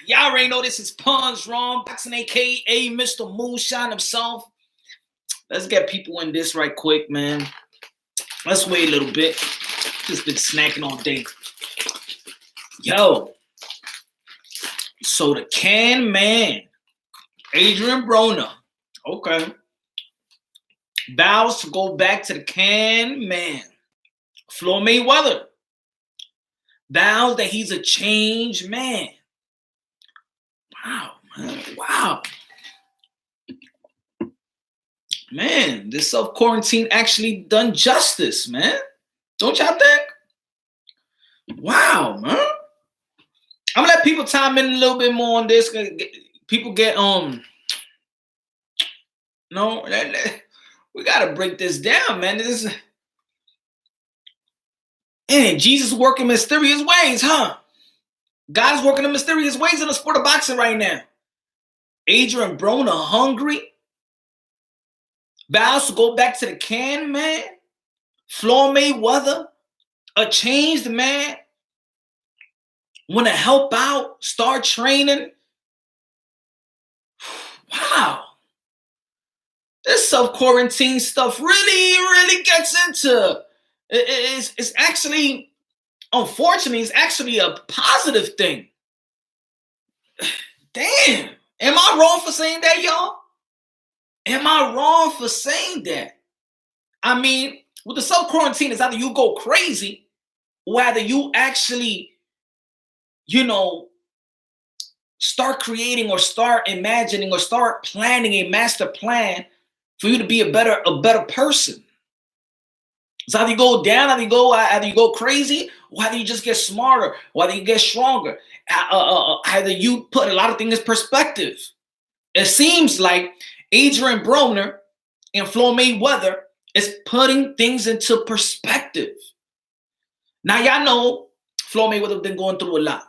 Y'all already know this is Punch Wrong, Boxing, aka Mr. Moonshine himself. Let's get people in this right quick, man. Let's wait a little bit. Just been snacking all day. Yo. So the CANMAN, Adrien Broner, okay, vows to go back to the CANMAN. Floyd Mayweather vows that he's a changed man. Wow, man. Wow. Man, this self-quarantine actually done justice, man. Don't y'all think? Wow, man. I'm gonna let people time in a little bit more on this. People get no, we gotta break this down, man. This is, man, Jesus working mysterious ways, huh? God is working in mysterious ways in the sport of boxing right now. Adrien Broner hungry, vows to go back to the CANMAN. Floyd Mayweather, a changed man, want to help out, start training. Wow. This self-quarantine stuff really gets into it's actually, unfortunately, it's actually a positive thing. Damn. Am I wrong for saying that, y'all? Am I wrong for saying that? I mean, with the self-quarantine, it's either you go crazy or either you actually, start creating or start imagining or start planning a master plan for you to be a better person. So either you go down, either you go crazy, or either you just get smarter, or either you get stronger. Either you put a lot of things in perspective. It seems like Adrien Broner and Floyd Mayweather is putting things into perspective. Now, y'all know Floyd Mayweather been going through a lot.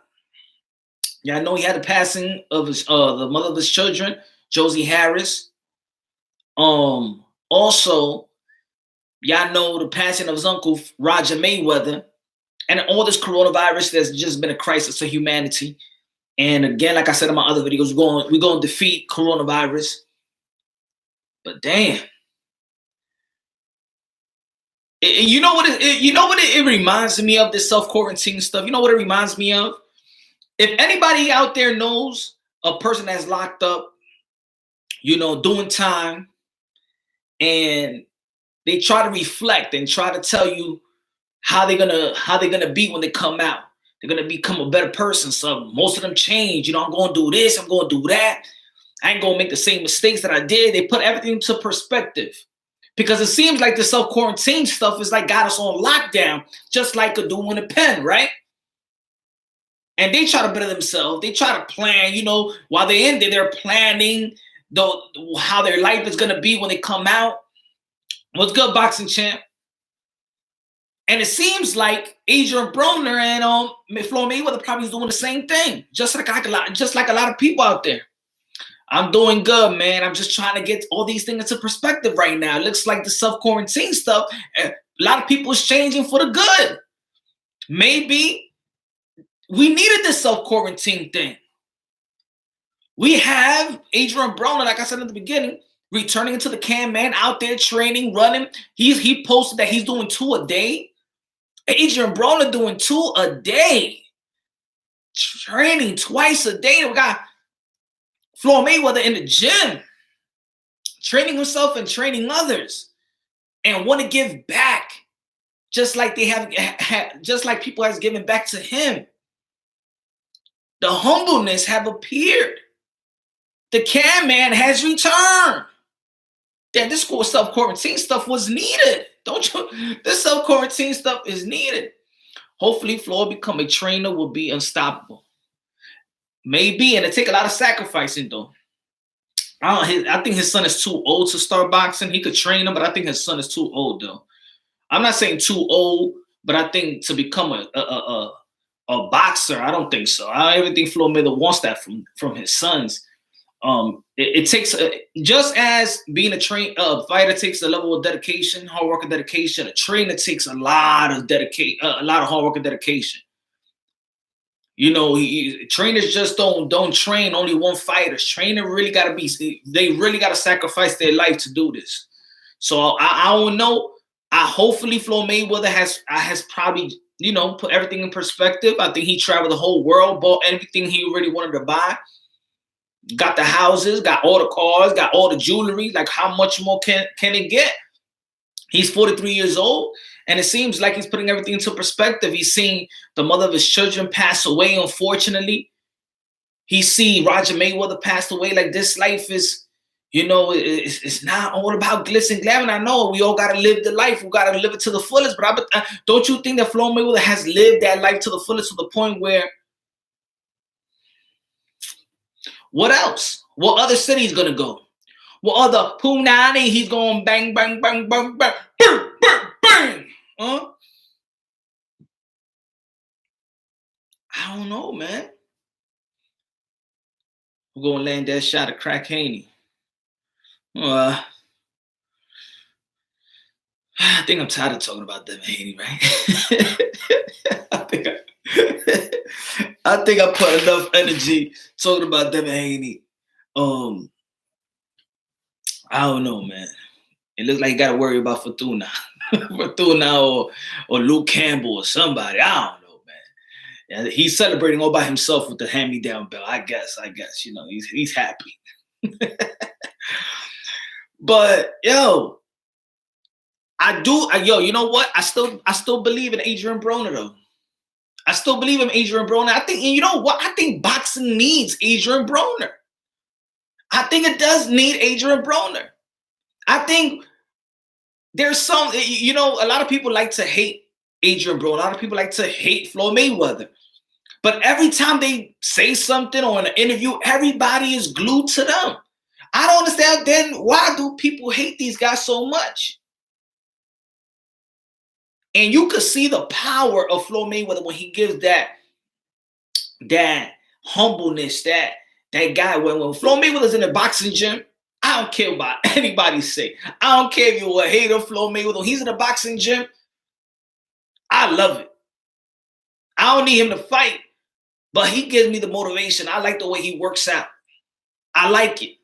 Y'all know he had the passing of his the mother of his children, Josie Harris. Also, y'all know the passing of his uncle, Roger Mayweather, and all this coronavirus that's just been a crisis to humanity. And again, like I said in my other videos, we're going to defeat coronavirus. But damn, you know what it reminds me of, this self-quarantine stuff. You know what it reminds me of? If anybody out there knows a person that's locked up, doing time, and they try to reflect and try to tell you how they're gonna be when they come out. They're gonna become a better person. So most of them change. I'm gonna do this. I'm gonna do that. I ain't gonna make the same mistakes that I did. They put everything into perspective, because it seems like the self-quarantine stuff is like got us on lockdown, just like a dude in a pen, right? And they try to better themselves. They try to plan. While they're in there, they're planning how their life is gonna be when they come out. What's good, boxing champ? And it seems like Adrien Broner and Floyd Mayweather probably is doing the same thing, just like a lot of people out there. I'm doing good, man. I'm just trying to get all these things into perspective right now. It looks like the self-quarantine stuff, a lot of people is changing for the good. Maybe we needed this self-quarantine thing. We have Adrien Broner, like I said in the beginning, returning into the CANMAN, out there training, running. He posted that he's doing 2 a day. Adrien Broner doing 2 a day. Training twice a day. We got Floyd Mayweather in the gym, training himself and training others, and want to give back, just like they have, just like people has given back to him. The humbleness have appeared. The CANMAN has returned. Damn, this self-quarantine stuff was needed. Don't you? This self-quarantine stuff is needed. Hopefully, Floyd become a trainer, will be unstoppable. Maybe, and it take a lot of sacrificing though. I think his son is too old to start boxing. He could train him, but I think his son is too old though. I'm not saying too old, but I think to become a boxer, I don't think so. I even think Floyd Mayweather wants that from his sons. It takes just as being a fighter takes a level of dedication, hard work and dedication. A trainer takes a lot of hard work and dedication. You know, trainers just don't train only one fighter. Trainer really got to be. They really got to sacrifice their life to do this. So I don't know. Hopefully Floyd Mayweather has probably, you know, put everything in perspective. I think he traveled the whole world, bought everything he really wanted to buy. Got the houses, got all the cars, got all the jewelry. Like, how much more can it get? He's 43 years old. And it seems like he's putting everything into perspective. He's seen the mother of his children pass away, unfortunately. He see Roger Mayweather passed away. Like, this life is, you know, it's not all about glitz and glamour. I know we all got to live the life. We got to live it to the fullest. But don't you think that Floyd Mayweather has lived that life to the fullest, to the point where, what else? What other city he's going to go? What other Punani he's going bang, bang, bang, bang, bang, bang, bang, bang. Huh? I don't know, man. We're going to land that shot at Crack Haney. I think I'm tired of talking about Devin Haney, right? I think I put enough energy talking about Devin Haney. I don't know, man. It looks like you got to worry about Fortuna. Fortuna or Luke Campbell or somebody. I don't know, man. Yeah, he's celebrating all by himself with the hand-me-down belt. I guess, you know, he's happy. But yo, you know what? I still believe in Adrien Broner, though. I still believe in Adrien Broner. I think, you know what? I think boxing needs Adrien Broner. I think it does need Adrien Broner. I think there's some, you know, a lot of people like to hate Adrien Broner. A lot of people like to hate Floyd Mayweather. But every time they say something or in an interview, everybody is glued to them. I don't understand then why do people hate these guys so much? And you could see the power of Floyd Mayweather when he gives that humbleness, that guy. When Floyd Mayweather's in the boxing gym, I don't care about anybody say. I don't care if you're a hater of Floyd Mayweather. When he's in the boxing gym, I love it. I don't need him to fight, but he gives me the motivation. I like the way he works out. I like it.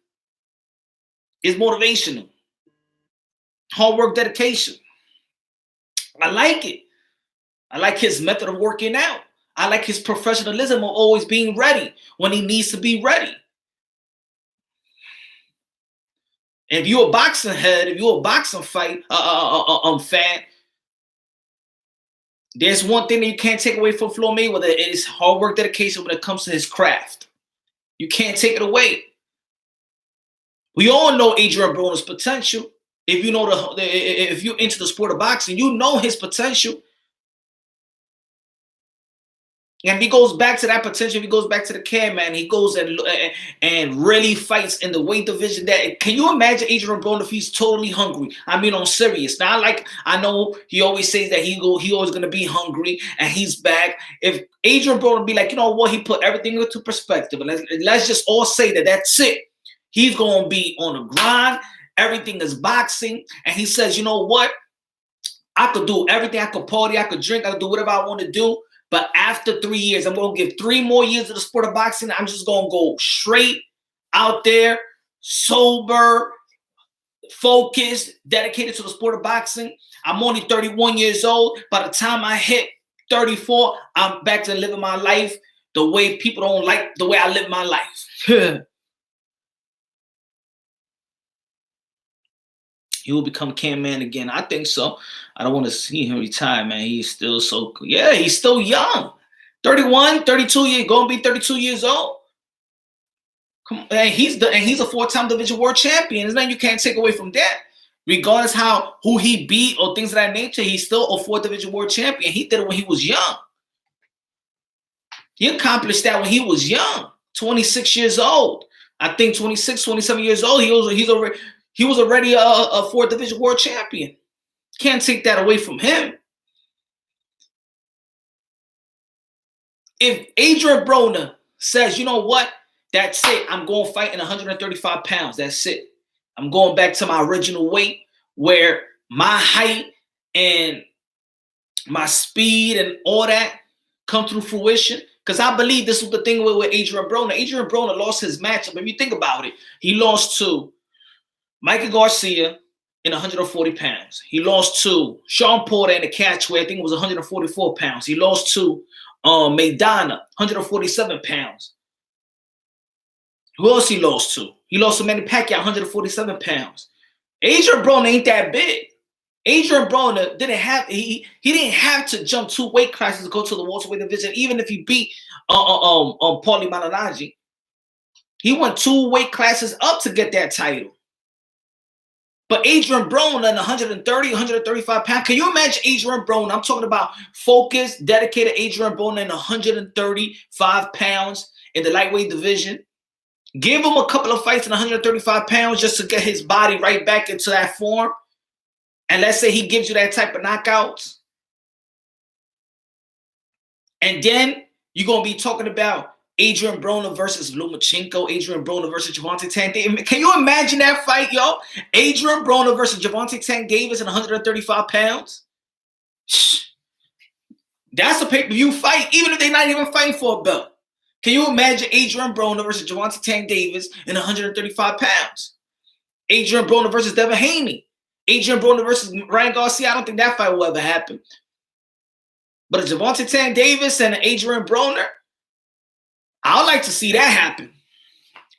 It's motivational. Hard work, dedication. I like it. I like his method of working out. I like his professionalism of always being ready when he needs to be ready. If you're a boxing head, if you're a boxing fan, there's one thing that you can't take away from Floyd Mayweather. It is hard work, dedication when it comes to his craft. You can't take it away. We all know Adrien Broner's potential. If you know if you're into the sport of boxing, you know his potential. And he goes back to that potential. He goes back to the CANMAN. He goes and really fights in the weight division. That, can you imagine Adrien Broner if he's totally hungry? I mean, on serious. Now, I know he always says that he always gonna be hungry and he's back. If Adrien Broner be like, you know what, he put everything into perspective, and let's just all say that that's it. He's gonna be on the grind. Everything is boxing, and he says, you know what? I could do everything. I could party. I could drink. I could do whatever I want to do. But after 3 years, I'm going to give 3 more years of the sport of boxing. I'm just going to go straight out there, sober, focused, dedicated to the sport of boxing. I'm only 31 years old. By the time I hit 34, I'm back to living my life the way people don't like the way I live my life. He will become CANMAN again. I think so. I don't want to see him retire, man. He's still so, yeah, he's still young. 31, 32 years, going to be 32 years old. Come on, and he's a 4-time division world champion. There's nothing you can't take away from that. Regardless who he beat or things of that nature, he's still a 4th division world champion. He did it when he was young. He accomplished that when he was young, 26 years old. I think 26, 27 years old. He was already a 4th division world champion. Can't take that away from him. If Adrien Broner says, you know what, that's it. I'm going to fight in 135 pounds. That's it. I'm going back to my original weight where my height and my speed and all that come through fruition. Because I believe this was the thing with Adrien Broner. Adrien Broner lost his matchup. If you think about it, he lost to Michael Garcia in 140 pounds. He lost to Sean Porter in the catchweight. I think it was 144 pounds. He lost to Maidana, 147 pounds. Who else he lost to? He lost to Manny Pacquiao, 147 pounds. Adrien Broner ain't that big. Adrien Broner didn't have he didn't have to jump 2 weight classes to go to the welterweight division. Even if he beat Paulie Malignaggi, he went 2 weight classes up to get that title. But Adrien Broner in 130, 135 pounds. Can you imagine Adrien Broner? I'm talking about focused, dedicated Adrien Broner in 135 pounds in the lightweight division. Give him a couple of fights in 135 pounds just to get his body right back into that form. And let's say he gives you that type of knockouts. And then you're going to be talking about Adrien Broner versus Lomachenko, Adrien Broner versus Gervonta Tank Davis. Can you imagine that fight, yo? Adrien Broner versus Gervonta Tank Davis in 135 pounds? That's a pay-per-view fight, even if they're not even fighting for a belt. Can you imagine Adrien Broner versus Gervonta Tank Davis in 135 pounds? Adrien Broner versus Devin Haney. Adrien Broner versus Ryan Garcia. I don't think that fight will ever happen. But a Gervonta Tank Davis and an Adrien Broner, I'd like to see that happen.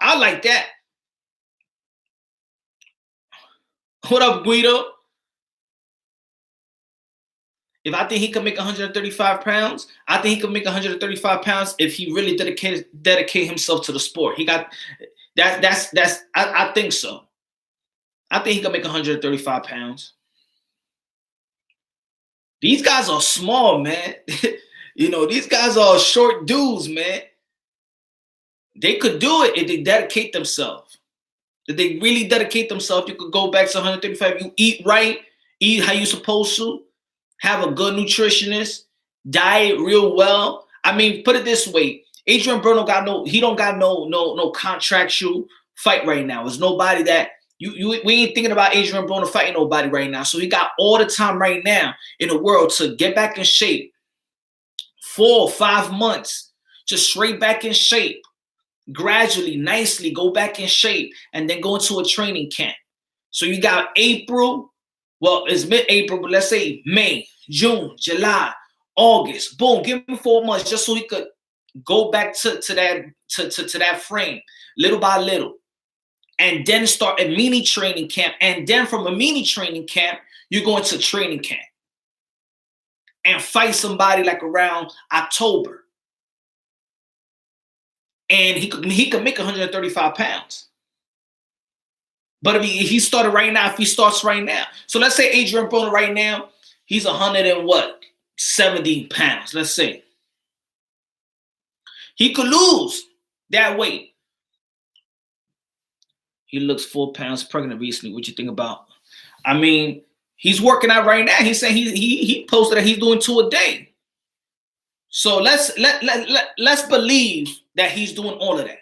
I like that. What up, Guido? If I think he can make 135 pounds, I think he can make 135 pounds if he really dedicate himself to the sport. He got I think so. I think he can make 135 pounds. These guys are small, man. You know, these guys are short dudes, man. They could do it if they dedicate themselves. If they really dedicate themselves, you could go back to 135. You eat right, eat how you're supposed to, have a good nutritionist, diet real well. I mean, put it this way. Adrien Broner don't got no contractual fight right now. There's nobody that we ain't thinking about Adrien Broner fighting nobody right now. So he got all the time right now in the world to get back in shape. 4 or 5 months, just straight back in shape. Gradually, nicely go back in shape and then go into a training camp. So you got April. Well, it's mid-April, but let's say May, June, July, August. Boom, give him 4 months just so he could go back to that frame little by little. And then start a mini training camp. And then from a mini training camp, you're going to training camp. And fight somebody like around October. And he could make 135 pounds. But if he started right now, if he starts right now. So let's say Adrien Broner right now, he's 170 pounds, let's say. He could lose that weight. He looks 4 pounds pregnant recently. What you think about? I mean, he's working out right now. He's saying he posted that he's doing 2 a day. So let's believe that he's doing all of that.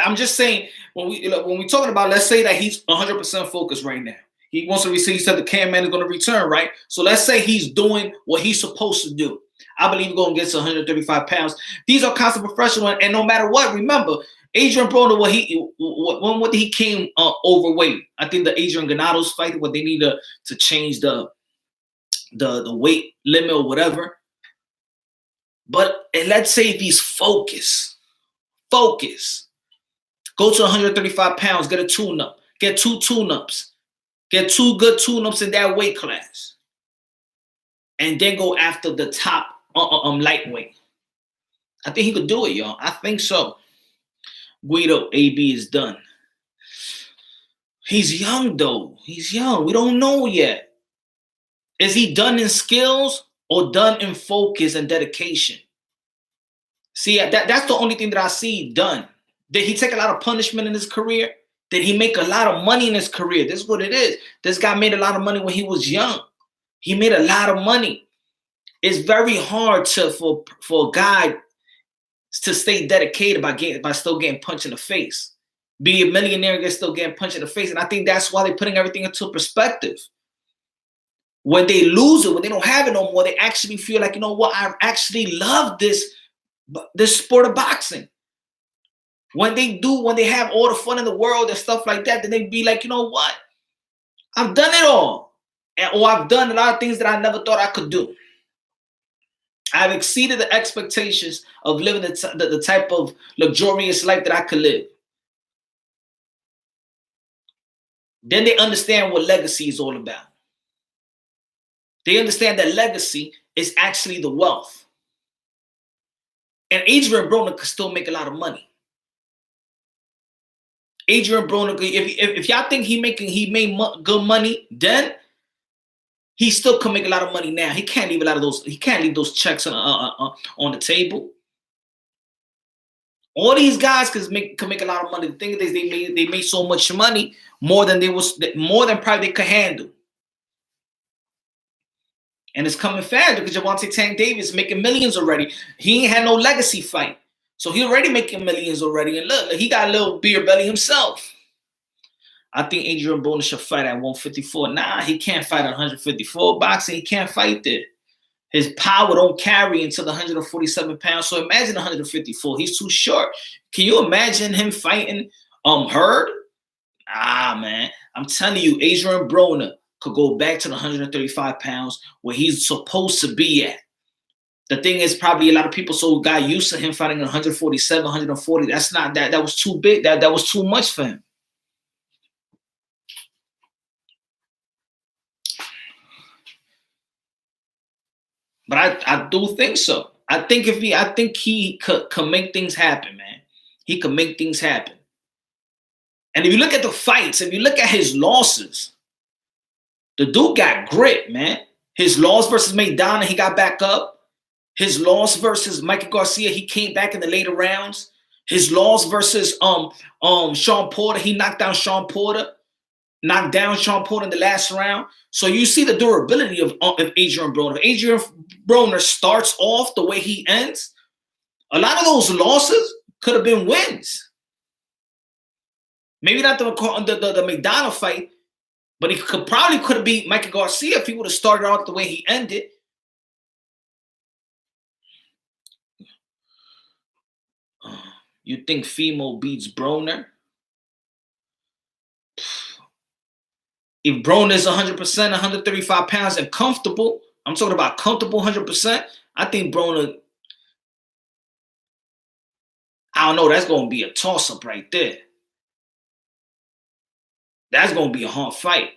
I'm just saying when we talking about, let's say that he's 100% focused right now. He wants to receive. He said the CANMAN is going to return, right? So let's say he's doing what he's supposed to do. I believe he's going to get to 135 pounds. These are constant professionals, and no matter what, remember Adrien Broner. When he came overweight, I think the Adrian Granados fight, what they need to change the weight limit or whatever. But let's say if he's focused. Go to 135 pounds, get a tune-up. Get 2 tune-ups. Get 2 good tune-ups in that weight class. And then go after the top lightweight. I think he could do it, y'all. I think so. Guido, AB is done. He's young, though. He's young. We don't know yet. Is he done in skills or done in focus and dedication? See, that's the only thing that I see done. Did he take a lot of punishment in his career? Did he make a lot of money in his career? This is what it is. This guy made a lot of money when he was young. He made a lot of money. It's very hard for a guy to stay dedicated by still getting punched in the face. Be a millionaire and still getting punched in the face. And I think that's why they're putting everything into perspective. When they lose it, when they don't have it no more, they actually feel like, you know what, I actually love this the sport of boxing. When they have all the fun in the world and stuff like that, then they be like, you know what? I've done it all. Or I've done a lot of things that I never thought I could do. I've exceeded the expectations of living the type of luxurious life that I could live. Then they understand what legacy is all about. They understand that legacy is actually the wealth. And Adrien Broner could still make a lot of money. Adrien Broner, if y'all think he made good money then, he still can make a lot of money now. He can't leave a lot of those. He can't leave those checks on the table. All these guys can make a lot of money. The thing is, they made so much money, more than probably they could handle. And it's coming fast because Gervonta Tank Davis making millions already. He ain't had no legacy fight, so he already making millions already. And look, he got a little beer belly himself. I think Adrien Broner should fight at 154. Nah, he can't fight at 154. Boxing, he can't fight there. His power don't carry until the 147 pounds. So imagine 154. He's too short. Can you imagine him fighting Hurd? Ah, man. I'm telling you, Adrien Broner could go back to the 135 pounds where he's supposed to be at. The thing is, probably a lot of people got used to him fighting 147, 140. That's not that. That was too big. That was too much for him. But I do think so. I think he could make things happen, man. He could make things happen. And if you look at the fights, if you look at his losses, the dude got grit, man. His loss versus Maidana, he got back up. His loss versus Mikey Garcia, he came back in the later rounds. His loss versus Sean Porter, he knocked down Sean Porter in the last round. So you see the durability of Adrien Broner. If Adrien Broner starts off the way he ends, a lot of those losses could have been wins. Maybe not the Maidana fight, but he could have beat Mikey Garcia if he would have started out the way he ended. You think Fimo beats Broner? If Broner is 100%, 135 pounds and comfortable, I'm talking about comfortable 100%, I think Broner, I don't know, that's going to be a toss-up right there. That's going to be a hard fight.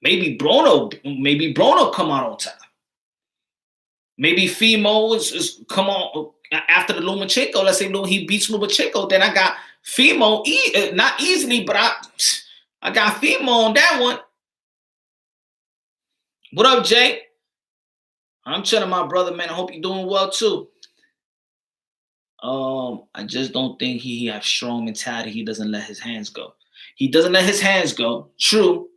Maybe Broner come out on top. Maybe Fimo is come on after the Lomachenko. Let's say he beats Lomachenko, then I got Fimo, not easily, but I got Fimo on that one. What up, Jay? I'm chilling, my brother, man. I hope you're doing well too. I just don't think he has strong mentality. He doesn't let his hands go. He doesn't let his hands go. True,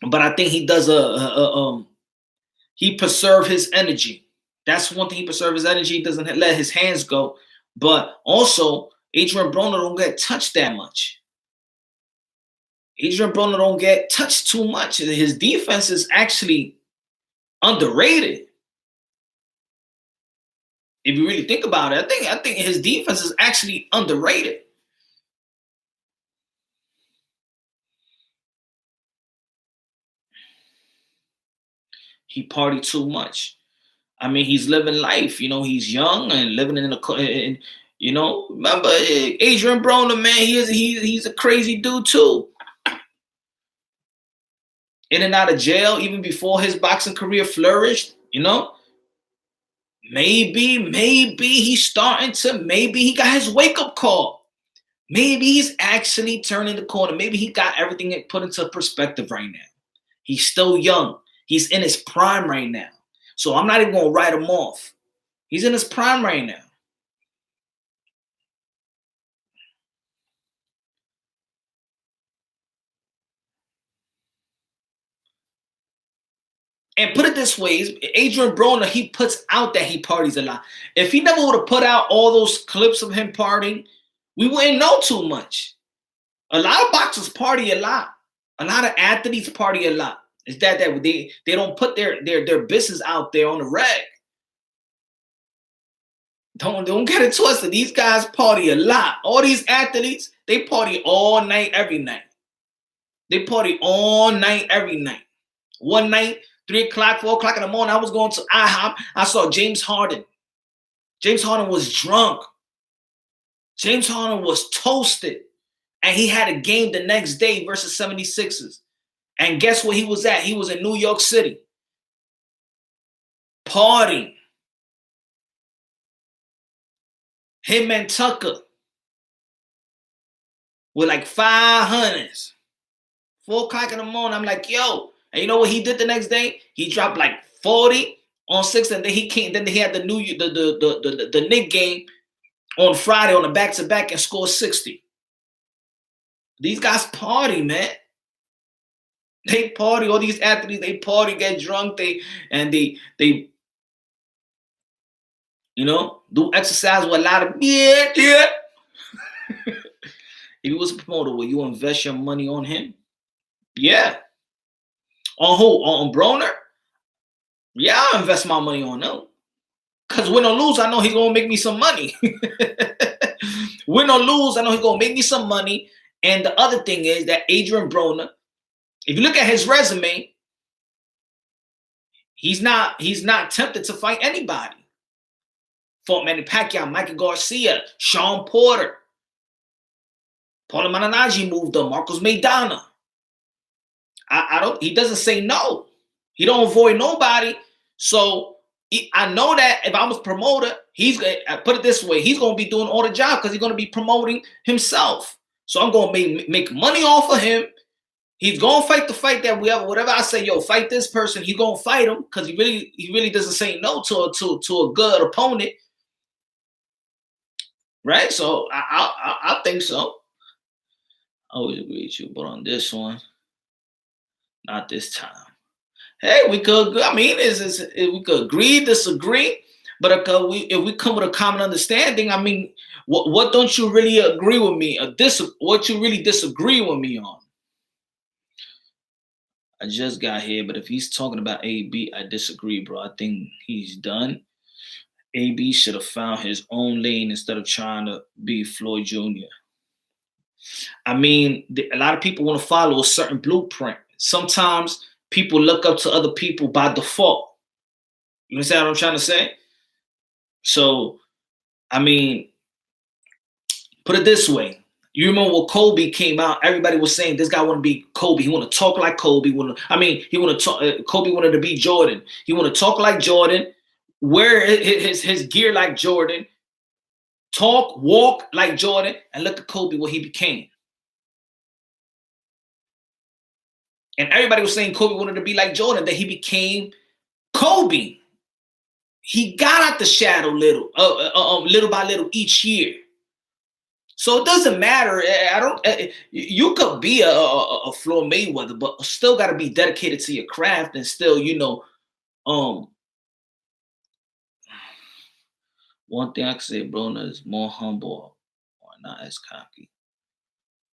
but I think he does he preserves his energy. That's one thing. He preserves his energy. He doesn't let his hands go. But also, Adrien Broner don't get touched that much. Adrien Broner don't get touched too much. His defense is actually underrated. If you really think about it, I think his defense is actually underrated. He partied too much. I mean, he's living life. You know, he's young and living you know, remember Adrien Broner, man, he's a crazy dude too. In and out of jail even before his boxing career flourished, you know. Maybe he's starting to, maybe he got his wake-up call. Maybe he's actually turning the corner. Maybe he got everything put into perspective right now. He's still young. He's in his prime right now. So I'm not even going to write him off. He's in his prime right now. And put it this way, Adrien Broner, he puts out that he parties a lot. If he never would have put out all those clips of him partying, we wouldn't know too much. A lot of boxers party a lot. A lot of athletes party a lot. It's that they don't put their business out there on the reg. Don't get it twisted. These guys party a lot. All these athletes, they party all night, every night. They party all night, every night. One night, 3 o'clock, 4 o'clock in the morning, I was going to IHOP. I saw James Harden. James Harden was drunk. James Harden was toasted. And he had a game the next day versus 76ers. And guess where he was at? He was in New York City. Partying. Him and Tucker with like 500s. 4 o'clock in the morning, I'm like, yo. And you know what he did the next day? He dropped like 40 on 6, and then he came. Then he had the Knick game on Friday on the back-to-back and scored 60. These guys party, man. They party. All these athletes, they party, get drunk, they do exercise with a lot of yeah. If he was a promoter, will you invest your money on him? Yeah. On who? On Broner? Yeah, I'll invest my money on him. Because win or lose, I know he's going to make me some money. Win or lose, I know he's going to make me some money. And the other thing is that Adrien Broner, if you look at his resume, he's not tempted to fight anybody. Fought Manny Pacquiao, Michael Garcia, Sean Porter. Paulo Malignaggi moved on, Marcos Maidana. He doesn't say no. He don't avoid nobody. So I know that if I was promoter, I put it this way, he's going to be doing all the job because he's going to be promoting himself. So I'm going to make money off of him. He's going to fight the fight that whatever I say, yo, fight this person, he's going to fight him because he really doesn't say no to a good opponent. Right? So I think so. I always agree with you, but on this one, not this time. Hey, we could. I mean, we could agree, disagree, but if we come with a common understanding, I mean, what don't you really agree with me? What you really disagree with me on? I just got here, but if he's talking about AB, I disagree, bro. I think he's done. AB should have found his own lane instead of trying to be Floyd Jr. I mean, a lot of people want to follow a certain blueprint. Sometimes people look up to other people by default. You understand what I'm trying to say? So, I mean, put it this way. You remember when Kobe came out, everybody was saying this guy want to be Kobe. He want to talk like Kobe. He want to talk. Kobe wanted to be Jordan. He want to talk like Jordan, wear his gear like Jordan, talk, walk like Jordan, and look at Kobe, what he became. And everybody was saying Kobe wanted to be like Jordan, that he became Kobe. He got out the shadow little by little each year. So it doesn't matter. You could be a Floyd Mayweather, but still got to be dedicated to your craft and still, one thing I can say, Broner is more humble or not as cocky.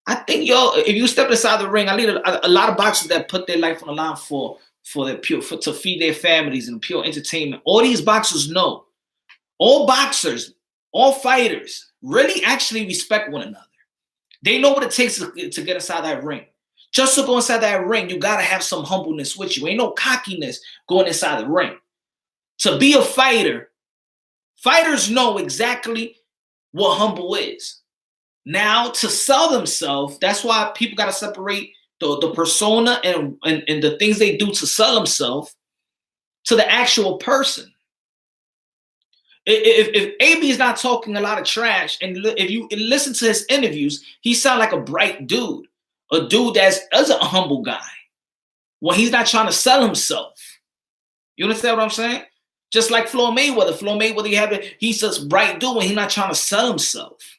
I think, if you step inside the ring, I need a lot of boxers that put their life on the line to feed their families and pure entertainment. All these boxers know. All boxers, all fighters really actually respect one another. They know what it takes to get inside that ring. Just to go inside that ring, you got to have some humbleness with you. Ain't no cockiness going inside the ring. To be a fighter, fighters know exactly what humble is. Now, to sell themselves, that's why people got to separate the persona and the things they do to sell themselves to the actual person. If AB is not talking a lot of trash, and if you listen to his interviews, he sounds like a bright dude, a dude that's a humble guy. When he's not trying to sell himself. You understand what I'm saying? Just like Floyd Mayweather. Floyd Mayweather, he's just bright dude when he's not trying to sell himself.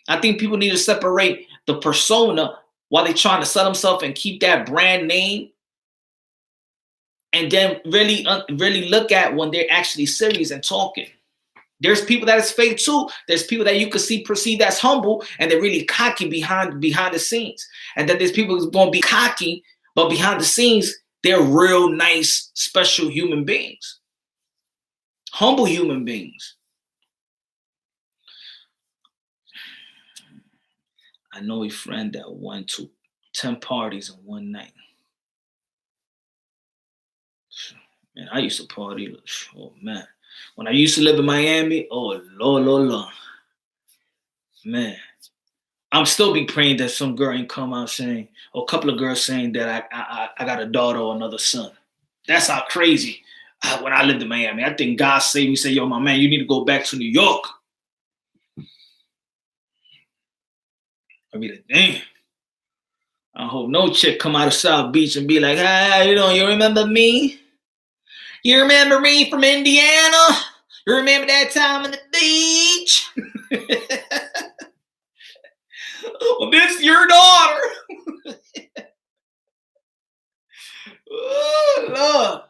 I think people need to separate the persona while they're trying to sell themselves and keep that brand name, and then really look at when they're actually serious and talking. There's people that is fake too. There's people that you could perceive as humble and they're really cocky behind the scenes. And then there's people who's going to be cocky, but behind the scenes, they're real nice, special human beings. Humble human beings. I know a friend that went to 10 parties in one night. Man, I used to party. Oh man, when I used to live in Miami, oh lord, lord, lord, man, I'm still be praying that some girl ain't come out saying, or a couple of girls saying that I got a daughter or another son. That's how crazy. When I lived in Miami, I think God saved me. Say, yo, my man, you need to go back to New York. I be like, damn. I hope no chick come out of South Beach and be like, hey, you remember me? You remember me from Indiana? You remember that time on the beach? Well, this is your daughter. Oh, Lord.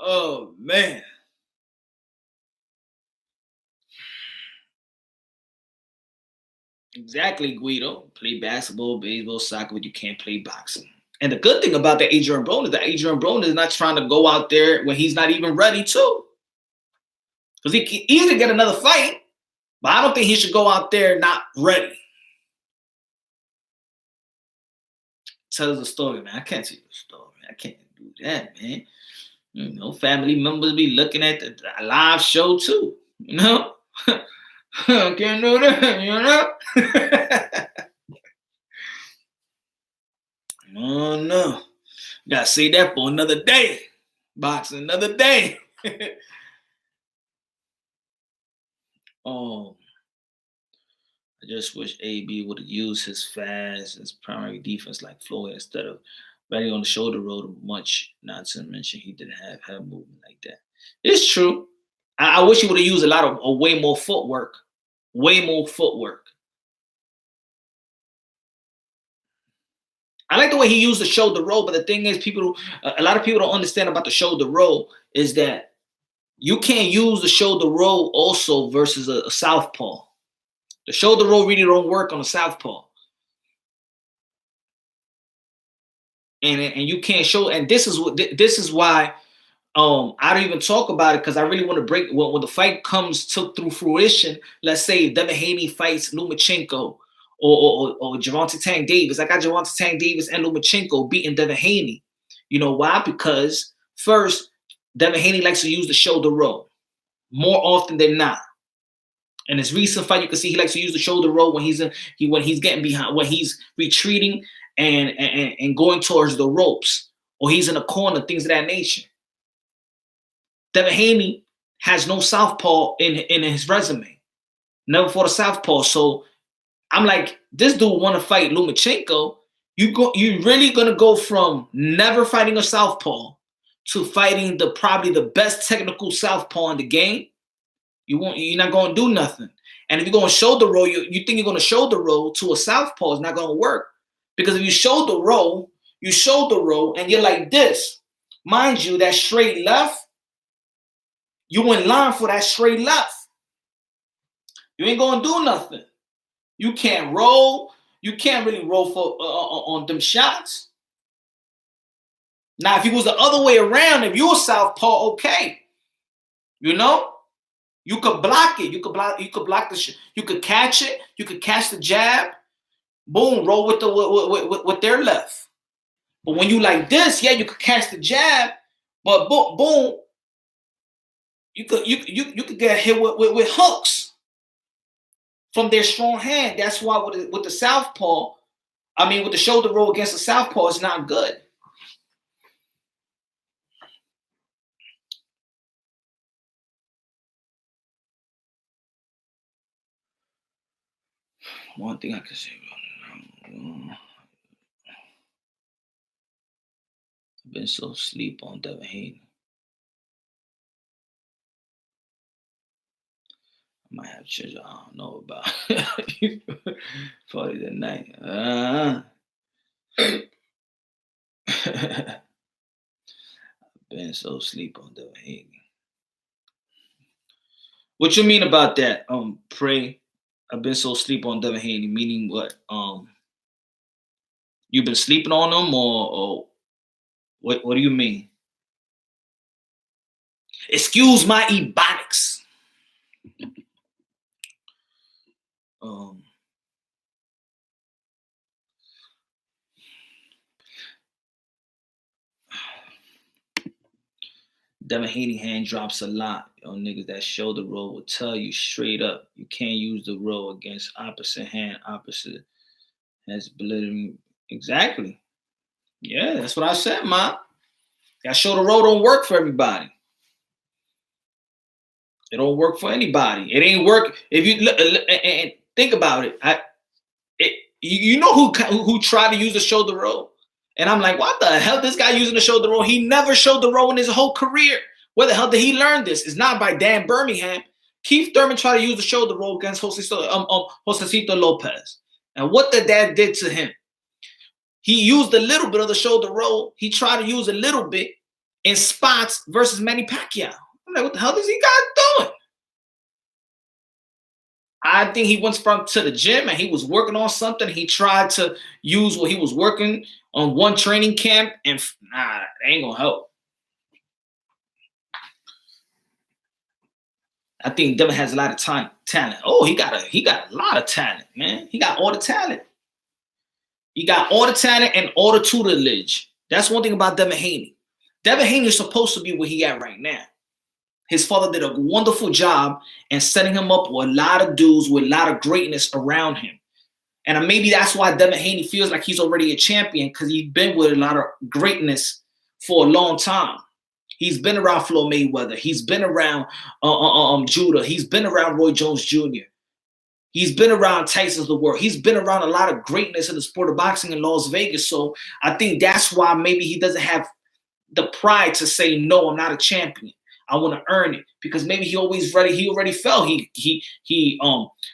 Oh, man. Exactly, Guido. Play basketball, baseball, soccer, but you can't play boxing. And the good thing about the Adrien Broner is that Adrien Broner is not trying to go out there when he's not even ready to. Because he can easily get another fight, but I don't think he should go out there not ready. Tell us a story, man. I can't tell you a story, man. I can't do that, man. Family members be looking at the live show too, I can't do that, Oh no. Gotta say that for another day. Boxing another day. Oh, I just wish AB would have used his fast as primary defense like Floyd instead of riding on the shoulder roll much, not to mention he didn't have head movement like that. It's true. I wish he would have used a lot of way more footwork. Way more footwork. I like the way he used the shoulder roll, but the thing is, a lot of people don't understand about the shoulder roll is that you can't use the shoulder roll also versus a southpaw. The shoulder roll really don't work on a southpaw, and you can't show. And this is why I don't even talk about it because I really want to break when the fight comes through fruition. Let's say Devin Haney fights Lomachenko or Gervonta Tank Davis. I got Gervonta Tank Davis and Lomachenko beating Devin Haney. You know why? Because first, Devin Haney likes to use the shoulder roll more often than not. In his recent fight, you can see he likes to use the shoulder roll when he's getting behind, when he's retreating and going towards the ropes, or he's in a corner, things of that nature. Devin Haney has no southpaw in his resume. Never fought a southpaw. So I'm like, this dude want to fight Lomachenko. You really gonna go from never fighting a southpaw to fighting probably the best technical southpaw in the game? You're not gonna do nothing. And if you're gonna shoulder roll, you think you're gonna shoulder roll to a southpaw, it's not gonna work. Because if you shoulder roll, and you're like this. Mind you, that straight left, you in line for that straight left. You ain't gonna do nothing. You can't roll. You can't really roll for on them shots. Now, if it was the other way around, if you're a southpaw, okay, you could block it. You could block the. You could catch it. You could catch the jab. Boom, roll with their left. But when you like this, yeah, you could catch the jab, but boom, you could get hit with hooks from their strong hand. That's why with the southpaw, with the shoulder roll against the southpaw, it's not good. One thing I can say about I've been so asleep on Devin Haney. I might have children I don't know about. Party that night. I've been so asleep on Devin Haney. What you mean about that? Pray. I've been so asleep on Devin Haney. Meaning what? You've been sleeping on him, or what? What do you mean? Excuse my ebonics. Devin Haney hand drops a lot. Yo, niggas that shoulder roll will tell you straight up, you can't use the roll against opposite hand. Opposite has blitting. Exactly. Yeah, that's what I said, man. That shoulder roll don't work for everybody. It don't work for anybody. It ain't work if you look and think about it. You know who tried to use the shoulder roll, and I'm like, what the hell? This guy using the shoulder roll? He never showed the roll in his whole career. Where the hell did he learn this? It's not by Dan Birmingham. Keith Thurman tried to use the shoulder roll against Josecito Lopez, and what the dad did to him? He used a little bit of the shoulder roll. He tried to use a little bit in spots versus Manny Pacquiao. I'm like, what the hell is he guy doing? I think he went to the gym and he was working on something. He tried to use what he was working on one training camp, and nah, it ain't gonna help. I think Devin has a lot of talent. Oh, he got a lot of talent, man. He got all the talent. He got all the talent and all the tutelage. That's one thing about Devin Haney. Devin Haney is supposed to be where he at right now. His father did a wonderful job in setting him up with a lot of dudes with a lot of greatness around him. And maybe that's why Devin Haney feels like he's already a champion, because he's been with a lot of greatness for a long time. He's been around Floyd Mayweather. He's been around Judah. He's been around Roy Jones Jr. He's been around Tyson's the world. He's been around a lot of greatness in the sport of boxing in Las Vegas. So I think that's why maybe he doesn't have the pride to say, no, I'm not a champion. I want to earn it, because maybe he already felt he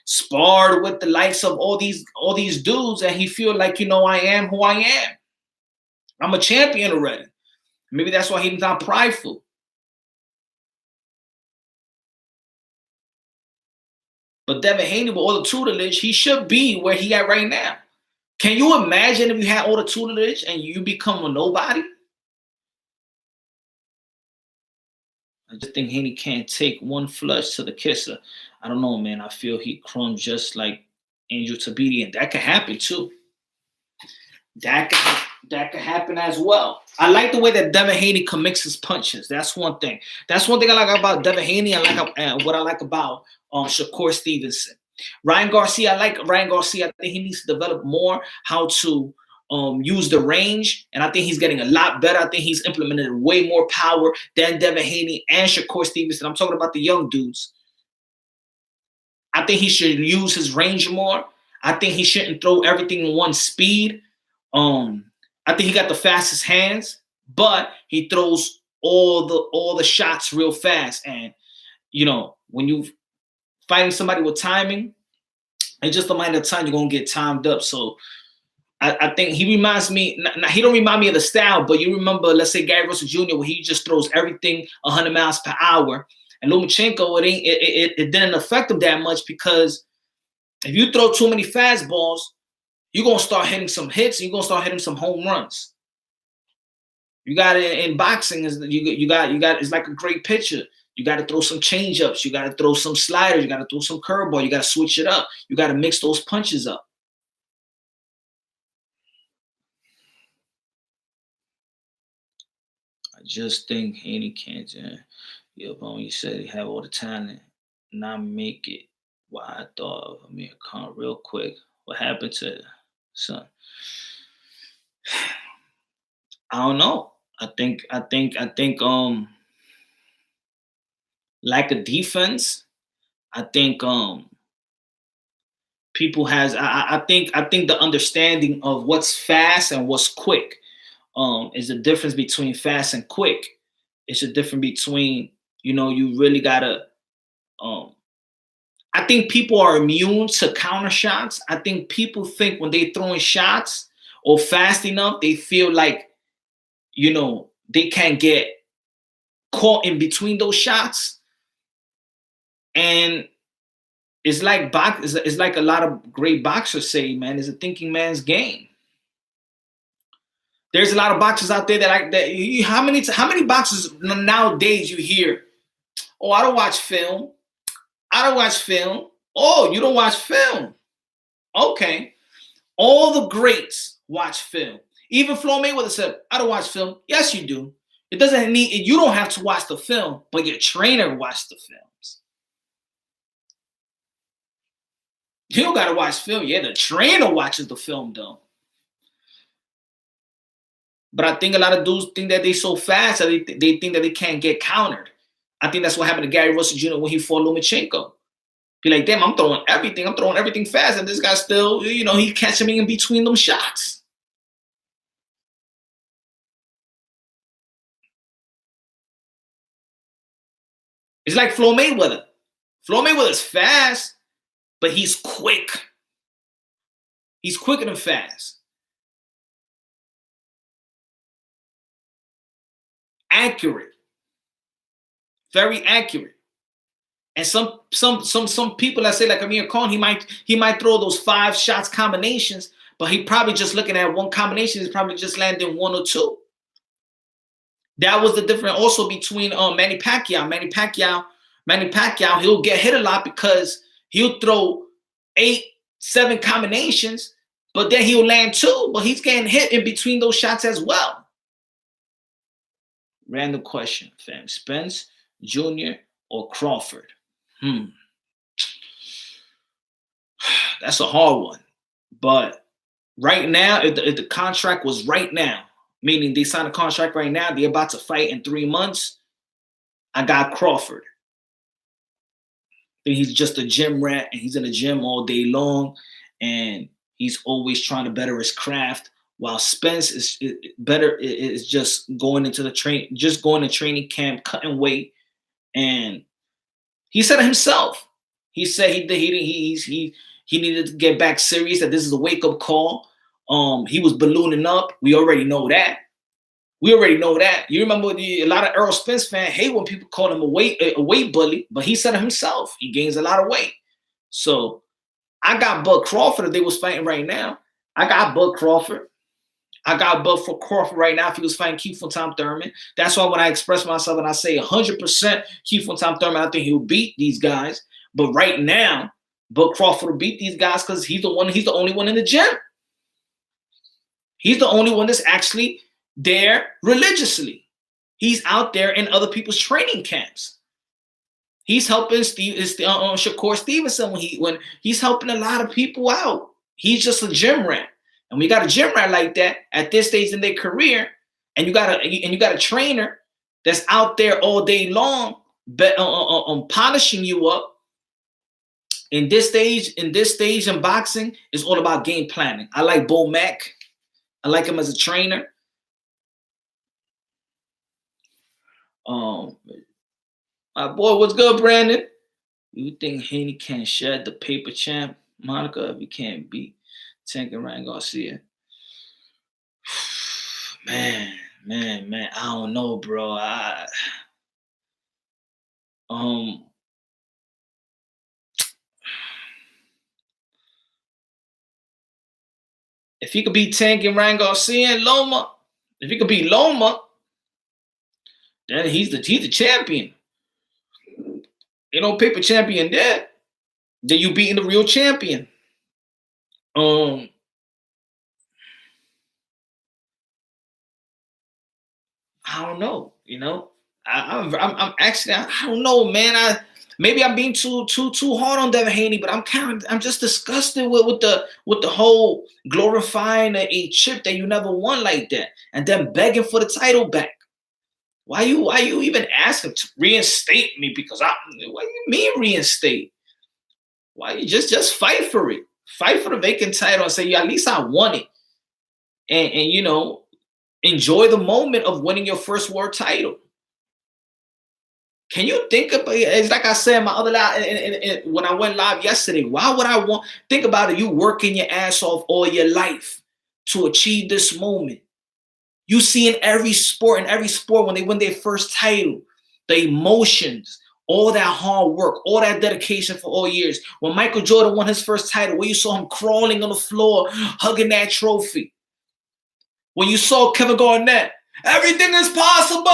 sparred with the likes of all these dudes, and he feel like, I am who I am. I'm a champion already. Maybe that's why he's not prideful. But Devin Haney, with all the tutelage, he should be where he at right now. Can you imagine if you had all the tutelage and you become a nobody? I just think Haney can't take one flush to the kisser. I don't know, man. I feel he crumbs just like Angel Tabiti, and that could happen too. That could happen as well. I like the way that Devin Haney can mix his punches. That's one thing. That's one thing I like about Devin Haney. What I like about Shakur Stevenson. Ryan Garcia, I like Ryan Garcia. I think he needs to develop more how to use the range, and I think he's getting a lot better. I think he's implemented way more power than Devin Haney and Shakur Stevenson. I'm talking about the young dudes. I think he should use his range more. I think he shouldn't throw everything in one speed. I think he got the fastest hands, but he throws all the shots real fast. And when you fighting somebody with timing, it's just a matter of time you're gonna get timed up. So I think he reminds me. He don't remind me of the style, but you remember, let's say Gary Russell Jr., where he just throws everything 100 miles per hour. And Lomachenko, it didn't affect him that much, because if you throw too many fastballs, you're gonna start hitting some hits. You're gonna start hitting some home runs. You got it in boxing. You got. It's like a great pitcher. You got to throw some changeups. You got to throw some sliders. You got to throw some curveball. You got to switch it up. You got to mix those punches up. I just think Haney can't. You said he have all the talent, not make it. Why I thought of Amir Khan real quick. What happened to son? I don't know. I think lack of defense. I think people has I think the understanding of what's fast and what's quick is the difference between fast and quick. It's a difference between, you really gotta I think people are immune to counter shots. I think people think when they throwing shots or fast enough, they feel like, they can't get caught in between those shots. And it's like it's like a lot of great boxers say, man, it's a thinking man's game. There's a lot of boxers out there that how many boxers nowadays you hear, oh, I don't watch film. Oh, you don't watch film. Okay. All the greats watch film. Even Floyd Mayweather said, I don't watch film. Yes, you do. It doesn't need, you don't have to watch the film, but your trainer watched the films. You don't got to watch film. Yeah, the trainer watches the film though. But I think a lot of dudes think that they so fast that they think that they can't get countered. I think that's what happened to Gary Russell Jr. when he fought Lomachenko. Be like, damn, I'm throwing everything fast, and this guy still, he catching me in between them shots. It's like Floyd Mayweather. Floyd Mayweather's fast, but he's quick. He's quicker than fast. Accurate. Very accurate. And some people that say like Amir Khan, he might throw those 5 shots combinations, but he probably just looking at one combination. He's probably just landing 1 or 2. That was the difference also between Manny Pacquiao. Manny Pacquiao, he'll get hit a lot because he'll throw 8, 7 combinations, but then he'll land 2, but he's getting hit in between those shots as well. Random question, fam. Spence Jr. or Crawford? That's a hard one. But right now, if the contract was right now, meaning they signed a contract right now, they're about to fight in 3 months, I got Crawford. I think he's just a gym rat, and he's in the gym all day long, and he's always trying to better his craft. While Spence is just going to training camp, cutting weight, and he said it himself. He said he needed to get back serious. That this is a wake up call. He was ballooning up. We already know that. You remember a lot of Errol Spence fans hate when people call him a weight bully, but he said it himself. He gains a lot of weight. So I got Bud Crawford if they was fighting right now. I got Bud Crawford. I got Bud for Crawford right now if he was fighting Keith von Tom Thurman. That's why when I express myself and I say 100% Keith von Tom Thurman, I think he'll beat these guys. But right now, Bud Crawford will beat these guys because he's the only one in the gym. He's the only one that's actually there religiously. He's out there in other people's training camps. He's helping Shakur Stevenson when he's helping a lot of people out. He's just a gym rat. And we got a gym rat like that at this stage in their career, and you got a trainer that's out there all day long, polishing you up. In this stage in boxing, it's all about game planning. I like Bo Mack. I like him as a trainer. My boy, what's good, Brandon? You think Haney can shed the paper champ, Monica, if he can't beat Tank and Ryan Garcia? Man, I don't know, bro. If he could beat Tank and Ryan Garcia and Loma, if he could beat Loma, then he's the champion. Ain't no paper champion there. Then you beating the real champion. I don't know. I'm actually, I don't know, man. Maybe I'm being too hard on Devin Haney, but I'm just disgusted with the whole glorifying a chip that you never won like that, and then begging for the title back. Why you even asking to reinstate me? Because what do you mean reinstate? Why you just fight for it? Fight for the vacant title and say, yeah, at least I won it. And enjoy the moment of winning your first world title. Can you think about it? It's like I said in my other live, when I went live yesterday, why would I think about it? You working your ass off all your life to achieve this moment. You see in every sport when they win their first title, the emotions, all that hard work, all that dedication for all years. When Michael Jordan won his first title, where you saw him crawling on the floor, hugging that trophy. When you saw Kevin Garnett, everything is possible.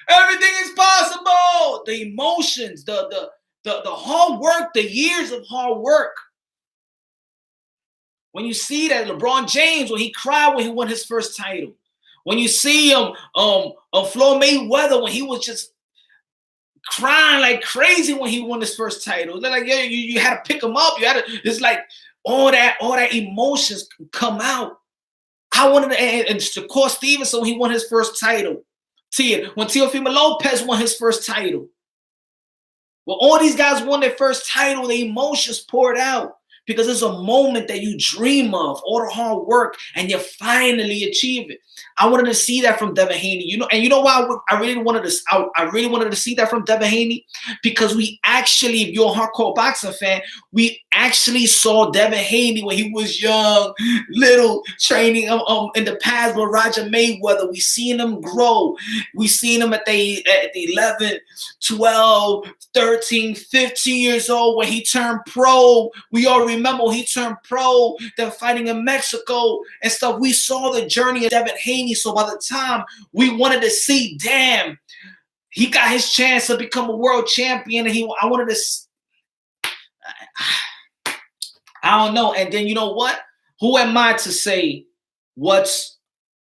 Everything is possible. The emotions, the hard work, the years of hard work. When you see that LeBron James, when he cried when he won his first title. When you see Floyd Mayweather, when he was just crying like crazy when he won his first title. They're like, yeah, you had to pick him up. You had to, it's like all that emotions come out. I wanted to, and Shakur Stevenson, when he won his first title. When Teofimo Lopez won his first title. When all these guys won their first title, the emotions poured out because it's a moment that you dream of, all the hard work, and you finally achieve it. I wanted to see that from Devin Haney, and you know why I really wanted to. I really wanted to see that from Devin Haney because we actually, if you're a hardcore boxing fan, we actually saw Devin Haney when he was young, little, training in the past with Roger Mayweather. We seen him grow. We seen him at the 11, 12, 13, 15 years old when he turned pro. We all remember he turned pro, then fighting in Mexico and stuff. We saw the journey of Devin Haney. So by the time we wanted to see, damn, he got his chance to become a world champion, and I wanted to, I don't know. And then you know what? Who am I to say what's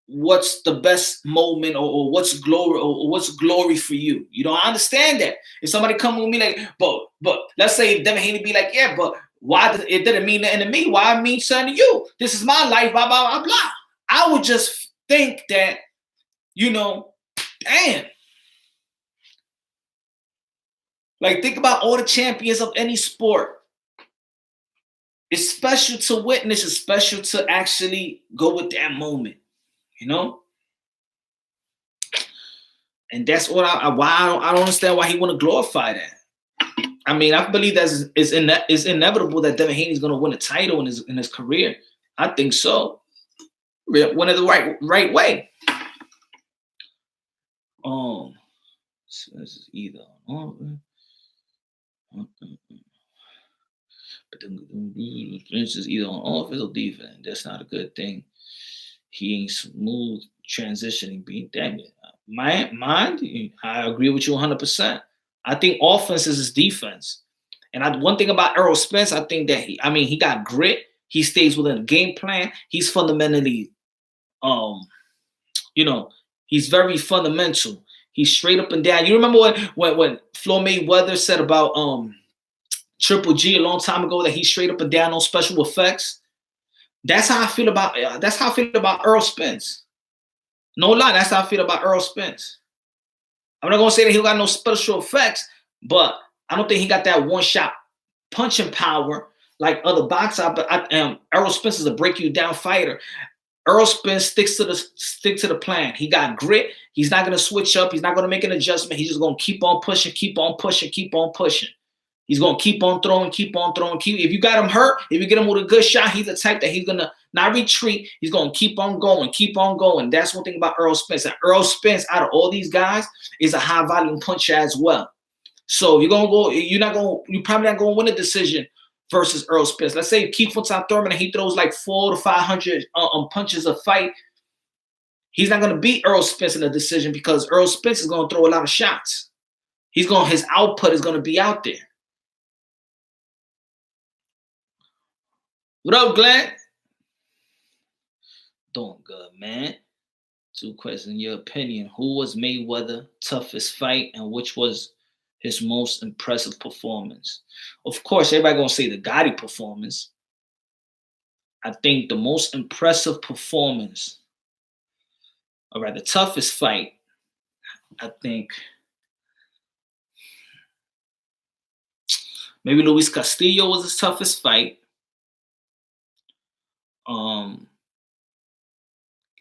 the best moment or what's glory for you? You know, I understand that. If somebody come with me like, but let's say Devin Haney be like, yeah, but why it didn't mean nothing to me? Why it mean something to you? This is my life, blah, blah, blah, blah. I would just think that, damn. Like, think about all the champions of any sport. It's special to witness. It's special to actually go with that moment, And that's what I don't understand why he want to glorify that. I mean, I believe that it's inevitable that Devin Haney's going to win a title in his career. I think so. Win it the right way. So this is either but this is either on offense or defense. That's not a good thing. He ain't smooth transitioning. Being damn it. Mind, I agree with you 100%. I think offense is his defense. And one thing about Errol Spence, I think that he got grit. He stays within a game plan. He's fundamentally, he's very fundamental. He's straight up and down. You remember when Floyd Mayweather said about Triple G a long time ago that he's straight up and down on special effects? That's how I feel about Errol Spence. No lie, that's how I feel about Errol Spence. I'm not gonna say that he got no special effects, but I don't think he got that one-shot punching power like other boxers. But Errol Spence is a break you down fighter. Errol Spence sticks to the plan. He got grit. He's not gonna switch up. He's not gonna make an adjustment. He's just gonna keep on pushing, keep on pushing, keep on pushing. He's gonna keep on throwing, keep on throwing. If you got him hurt, if you get him with a good shot, he's the type that he's gonna not retreat. He's gonna keep on going, keep on going. That's one thing about Errol Spence. And Errol Spence, out of all these guys, is a high volume puncher as well. So you're probably not gonna win a decision versus Errol Spence. Let's say Keith Thurman and he throws like 400 to 500 punches a fight. He's not gonna beat Errol Spence in a decision because Errol Spence is gonna throw a lot of shots. His output is gonna be out there. What up, Glenn? Doing good, man. 2 questions. In your opinion, who was Mayweather's toughest fight and which was his most impressive performance? Of course, everybody gonna say the Gotti performance. I think the most impressive performance, all right, the toughest fight, I think maybe Luis Castillo was his toughest fight.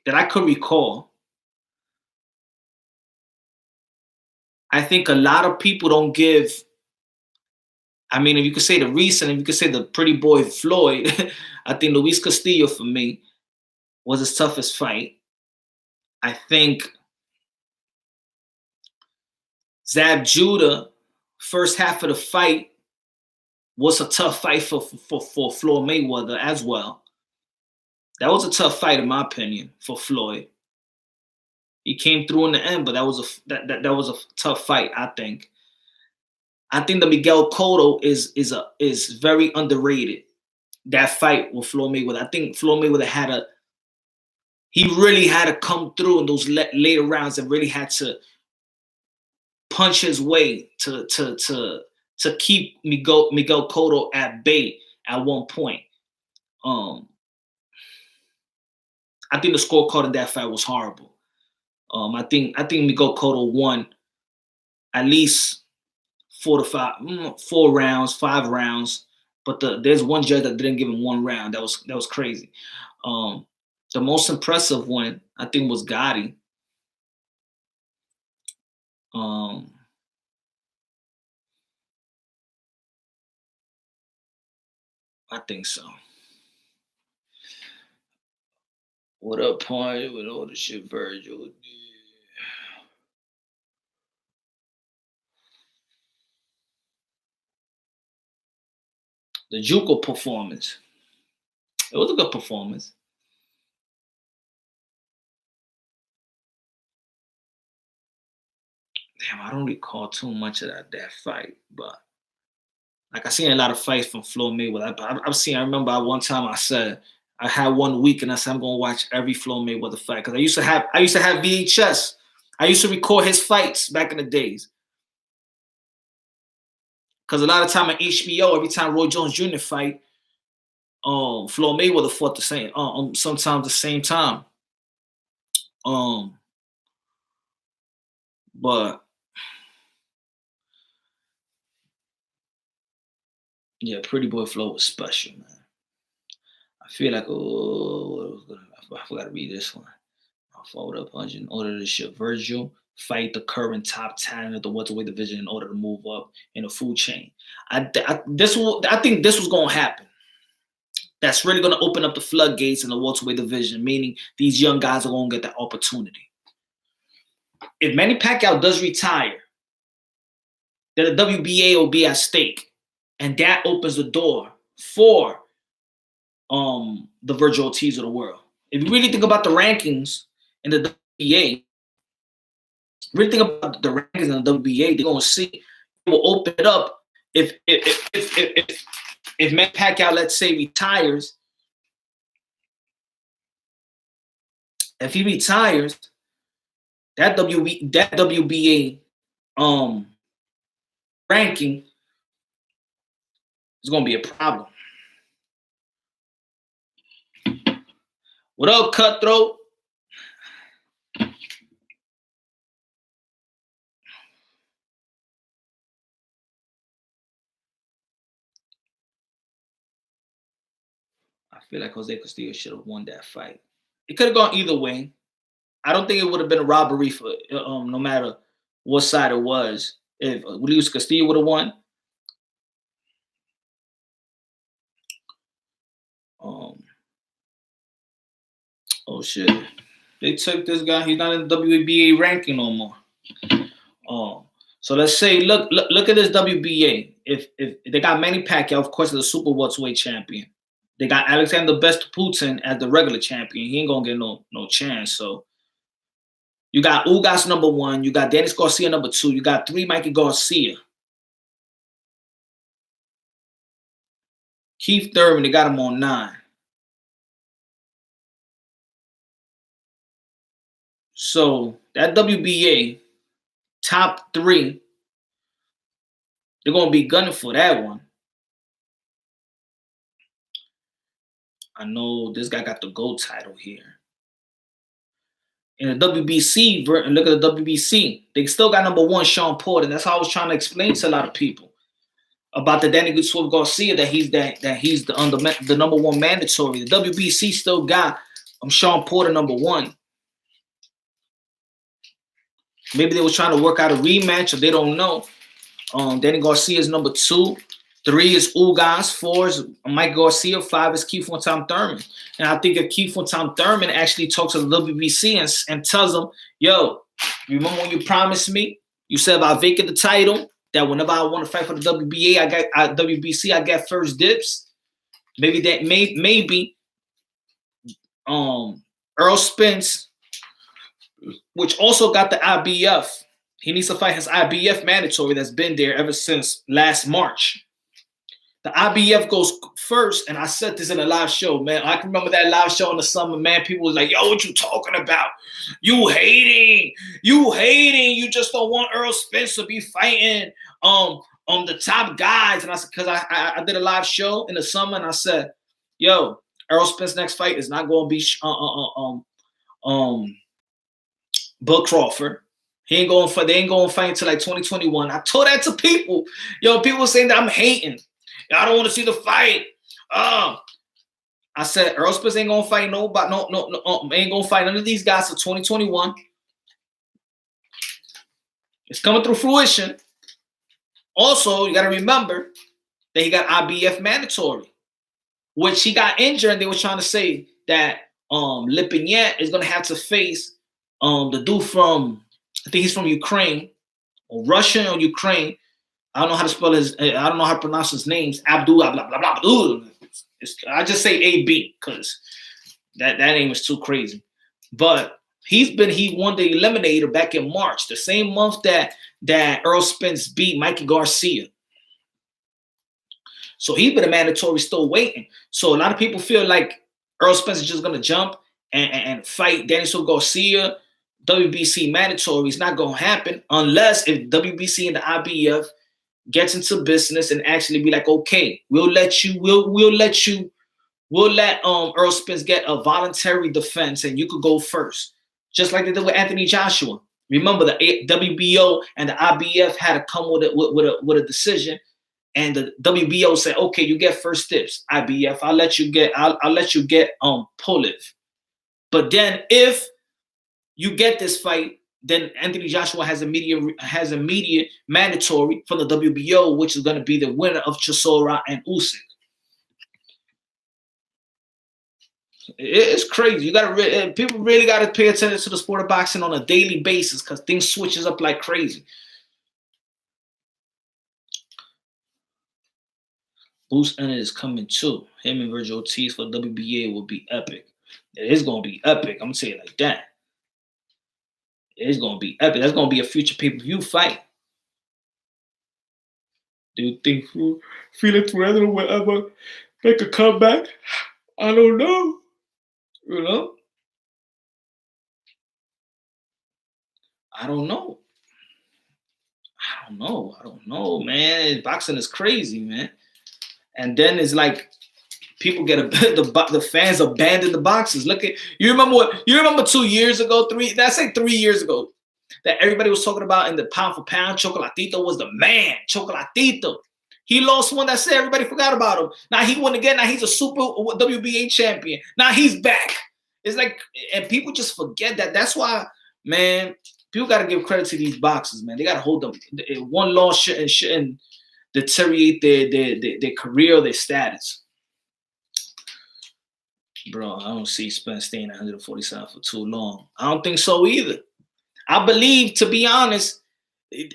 That I could recall. I think a lot of people don't give. If you could say the recent, if you could say the pretty boy Floyd, I think Luis Castillo for me was his toughest fight. I think Zab Judah, first half of the fight, was a tough fight for Floyd Mayweather as well. That was a tough fight, in my opinion, for Floyd. He came through in the end, but that was a tough fight. I think the Miguel Cotto is very underrated. That fight with Floyd Mayweather. I think Floyd Mayweather had he really had to come through in those later rounds and really had to punch his way to keep Miguel Cotto at bay at one point. I think the scorecard in that fight was horrible. I think Miguel Cotto won at least 4 rounds, 5 rounds. But there's one judge that didn't give him 1 round. That was crazy. The most impressive one, I think, was Gotti. I think so. What up, Point? With all the shit, Virgil? The Juco performance. It was a good performance. Damn, I don't recall too much of that fight, but like I seen a lot of fights from Floyd Mayweather. I remember at one time I said I had 1 week and I said I'm gonna watch every Floyd Mayweather fight because I used to have VHS. I used to record his fights back in the days. Because a lot of time on HBO, every time Roy Jones Jr. fight, Floyd Mayweather fought the same, sometimes the same time. But yeah, Pretty Boy Floyd was special, man. I feel like I forgot to read this one. I'll fold up 100 in order to ship Virgil fight the current top 10 of the welterweight division in order to move up in the food chain. I think this was going to happen. That's really going to open up the floodgates in the welterweight division, meaning these young guys are going to get that opportunity. If Manny Pacquiao does retire, then the WBA will be at stake, and that opens the door for the Virgil Ortiz of the world. If you really think about the rankings in the WBA, really think about the rankings in the WBA, they're going to see it will open it up if Manny Pacquiao, let's say, retires. If he retires, that WBA ranking is going to be a problem. What up, Cutthroat? I feel like Jose Castillo should have won that fight. It could have gone either way. I don't think it would have been a robbery for no matter what side it was. If Luis Castillo would have won, oh shit, they took this guy. He's not in the WBA ranking no more. So let's say, look at this WBA. If they got Manny Pacquiao, of course, as the super welterweight champion. They got Alexander Putin as the regular champion. He ain't gonna get no chance. So you got Ugas number 1. You got Dennis Garcia number 2. You got 3 Mikey Garcia. Keith Thurman, they got him on 9. So that WBA top 3, they're gonna be gunning for that one. I know this guy got the gold title here. In the WBC, and look at the WBC, they still got number 1 Sean Porter. And that's how I was trying to explain to a lot of people about the Danny Swift Garcia that he's the number 1 mandatory. The WBC still got Sean Porter number 1. Maybe they were trying to work out a rematch, or they don't know. Danny Garcia is number 2. 3 is Ugas. 4 is Mike Garcia. 5 is Keith Tom Thurman. And I think if Keith Tom Thurman actually talks to the WBC and tells them, yo, remember when you promised me? You said if I vacate the title, that whenever I want to fight for the WBA, WBC, I get first dibs. Maybe that maybe Earl Spence, which also got the IBF. He needs to fight his IBF mandatory that's been there ever since last March. The IBF goes first, and I said this in a live show, man. I can remember that live show in the summer, man. People was like, yo, what you talking about? You hating. You just don't want Errol Spence to be fighting the top guys. And I said, because I did a live show in the summer, and I said, yo, Errol Spence's next fight is not going to be Bud Crawford. They ain't going to fight until like 2021. I told that to people. Yo, people saying that I'm hating. I don't want to see the fight. I said Errol Spence ain't gonna fight nobody. Ain't gonna fight none of these guys for 2021. It's coming through fruition. Also, you got to remember that he got IBF mandatory, which he got injured, and they were trying to say that Lipinets is gonna have to face the dude from, I think he's from Ukraine, or Russian or Ukraine. I don't know how to spell his. I don't know how to pronounce his names. Abdul, blah blah blah blah. I just say AB because that name is too crazy. But he won the Eliminator back in March, the same month that Errol Spence beat Mikey Garcia. So he's been a mandatory, still waiting. So a lot of people feel like Errol Spence is just gonna jump and fight Daniel Garcia. WBC mandatory is not gonna happen unless if WBC and the IBF gets into business and actually be like, okay, we'll let Errol Spence get a voluntary defense and you could go first, just like they did with Anthony Joshua. Remember, the WBO and the IBF had to come with a decision, and the WBO said, okay, you get first dibs. IBF, I'll let you get Pulev. But then if you get this fight, then Anthony Joshua has immediate mandatory from the WBO, which is going to be the winner of Chisora and Usyk. It's crazy. People really got to pay attention to the sport of boxing on a daily basis because things switches up like crazy. Bruce Ennis is coming too. Him and Virgil Ortiz for WBA will be epic. It is going to be epic. I'm going to say it like that. It's going to be epic. That's going to be a future pay-per-view fight. Do you think Felix Weather will ever make a comeback? I don't know. You know? I don't know, man. Boxing is crazy, man. And then it's like people get the fans abandon the boxers. You remember 2 years ago, 3 years ago, that everybody was talking about in the pound for pound. Chocolatito was the man. Chocolatito. He lost one. That's it. Everybody forgot about him. Now he won again. Now he's a super WBA champion. Now he's back. It's like, and people just forget that. That's why, man, people got to give credit to these boxers, man. They got to hold them. One loss shouldn't deteriorate their career or their status. Bro, I don't see Spence staying at 147 for too long. I don't think so either. I believe, to be honest,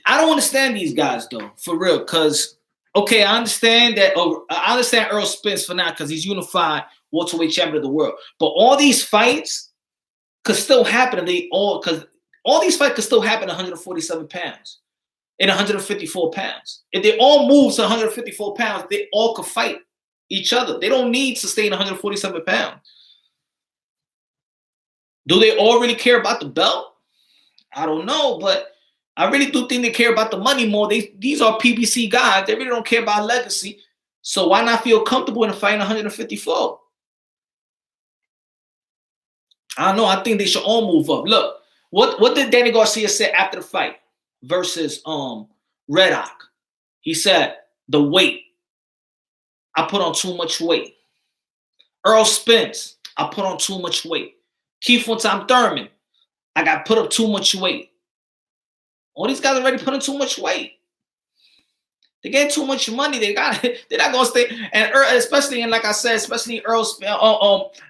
I don't understand these guys, though, for real, because, okay, I understand Errol Spence for now because he's unified welterweight champion of the world. But all these fights could still happen. Because all these fights could still happen at 147 pounds and 154 pounds. If they all move to 154 pounds, they all could fight each other. They don't need to stay in 147 pounds. Do they all really care about the belt? I don't know, but I really do think they care about the money more. These are PBC guys. They really don't care about legacy. So why not feel comfortable in fighting 154? I don't know. I think they should all move up. Look, what did Danny Garcia say after the fight versus Red Hawk? He said, the weight. I put on too much weight. Errol Spence, I put on too much weight. Keith One-Time Thurman, I got put up too much weight. All these guys already put in too much weight. They get too much money. They're not gonna stay. And especially, and like I said, especially Earl.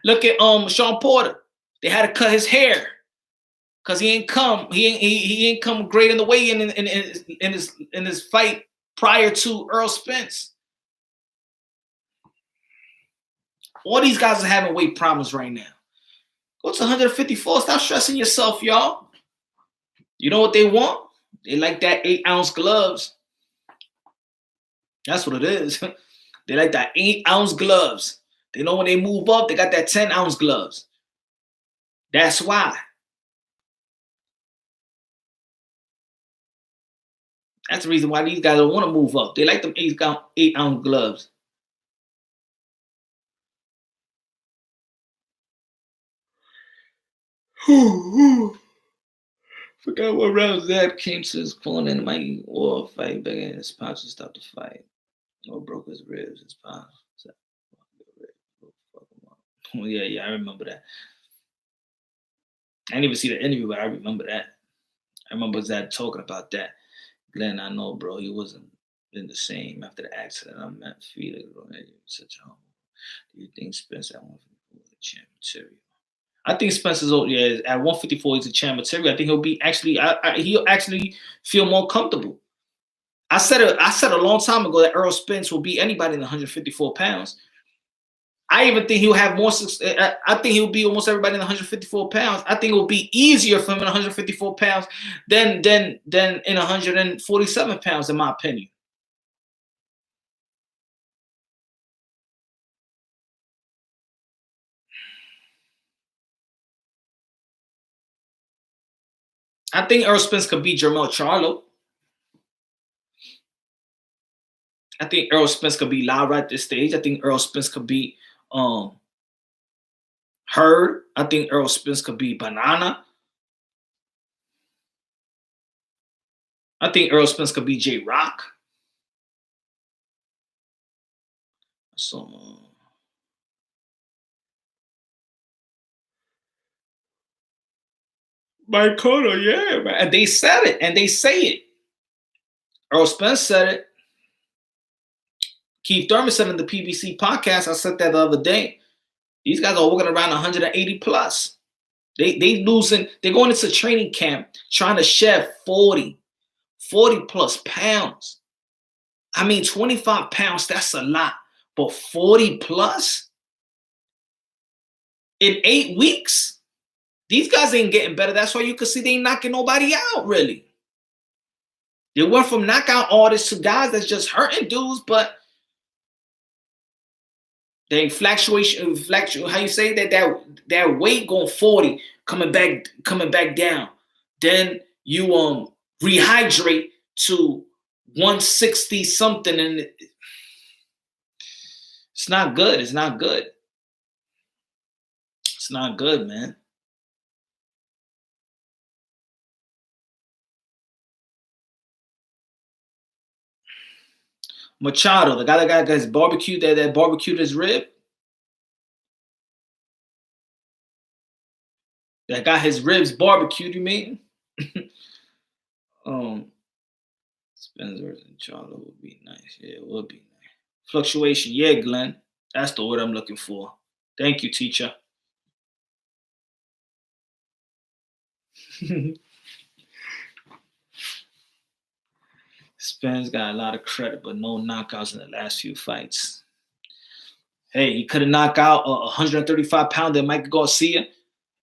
Look at Sean Porter. They had to cut his hair because he ain't come great in the way in his fight prior to Errol Spence. All these guys are having weight problems right now. Go to 154. Stop stressing yourself, y'all. You know what they want? They like that 8-ounce gloves. That's what it is. They like that 8-ounce gloves. They know when they move up, they got that 10-ounce gloves. That's why. That's the reason why these guys don't want to move up. They like them 8-ounce gloves. Forgot what round Zab came to his corner and Mikey War fight back in his pouch and stopped the fight. Or broke his ribs, his pouch. Oh, yeah, I remember that. I didn't even see the interview, but I remember that. I remember Zab talking about that. Glenn, I know, bro, he wasn't been the same after the accident. I met Felix, bro. Such a humble. Do you think Spencer at 154 is a champ material? I think Spencer's at 154 he's a champ material. I think he'll be he'll actually feel more comfortable. I said a long time ago that Errol Spence will beat anybody in 154 pounds. I even think he'll have more. I think he'll beat almost everybody in 154 pounds. I think it will be easier for him in 154 pounds than in 147 pounds, in my opinion. I think Errol Spence could beat Jermell Charlo. I think Errol Spence could beat Lara at this stage. I think Errol Spence could beat Hurd. I think Errol Spence could beat Banana. I think Errol Spence could beat J Rock. So Mike Cotto, yeah, man. And they said it, and they say it. Errol Spence said it. Keith Thurman said in the PBC podcast, I said that the other day, these guys are working around 180 plus. They're going into training camp trying to shed 40 plus pounds. I mean, 25 pounds, that's a lot. But 40 plus? In 8 weeks? These guys ain't getting better. That's why you can see they ain't knocking nobody out, really. They went from knockout artists to guys that's just hurting dudes, but they fluctuation, how you say that weight going 40, coming back down. Then you rehydrate to 160 something, and it's not good. It's not good. It's not good, man. Machado, the guy that got his barbecued, that barbecued his rib. That got his ribs barbecued, you mean? Spencer and Charlo would be nice. Yeah, it would be nice. Fluctuation, yeah, Glenn. That's the word I'm looking for. Thank you, teacher. Spence got a lot of credit, but no knockouts in the last few fights. Hey, he could have knocked out a 135-pounder Mike Garcia.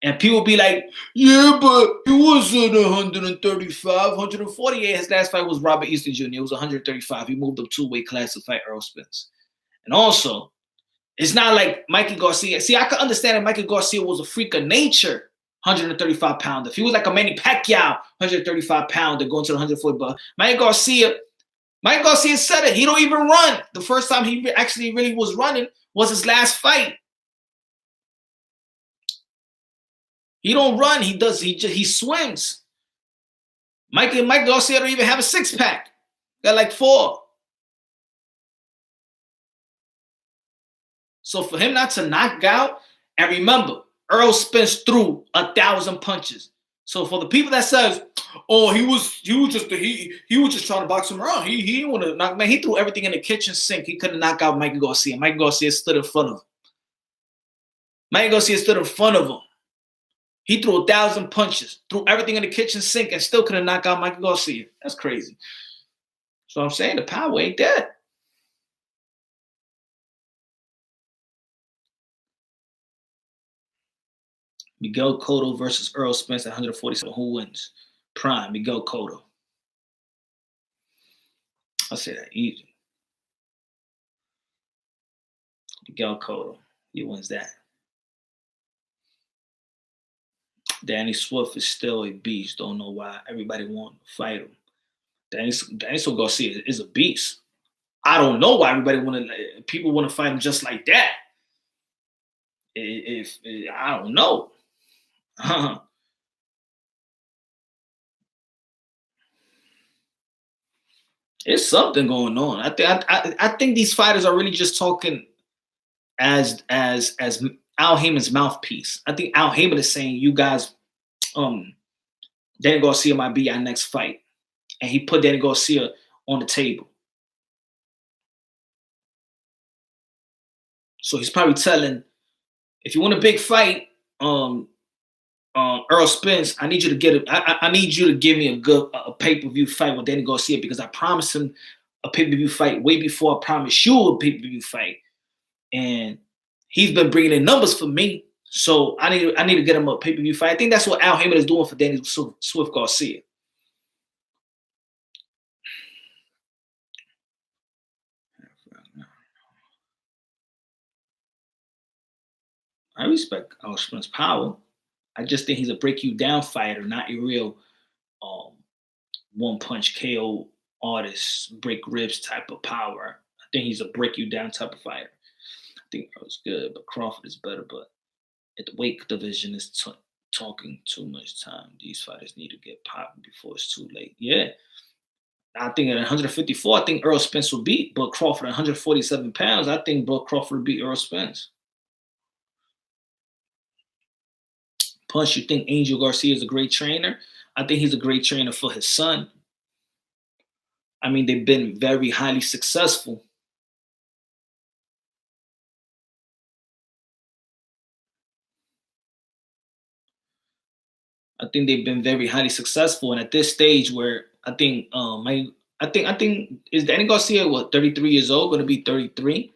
And people be like, yeah, but it wasn't 135, 148. His last fight was Robert Easter Jr. It was 135. He moved up 2-weight class to fight Errol Spence. And also, it's not like Mikey Garcia. See, I could understand if Mikey Garcia was a freak of nature, 135-pounder. If he was like a Manny Pacquiao, 135-pounder going to the 140. But Mikey Garcia said it. He don't even run. The first time he actually really was running was his last fight. He don't run. He swims. Mike Garcia don't even have a 6-pack. Got like 4. So for him not to knock out, and remember, Errol Spence threw 1,000 punches. So for the people that says, oh, he was just trying to box him around. He didn't want to knock, man. He threw everything in the kitchen sink. He couldn't knock out Mike Garcia. Mike Garcia stood in front of him. Mike Garcia stood in front of him. He threw 1,000 punches, threw everything in the kitchen sink, and still couldn't knock out Michael Garcia. That's crazy. So I'm saying the power ain't there. Miguel Cotto versus Errol Spence at 147. Who wins? Prime, Miguel Cotto. I'll say that easy. Miguel Cotto. He wins that. Danny Swift is still a beast. Don't know why everybody want to fight him. Danny Swift Garcia is a beast. I don't know why people want to fight him just like that. If I don't know. It's something going on. I think these fighters are really just talking as Al Heyman's mouthpiece. I think Al Heyman is saying, you guys, Danny Garcia might be our next fight. And he put Danny Garcia on the table. So he's probably telling, if you want a big fight, Earl Spence, I need you to give me a pay-per-view fight with Danny Garcia, because I promised him a pay-per-view fight way before I promised you a pay-per-view fight. And he's been bringing in numbers for me. So I need to get him a pay-per-view fight. I think that's what Al Heyman is doing for Danny Swift Garcia. I respect Earl Spence's power. I just think he's a break you down fighter, not a real one punch KO artist, break ribs type of power. I think he's a break you down type of fighter. I think Earl's good, but Crawford is better. But at the weight division, is talking too much time. These fighters need to get popped before it's too late. Yeah. I think at 154, I think Earl Spence will beat Bud Crawford. At 147 pounds, I think Bud Crawford will beat Earl Spence. Plus, you think Angel Garcia is a great trainer? I think he's a great trainer for his son. I mean, they've been very highly successful. I think they've been very highly successful, and at this stage, where I think is Danny Garcia 33 years old? Going to be 33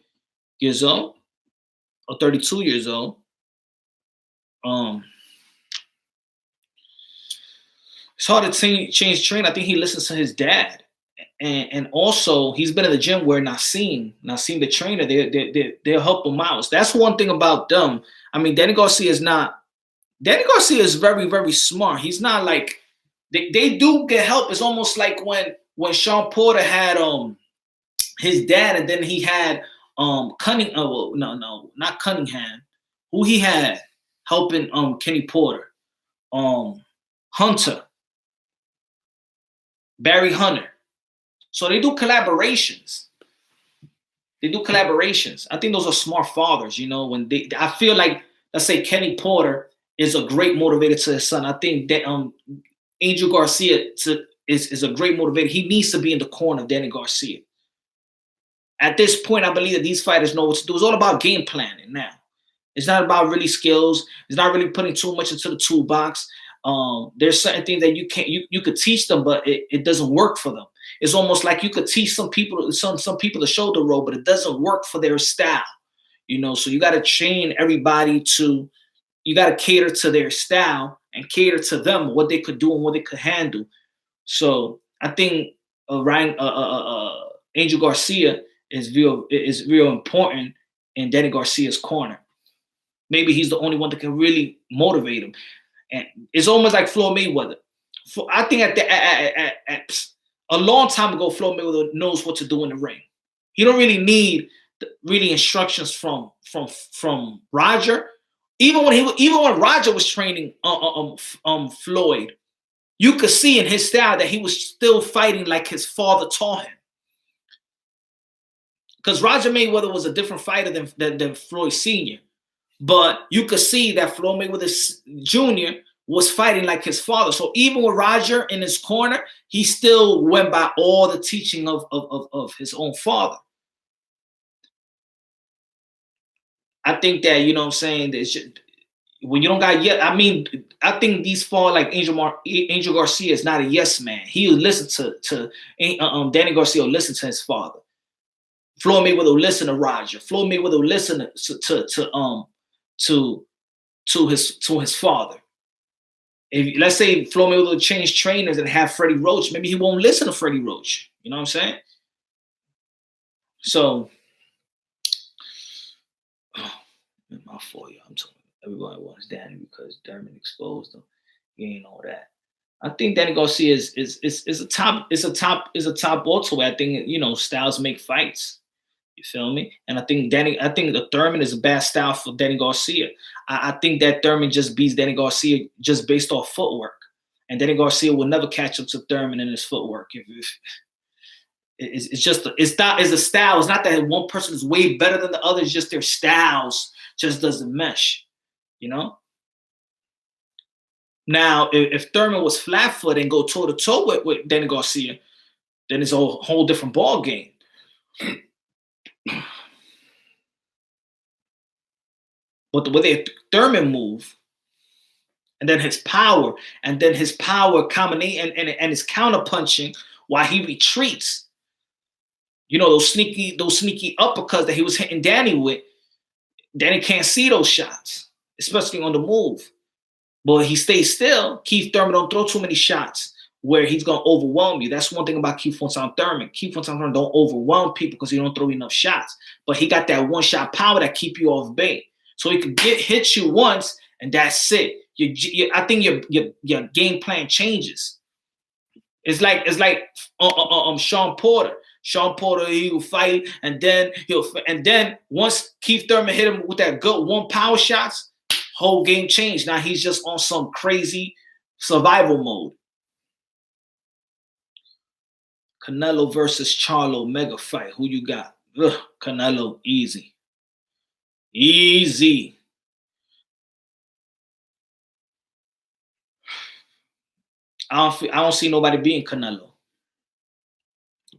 years old or 32 years old? It's hard to change train. I think he listens to his dad, and also he's been in the gym where Nassim the trainer, they'll help him out. That's one thing about them. I mean, Danny Garcia is very, very smart. He's not like they do get help. It's almost like when Sean Porter had his dad, and then he had not Cunningham. Who he had helping Kenny Porter, Hunter, Barry Hunter. So they do collaborations. I think those are smart fathers. You know, I feel like, let's say Kenny Porter is a great motivator to his son. I think that Angel Garcia is a great motivator. He needs to be in the corner of Danny Garcia. At this point, I believe that these fighters know what to do. It's all about game planning now. It's not about really skills. It's not really putting too much into the toolbox. There's certain things that you could teach them, but it doesn't work for them. It's almost like you could teach some people the shoulder roll, but it doesn't work for their style. You know, so you got to train everybody you got to cater to their style and cater to them, what they could do and what they could handle. So I think Angel Garcia is real important in Danny Garcia's corner. Maybe he's the only one that can really motivate him. And it's almost like Floyd Mayweather. I think at a long time ago, Floyd Mayweather knows what to do in the ring. He don't really need instructions from Roger. Even when Roger was training Floyd, you could see in his style that he was still fighting like his father taught him. Because Roger Mayweather was a different fighter than Floyd Sr. But you could see that Floyd Mayweather Jr. was fighting like his father. So even with Roger in his corner, he still went by all the teaching of his own father. I think that, you know what I'm saying, when you don't got yet, I mean, I think these fall like Angel Garcia is not a yes man. He will listen to Danny Garcia will listen to his father. Floyd Mayweather will listen to Roger. Floyd Mayweather will listen to his father. If let's say Floyd Mayweather will change trainers and have Freddie Roach, maybe he won't listen to Freddie Roach. You know what I'm saying? So My fault, y'all. I'm telling everybody wants Danny because Thurman exposed him. He ain't all that. I think Danny Garcia is a top welterweight. I think styles make fights. You feel me? And I think the Thurman is a bad style for Danny Garcia. I think that Thurman just beats Danny Garcia just based off footwork, and Danny Garcia will never catch up to Thurman in his footwork. It's just it's a style. It's not that one person is way better than the other. It's just their styles just doesn't mesh. Now, if Thurman was flat-footed and go toe-to-toe with Danny Garcia, then it's a whole different ball game. But the way Thurman move, and then his power combination and his counter punching while he retreats. Those sneaky uppercuts that he was hitting Danny with. Danny can't see those shots, especially on the move. But he stays still. Keith Thurman don't throw too many shots where he's going to overwhelm you. That's one thing about Keith Thurman. Keith Thurman don't overwhelm people because he don't throw enough shots. But he got that one-shot power that keep you off bait. So he could hit you once, and that's it. I think your game plan changes. It's like Sean Porter. Sean Porter, he will fight, and then once Keith Thurman hit him with that good one power shots, whole game changed. Now he's just on some crazy survival mode. Canelo versus Charlo mega fight. Who you got? Canelo, easy. Easy. I don't see nobody being Canelo.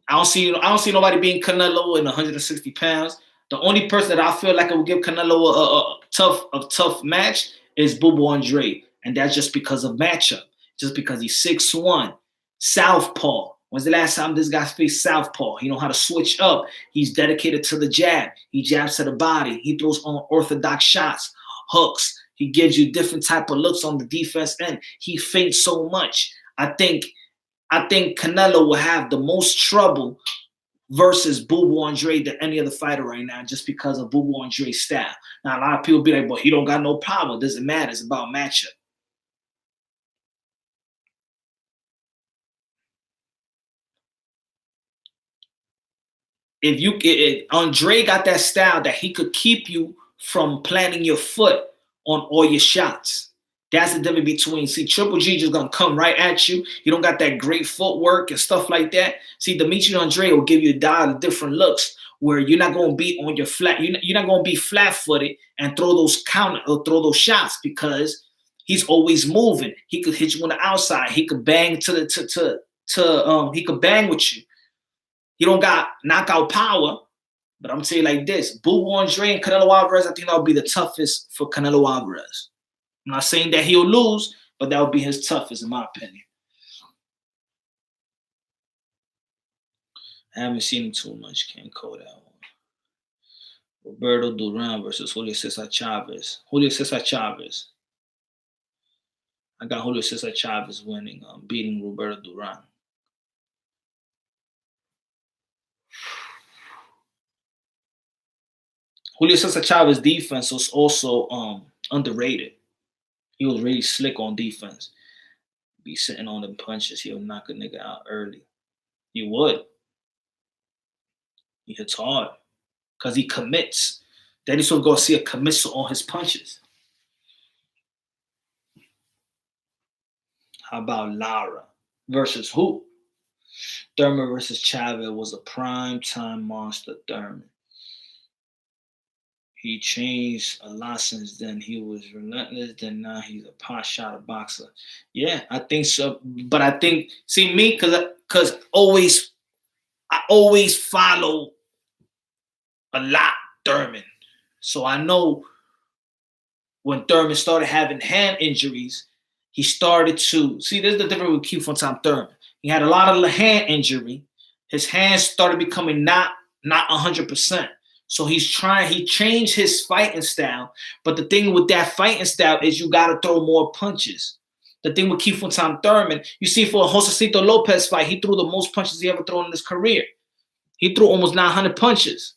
I don't see nobody being Canelo in 160 pounds. The only person that I feel like I would give Canelo a tough match is Bobo Andre, and that's just because of matchup. Just because he's 6'1", southpaw. When's the last time this guy faced southpaw? He know how to switch up. He's dedicated to the jab. He jabs to the body. He throws unorthodox shots, hooks. He gives you different type of looks on the defense end. He feints so much. I think Canelo will have the most trouble versus Bobo Andre than any other fighter right now, just because of Bobo Andre's style. Now, a lot of people be like, but he don't got no power. It doesn't matter. It's about matchup. If Andre got that style that he could keep you from planting your foot on all your shots. That's the difference between, Triple G just going to come right at you. You don't got that great footwork and stuff like that. Dimitri Andre will give you a dial of different looks where you're not going to be on your flat. You're not going to be flat-footed and throw those shots because he's always moving. He could hit you on the outside. He could bang he could bang with you. He don't got knockout power, but I'm saying like this: Bobo Andre and Canelo Alvarez, I think that would be the toughest for Canelo Alvarez. I'm not saying that he'll lose, but that would be his toughest, in my opinion. I haven't seen him too much. Can't call that one. Roberto Duran versus Julio Cesar Chavez. Julio Cesar Chavez. I got Julio Cesar Chavez winning, beating Roberto Duran. Julio Cesar Chavez's defense was also underrated. He was really slick on defense. Be sitting on them punches. He'll knock a nigga out early. He would. He hits hard because he commits. Denison Garcia commits to all his punches. How about Lara versus who? Thurman versus Chavez was a prime time monster. Thurman. He changed a lot since then. He was relentless. Then now he's a pot shot boxer. Yeah, I think so. But I think, me, because I always follow a lot Thurman. So I know when Thurman started having hand injuries, he started to this is the difference with Keith Thurman. He had a lot of hand injury. His hands started becoming not 100%. So he changed his fighting style. But the thing with that fighting style is you got to throw more punches. The thing with Keith Thurman, you see for a Josecito Lopez fight, he threw the most punches he ever thrown in his career. He threw almost 900 punches,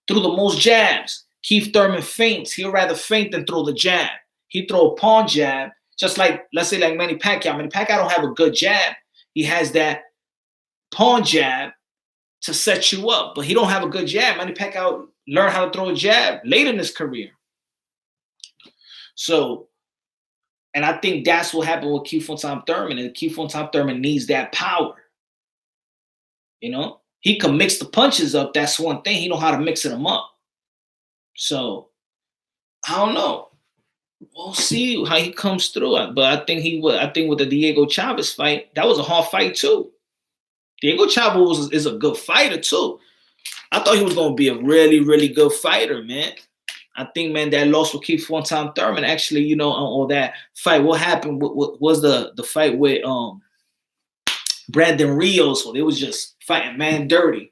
threw the most jabs. Keith Thurman feints. He'll rather feint than throw the jab. He throw a pawn jab, just like, let's say, like Manny Pacquiao. Manny Pacquiao don't have a good jab. He has that pawn jab to set you up, but he don't have a good jab. Manny Pacquiao learned how to throw a jab late in his career. So, and I think that's what happened with Keith Thurman, and Keith Thurman needs that power. You know, he can mix the punches up. That's one thing. He know how to mix them up. So, I don't know. We'll see how he comes through. But I think he would. I think with the Diego Chavez fight, that was a hard fight too. Diego Chavez is a good fighter too. I thought he was going to be a really, really good fighter, man. I think, man, that loss with Keith Thurman, actually, you know, on that fight, what happened was the fight with Brandon Rios. So they was just fighting man dirty.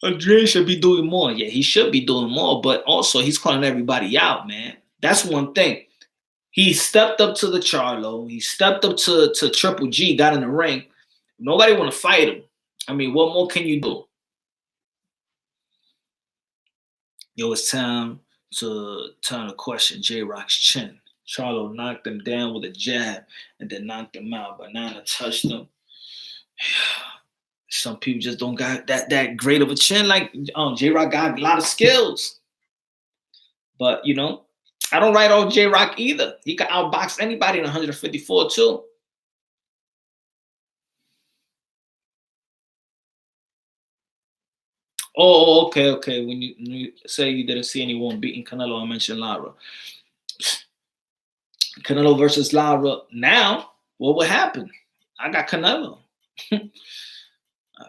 Adrien should be doing more. Yeah, he should be doing more, but also he's calling everybody out, man. That's one thing. He stepped up to the Charlo. He stepped up to Triple G, got in the ring. Nobody want to fight him. I mean, what more can you do? Yo, it's time to turn to question J-Rock's chin. Charlo knocked him down with a jab and then knocked him out. Banana touched him. Some people just don't got that great of a chin. Like J-Rock got a lot of skills. But, you know, I don't write off J-Rock either. He can outbox anybody in 154 too. Oh, okay. When you say you didn't see anyone beating Canelo, I mentioned Lara. Canelo versus Lara. Now, what would happen? I got Canelo. I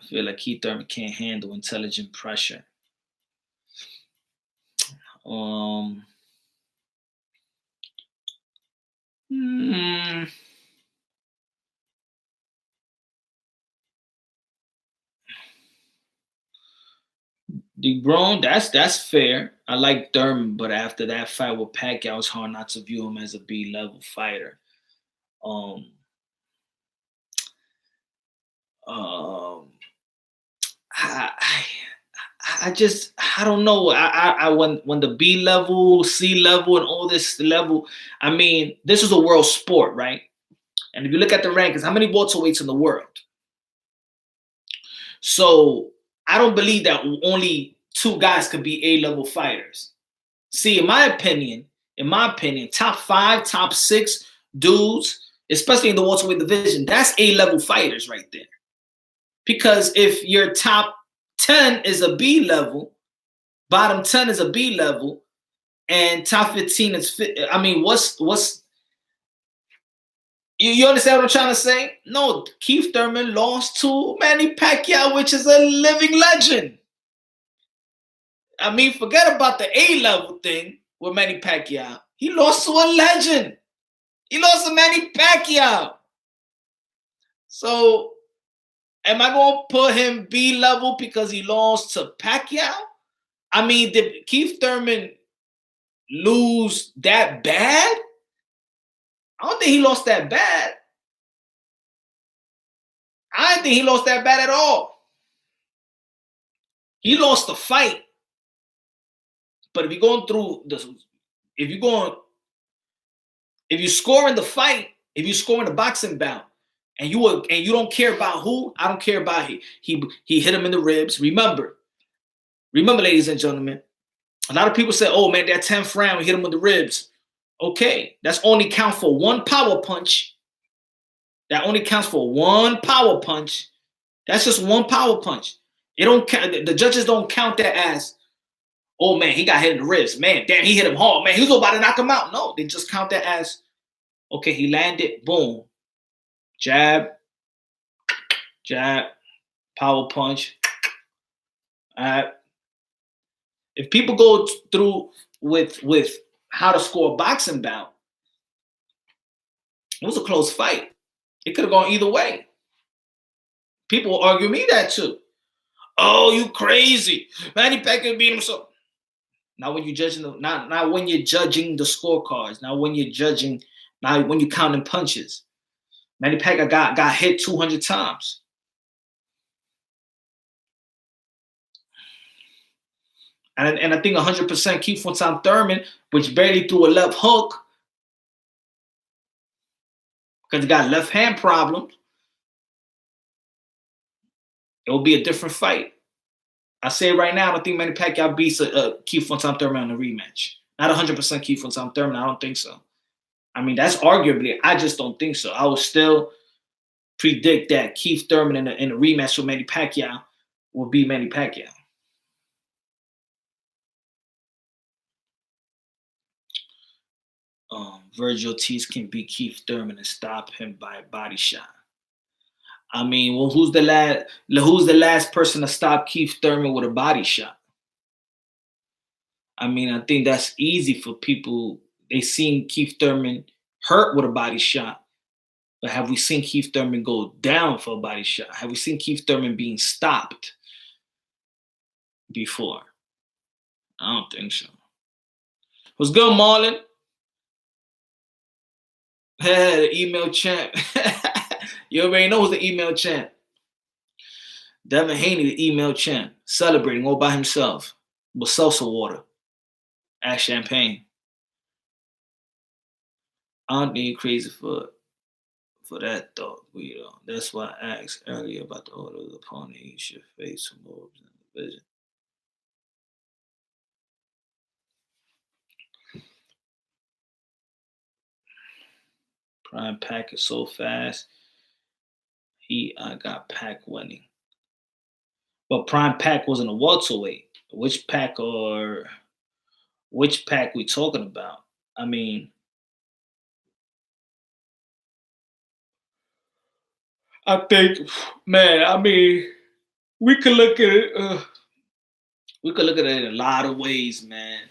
feel like Keith Thurman can't handle intelligent pressure. DeBron, that's fair. I like Thurman, but after that fight with Pacquiao, it's hard not to view him as a B-level fighter. I don't know. I when the B level, C level, and all this level, I mean, this is a world sport, right? And if you look at the rankings, how many welterweights in the world? So I don't believe that only two guys could be A-level fighters. See, in my opinion, top 5, top 6 dudes, especially in the welterweight division, that's A-level fighters right there. Because if your top 10 is a B level, bottom 10 is a B level, and top 15 is, I mean, what's you understand what I'm trying to say? No, Keith Thurman lost to Manny Pacquiao, which is a living legend. I mean, forget about the A-level thing with Manny Pacquiao. He lost to a legend. He lost to Manny Pacquiao. So, am I going to put him B-level because he lost to Pacquiao? I mean, did Keith Thurman lose that bad? I don't think he lost that bad. I don't think he lost that bad at all. He lost the fight. But if you're going through this, if you're scoring the fight, if you're scoring the boxing bout, and you don't care about who, I don't care about he hit him in the ribs. Remember, ladies and gentlemen, a lot of people say, "Oh man, that 10th round, we hit him with the ribs." Okay, that's only count for one power punch. That only counts for one power punch. That's just one power punch. It don't count. The judges don't count that as, "Oh man, he got hit in the ribs. Man, damn, he hit him hard. Man, he was about to knock him out." No, they just count that as, okay, he landed, boom, jab, power punch. If people go through with how to score a boxing bout, it was a close fight. It could have gone either way. People will argue me that too. Oh, you crazy. Manny Pacquiao beat him so. Not when you're judging not when you're judging the scorecards, not when you're judging, not when you're counting punches. Manny Pacquiao got hit 200 times. And I think 100% Keith Thurman, which barely threw a left hook because he got left hand problems, it will be a different fight. I say right now, I don't think Manny Pacquiao beats Keith Thurman in a rematch. Not 100% Keith Thurman. I don't think so. I mean, that's arguably. I just don't think so. I would still predict that Keith Thurman in a rematch with Manny Pacquiao will be Manny Pacquiao. Virgil Ortiz can beat Keith Thurman and stop him by a body shot. I mean, well, who's the last person to stop Keith Thurman with a body shot? I mean, I think that's easy for people. They seen Keith Thurman hurt with a body shot, but have we seen Keith Thurman go down for a body shot? Have we seen Keith Thurman being stopped before? I don't think so. What's good, Marlon? Hey, the email champ. You already know who's the email champ. Devin Haney, the email champ, celebrating all by himself with salsa water and champagne. I don't think crazy for that thought, Guido. That's why I asked earlier about the order of the opponent. He should face some moves in the division. Prime Pack is so fast. I got Pack winning. But Prime Pack wasn't a welterweight. Which pack we talking about? I mean, I think, man, I mean, we could look at it. We could look at it in a lot of ways, man.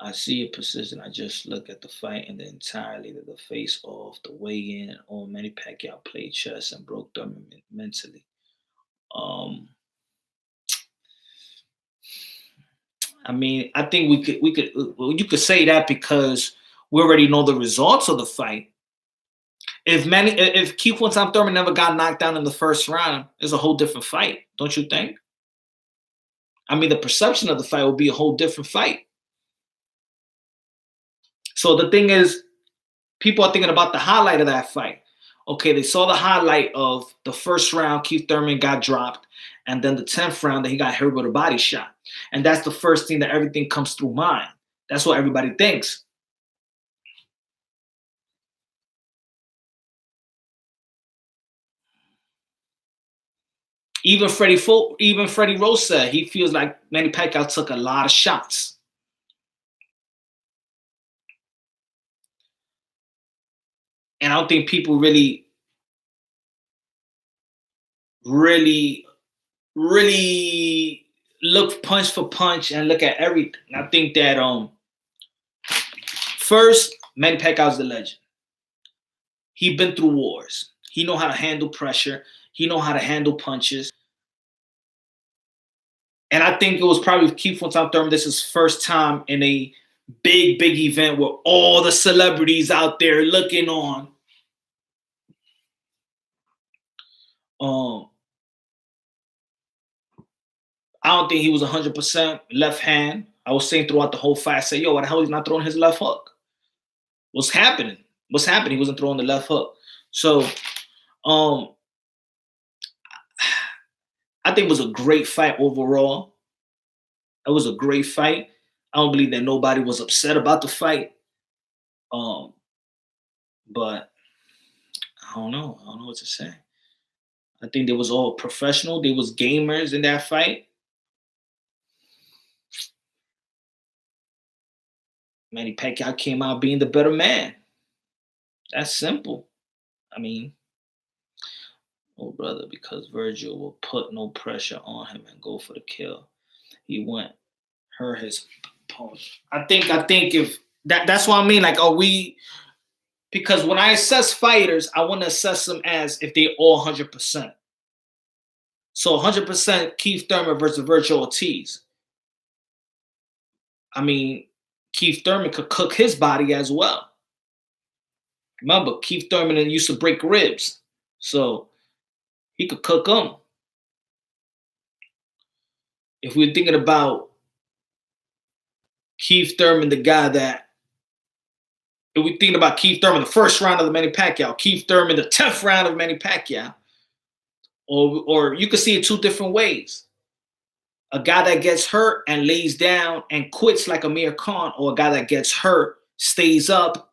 I see a position. I just look at the fight and the entirely the face off, the weigh-in, or Manny Pacquiao played chess and broke them mentally. I mean, I think you could say that because we already know the results of the fight. If Keith Thurman never got knocked down in the first round, it's a whole different fight, don't you think? I mean, the perception of the fight will be a whole different fight. So the thing is, people are thinking about the highlight of that fight. Okay, they saw the highlight of the first round, Keith Thurman got dropped, and then the 10th round that he got hit with a body shot. And that's the first thing that everything comes through mind. That's what everybody thinks. Even Freddie Rose said he feels like Manny Pacquiao took a lot of shots. And I don't think people really look punch for punch and look at everything. I think that first, Manny Pacquiao's the legend. He's been through wars. He know how to handle pressure. He know how to handle punches. And I think it was probably Keith Thurman. This is his first time in a big event where all the celebrities out there looking on. I don't think he was 100% left hand. I was saying throughout the whole fight, I said, yo, why the hell he's not throwing his left hook? What's happening? He wasn't throwing the left hook. So I think it was a great fight overall. It was a great fight. I don't believe that nobody was upset about the fight. But I don't know. I don't know what to say. I think they was all professional. They was gamers in that fight. Manny Pacquiao came out being the better man. That's simple. I mean, oh brother, because Virgil will put no pressure on him and go for the kill. He went hurt his opponent. I think if that's what I mean. Like, are we? Because when I assess fighters, I want to assess them as if they all 100%. So 100% Keith Thurman versus Virgil Ortiz. I mean, Keith Thurman could cook his body as well. Remember, Keith Thurman used to break ribs. So he could cook him. If we're thinking about Keith Thurman, the guy that, if we're thinking about Keith Thurman, the first round of the Manny Pacquiao, Keith Thurman, the 10th round of Manny Pacquiao, or you could see it two different ways. A guy that gets hurt and lays down and quits like Amir Khan, or a guy that gets hurt, stays up,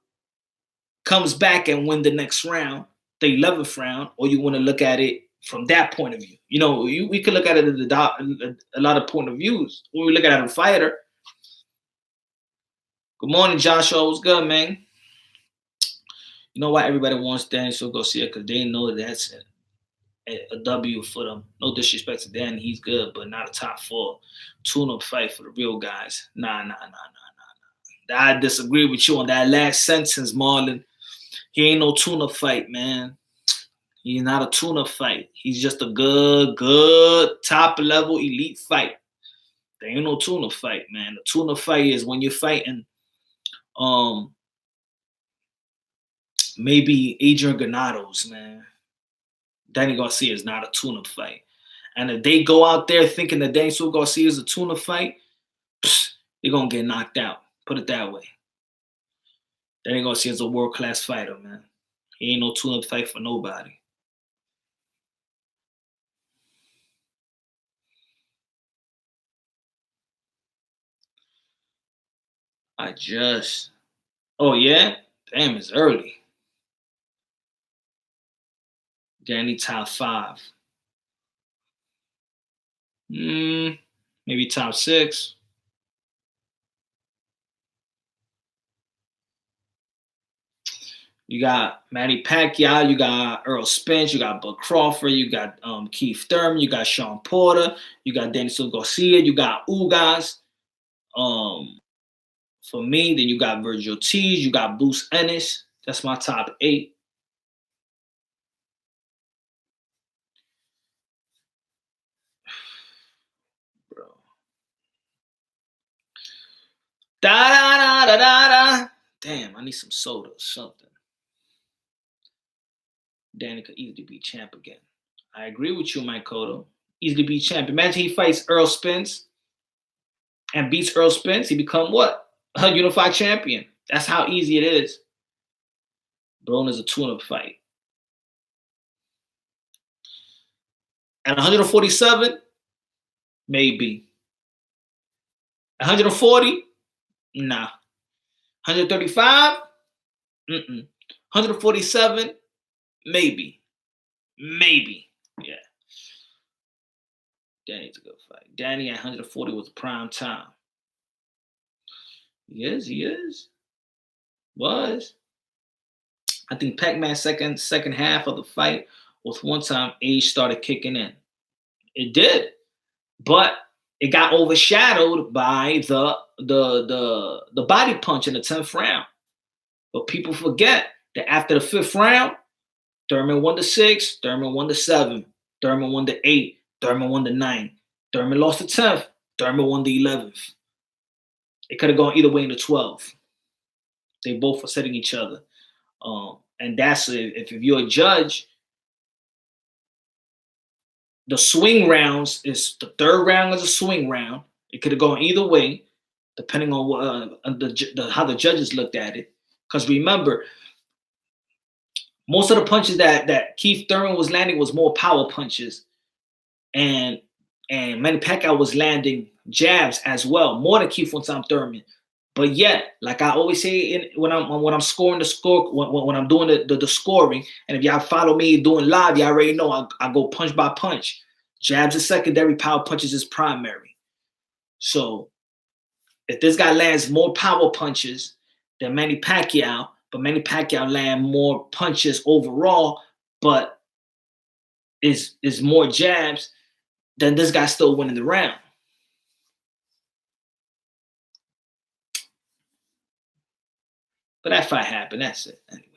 comes back and win the next round, the 11th round, or you want to look at it from that point of view. You know, we could look at it in a lot of point of views. When we look at a fighter. Good morning, Joshua. What's good, man? You know why everybody wants Daniel Garcia? Because they know that's a W for them. No disrespect to Dan, he's good, but not a top 4 tune-up fight for the real guys. Nah. I disagree with you on that last sentence, Marlon. He ain't no tune-up fight, man. He's not a tune-up fight. He's just a good top-level elite fight. There ain't no tune-up fight, man. The tune-up fight is when you're fighting maybe Adrien Granados, man. Danny Garcia is not a tune-up fight. And if they go out there thinking that Daniel Garcia is a tune-up fight, they're going to get knocked out. Put it that way. Danny Garcia is a world-class fighter, man. He ain't no tune-up fight for nobody. Oh, yeah? Damn, it's early. Danny top 5. Maybe top 6. You got Manny Pacquiao, you got Earl Spence, you got Bud Crawford, you got Keith Thurman, you got Sean Porter, you got Daniel Garcia, you got Ugas. For me, then you got Virgil Ortiz, you got Bruce Ennis. That's my top 8. Bro. Da-da-da-da-da-da. Damn, I need some soda or something. Danny could easily be champ again. I agree with you, Mike Cotto. Easily be champ. Imagine he fights Earl Spence and beats Earl Spence. He become what? A unified champion. That's how easy it is. Broner's a tune-up fight. At 147, maybe. 140, nah. 135, 147, maybe. Yeah. Danny's a good fight. Danny at 140 was prime time. He is. Was. I think Pac-Man second half of the fight was one time age started kicking in. It did. But it got overshadowed by the body punch in the 10th round. But people forget that after the 5th round, Thurman won the 6th, Thurman won the 7th, Thurman won the 8th, Thurman won the 9th, Thurman lost the 10th, Thurman won the 11th. It could have gone either way in the 12th. They both were setting each other. And that's if you're a judge, the swing rounds is the 3rd round is a swing round. It could have gone either way, depending on what, how the judges looked at it. Because remember, most of the punches that Keith Thurman was landing was more power punches, and Manny Pacquiao was landing jabs as well, more than Keith Thurman. But yet, like I always say, when I'm scoring the score, when I'm doing the scoring, and if y'all follow me doing live, y'all already know I go punch by punch. Jabs is secondary, power punches is primary. So if this guy lands more power punches than Manny Pacquiao, but Manny Pacquiao land more punches overall, but is more jabs, then this guy's still winning the round. But that fight happened. That's it. Anyway,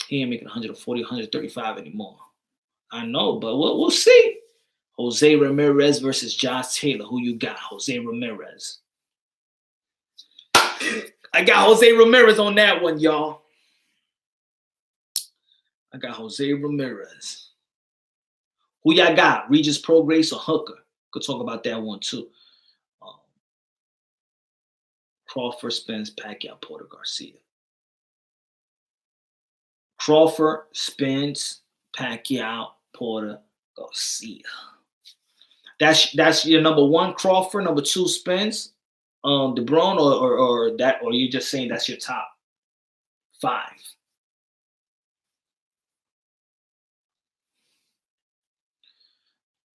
he ain't making 140, 135 anymore. I know, but we'll see. Jose Ramirez versus Josh Taylor. Who you got? Jose Ramirez. I got Jose Ramirez on that one, y'all. I got Jose Ramirez. Who y'all got? Regis Prograis or Hooker? Could talk about that one too. Crawford, Spence, Pacquiao, Porter, Garcia. Crawford, Spence, Pacquiao, Porter, Garcia. That's your number one, Crawford. Number two, Spence, Broner, or that, or you're just saying that's your top five.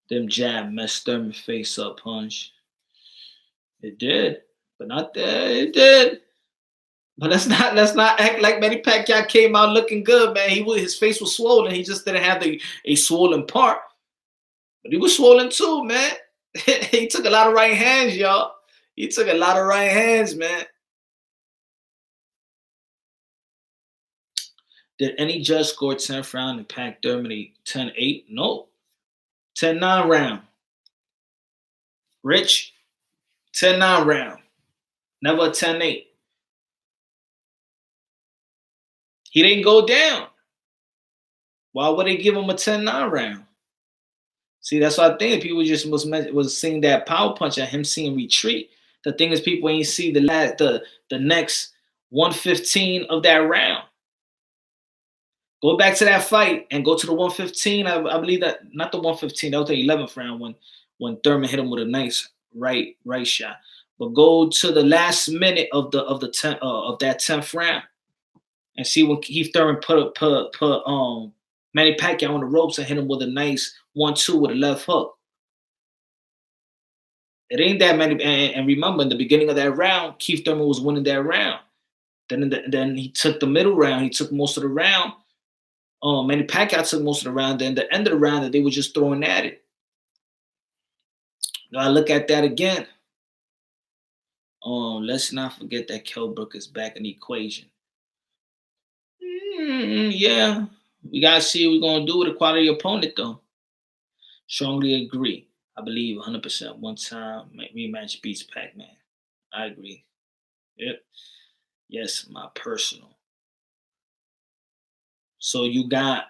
Them jab messed Thurman face up, punch. It did, but not that. It did. But let's not act like Manny Pacquiao came out looking good, man. His face was swollen. He just didn't have a swollen part, but he was swollen too, man. He took a lot of right hands, y'all. He took a lot of right hands, man. Did any judge score 10th round and Pac Germany 10-8? No. 10-9 round. Rich, 10-9 round. Never a 10-8. He didn't go down. Why would they give him a 10-9 round? See, that's what I think. People just was seeing that power punch and him seeing retreat. The thing is, people ain't see the next 115 of that round. Go back to that fight and go to the 115. I believe that, not the 115. That was the 11th round when Thurman hit him with a nice right shot. But go to the last minute of that 10th round and see when Keith Thurman put Manny Pacquiao on the ropes and hit him with a nice 1-2 with a left hook. It ain't that many. And remember, in the beginning of that round, Keith Thurman was winning that round. Then he took the middle round. He took most of the round. Manny Pacquiao took most of the round. Then the end of the round, that they were just throwing at it. Now I look at that again. Let's not forget that Kell Brook is back in the equation. Yeah, we gotta see what we're gonna do with a quality opponent, though. Strongly agree. I believe 100%. One time rematch beats Pac-Man. I agree. Yep. Yes, my personal. So you got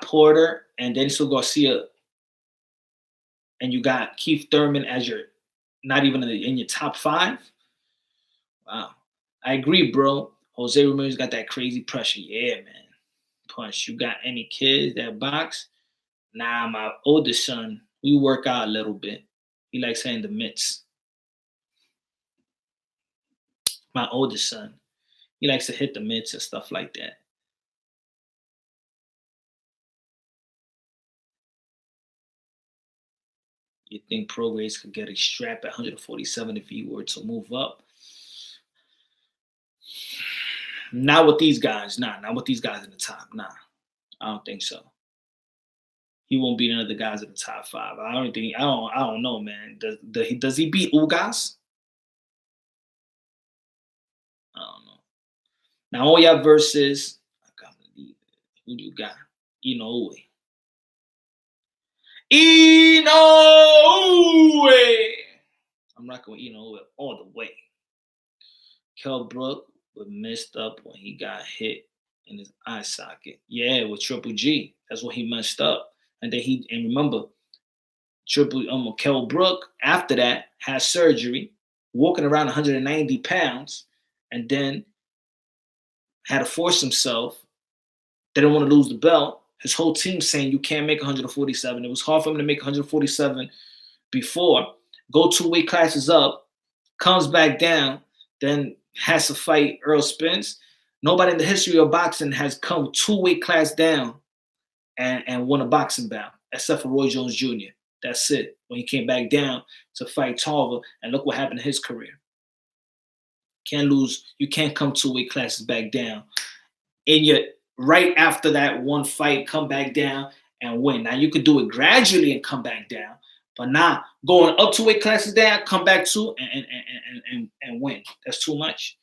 Porter and Denzel Garcia, and you got Keith Thurman as your not even in your top 5. Wow, I agree, bro. Jose Ramirez got that crazy pressure. Yeah, man. Punch. You got any kids that box? Nah, my oldest son, we work out a little bit. He likes hitting the mitts. My oldest son, he likes to hit the mitts and stuff like that. You think Prograis could get a strap at 147 if he were to move up? Not with these guys. Nah, not with these guys in the top. Nah, I don't think so. He won't beat none of the guys in the top 5. I don't know, man. Does he beat Ugas? I don't know. Now all y'all versus, I can't believe it. Who do you got? Inoue. I'm rocking with Inoue all the way. Kell Brook was messed up when he got hit in his eye socket. Yeah, with Triple G. That's what he messed up. And then remember, Kell Brook after that had surgery, walking around 190 pounds, and then had to force himself. Didn't want to lose the belt. His whole team saying you can't make 147. It was hard for him to make 147 before. Go 2 weight classes up, comes back down, then has to fight Earl Spence. Nobody in the history of boxing has come 2 weight class down and won a boxing bout, except for Roy Jones Jr. That's it. When he came back down to fight Tarver, and look what happened to his career. Can't lose. You can't come 2 weight classes back down. And yet, right after that one fight, come back down and win. Now you could do it gradually and come back down, but not going up 2 weight classes down, come back 2 and win. That's too much.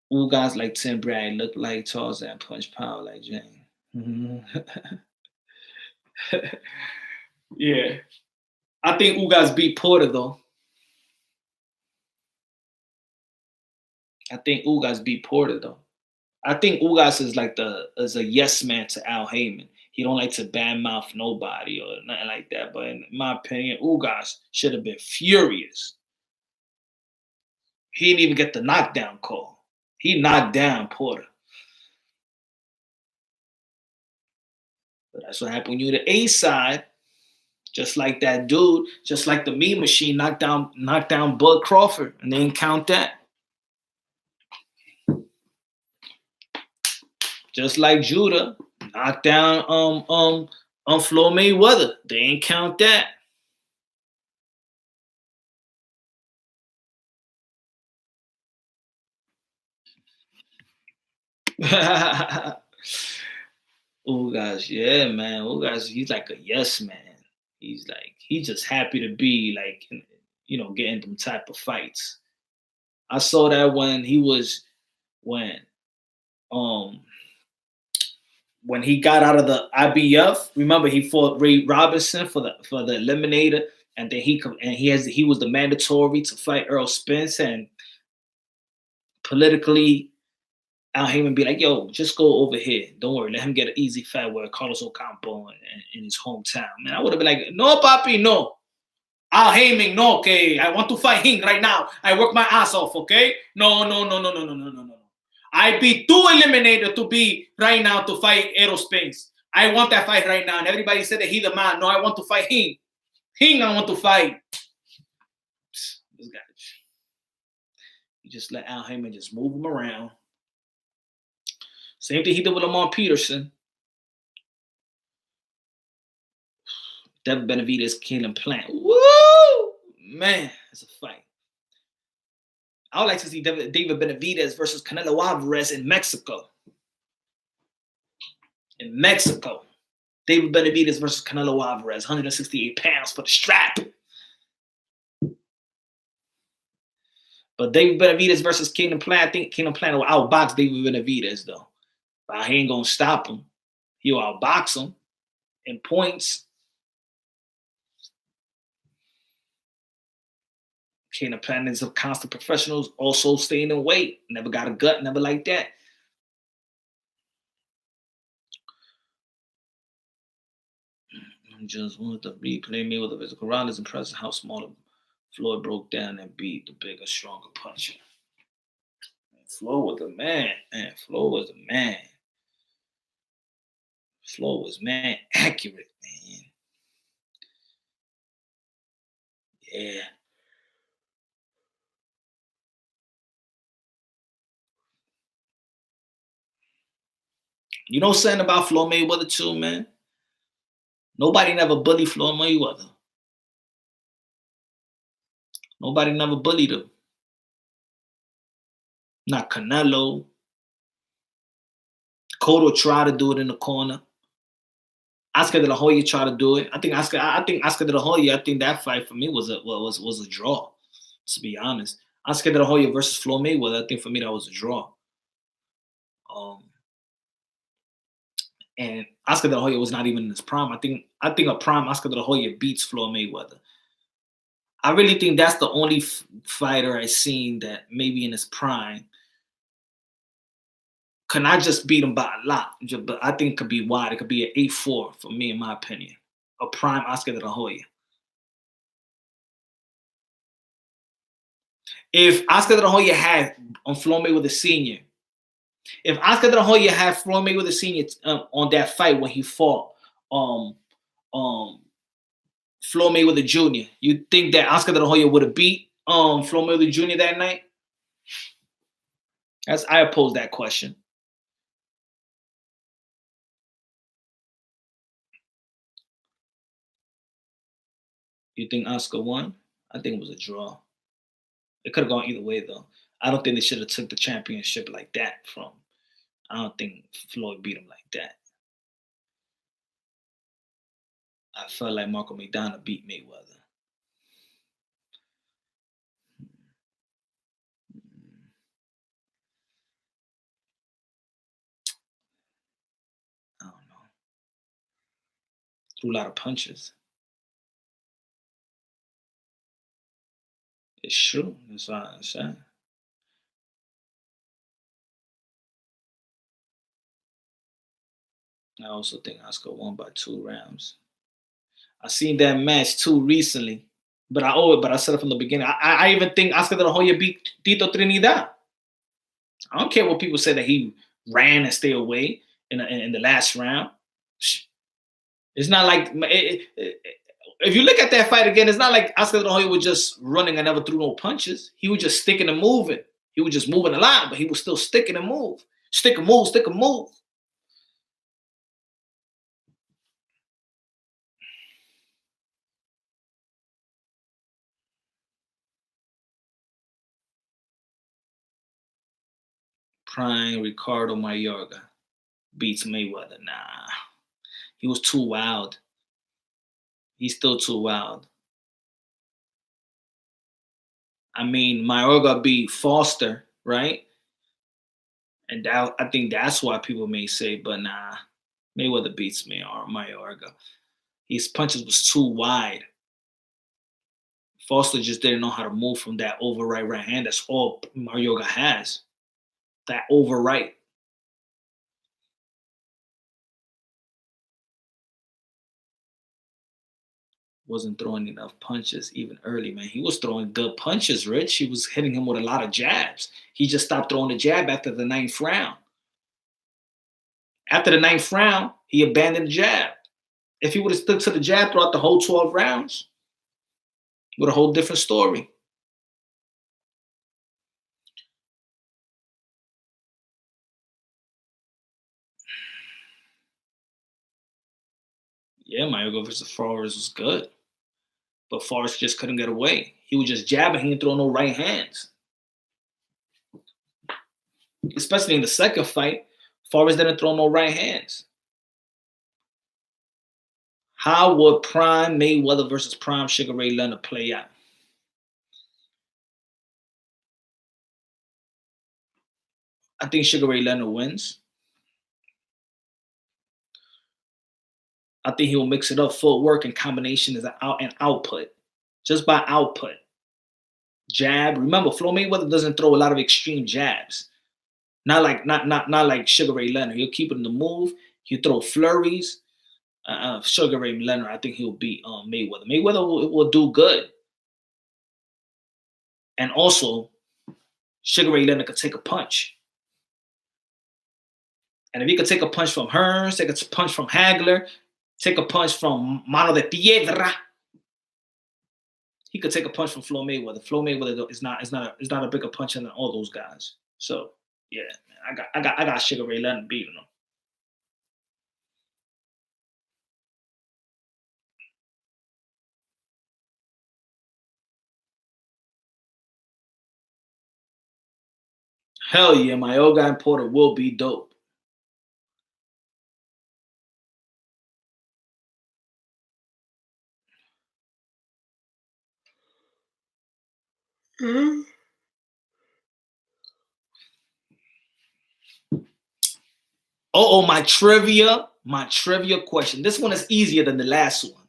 All guys like Tim Bragg look like Tarzan, punch power like Jane. Yeah. I think Ugas beat Porter though. I think Ugas beat Porter though. I think Ugas is like a yes man to Al Heyman. He don't like to badmouth nobody or nothing like that. But in my opinion, Ugas should have been furious. He didn't even get the knockdown call. He knocked down Porter. But that's what happened when you're the A side. Just like that dude, just like the Mean Machine knocked down Bud Crawford, and they didn't count that. Just like Judah knocked down Floyd Mayweather, they ain't count that. Oh gosh, yeah, man. Oh gosh, he's like a yes man. He's just happy to be like, getting them type of fights. I saw that when um when he got out of the IBF. Remember, he fought Ray Robinson for the eliminator, and then he was the mandatory to fight Earl Spence, and politically Al Heyman be like, yo, just go over here. Don't worry. Let him get an easy fight with Carlos Ocampo in his hometown. Man, I would have been like, no, papi, no. Al Heyman, no, okay. I want to fight him right now. I work my ass off, okay? No, no, no, no, no, no, no, no, no. I be too eliminated to be right now to fight Errol Spence. I want that fight right now. And everybody said that he the man. No, I want to fight him. Him, I want to fight. This guy. You just let Al Heyman just move him around. Same thing he did with Lamar Peterson. Devin Benavidez, Keenan Plant. Woo! Man, it's a fight. I would like to see David Benavidez versus Canelo Alvarez in Mexico. In Mexico. David Benavidez versus Canelo Alvarez, 168 pounds for the strap. But David Benavidez versus Keenan Plant, I think Keenan Plant will outbox David Benavidez, though. But he ain't going to stop him. He'll outbox him in points. Keenan Plant is a constant professional, also staying in weight. Never got a gut, never like that. Just wanted to replay Mayweather versus Corral is impressive how small Floyd broke down and beat the bigger, stronger puncher. Floyd was the man. Man, Floyd was the man. Floyd was man accurate, man. Yeah. You know something about Floyd Mayweather too, man? Nobody never bullied Floyd Mayweather. Nobody never bullied him. Not Canelo. Cotto tried to do it in the corner. Oscar De La Hoya tried to do it. I think Oscar De La Hoya. I think that fight for me was a draw. To be honest, Oscar De La Hoya versus Floyd Mayweather. I think for me that was a draw. And Oscar De La Hoya was not even in his prime. I think a prime Oscar De La Hoya beats Floyd Mayweather. I really think that's the only fighter I've seen that maybe in his prime can I just beat him by a lot. But I think it could be wide. It could be an 8-4 for me, in my opinion. A prime Oscar De La Hoya. If Oscar De La Hoya had on Floyd Mayweather Sr., if Oscar De La Hoya had Floyd Mayweather Sr. On that fight when he fought Floyd Mayweather Jr., you think that Oscar De La Hoya would have beat Floyd Mayweather Jr. that night? I oppose that question. You think Oscar won? I think it was a draw. It could have gone either way, though. I don't think they should have took the championship like that from. I don't think Floyd beat him like that. I felt like Marco McDonough beat Mayweather. I don't know. Threw a lot of punches. It's true. That's what I'm saying. I also think Oscar won by 2 rounds. I seen that match too recently, but I said it from the beginning. I even think Oscar de la Hoya beat Tito Trinidad. I don't care what people say that he ran and stayed away in the last round. It's not like if you look at that fight again, it's not like Oscar de la Hoya was just running and never threw no punches. He was just sticking and moving. He was just moving a lot, but he was still sticking and move. Stick and move, stick and move. Prime Ricardo Mayorga beats Mayweather. Nah. He was too wild. He's still too wild. I mean, Mayorga beat Foster, right? And that, I think that's why people may say, but nah, Mayweather beats Mayorga. His punches was too wide. Foster just didn't know how to move from that over right hand. That's all Mayorga has. That over right. Wasn't throwing enough punches even early, man. He was throwing good punches, Rich. He was hitting him with a lot of jabs. He just stopped throwing the jab after the 9th round. After the 9th round, he abandoned the jab. If he would have stuck to the jab throughout the whole 12 rounds, with a whole different story. Yeah, Mayorga versus Flores was good. But Flores just couldn't get away. He was just jabbing. He didn't throw no right hands. Especially in the second fight, Flores didn't throw no right hands. How would Prime Mayweather versus Prime Sugar Ray Leonard play out? I think Sugar Ray Leonard wins. I think he'll mix it up. Footwork and combination is an output. Just by output. Jab. Remember, Floyd Mayweather doesn't throw a lot of extreme jabs. Not like Sugar Ray Leonard. He'll keep it in the move. He'll throw flurries. Sugar Ray Leonard, I think he'll beat Mayweather. Mayweather will do good. And also, Sugar Ray Leonard could take a punch. And if he could take a punch from Hearns, take a punch from Hagler, take a punch from Mano de Piedra, he could take a punch from Floyd Mayweather. Floyd Mayweather is not a bigger puncher than all those guys. So yeah, man, I got Sugar Ray Leonard beating him. Hell yeah, my old guy Porter will be dope. Mm-hmm. My trivia question. This one is easier than the last one.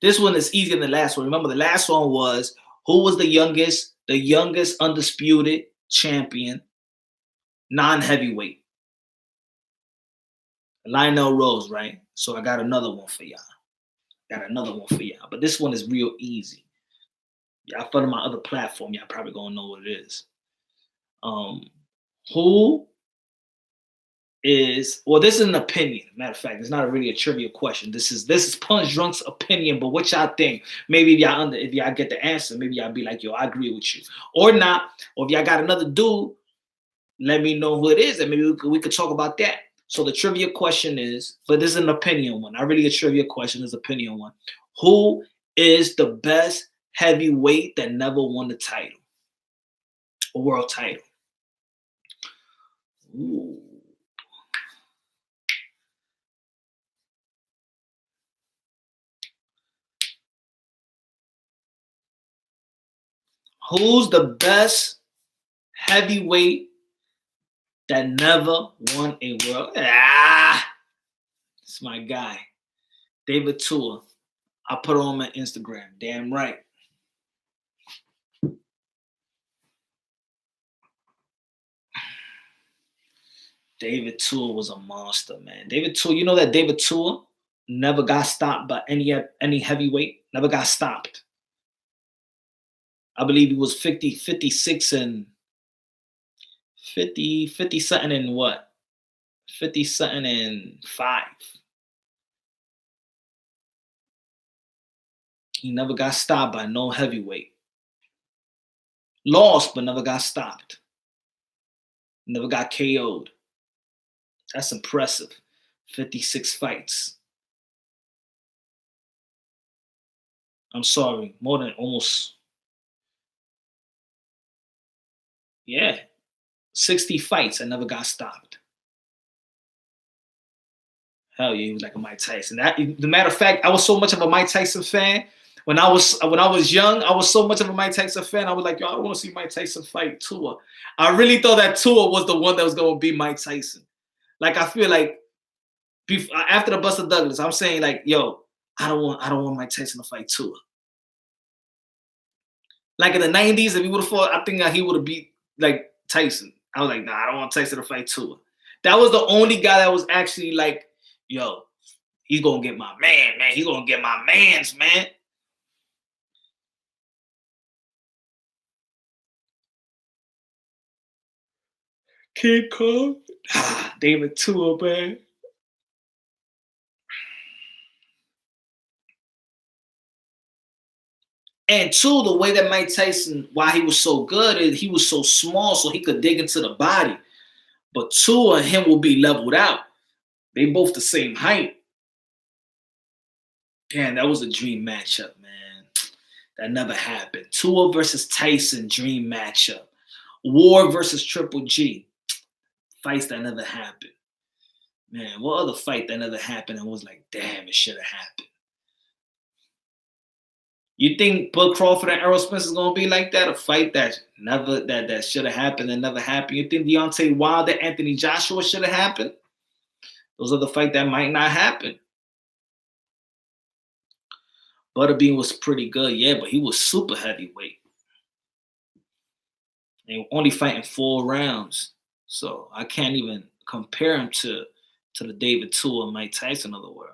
Remember, the last one was who was the youngest undisputed champion, non-heavyweight? Lionel Rose, right? So I got another one for y'all. But this one is real easy. Y'all follow my other platform, y'all probably gonna know what it is. Who is, well, this is an opinion. Matter of fact, it's not really a trivia question. This is Punch Drunk's opinion, but what y'all think? Maybe if y'all get the answer, maybe y'all be like, yo, I agree with you. Or not, or if y'all got another dude, let me know who it is, and maybe we could talk about that. So the trivia question is, but this is an opinion one. Not really a trivia question, it's an opinion one. Who is the best heavyweight that never won the title? A world title. Ooh. Who's the best heavyweight that never won a world? It's my guy, David Tua. I put on my Instagram. Damn right. David Tua was a monster, man. David Tua, you know that David Tua never got stopped by any heavyweight, never got stopped. I believe he was 56 and 50 something and what? 50 something and 5. He never got stopped by no heavyweight. Lost, but never got stopped. Never got KO'd. That's impressive. 56 fights. I'm sorry, more than almost, yeah, 60 fights and never got stopped. Hell yeah, he was like a Mike Tyson. The matter of fact, I was so much of a Mike Tyson fan. When I was young, I was so much of a Mike Tyson fan. I was like, yo, I want to see Mike Tyson fight Tua. I really thought that Tua was the one that was going to be Mike Tyson. Like, I feel like after the Buster Douglas, I'm saying like, yo, I don't want Mike Tyson to fight Tua. Like in the 90s, if he would have fought, I think he would have beat like Tyson. I was like, nah, I don't want Tyson to fight Tua. That was the only guy that was actually like, yo, he's gonna get my man. He's gonna get my man's, man. King Kong, David Tua, man. And two, the way that Mike Tyson, why he was so good, is he was so small, so he could dig into the body. But Tua and him will be leveled out. They both the same height. Damn, that was a dream matchup, man. That never happened. Tua versus Tyson, dream matchup. War versus Triple G. Fights that never happened. Man, what other fight that never happened and was like, damn, it should have happened? You think Bud Crawford and Errol Spence is gonna be like that? A fight that never that should have happened and never happened. You think Deontay Wilder, Anthony Joshua should have happened? Those are the fights that might not happen. Butterbean was pretty good, yeah, but he was super heavyweight. And only fighting 4 rounds. So I can't even compare him to the David Tua and Mike Tyson of the world.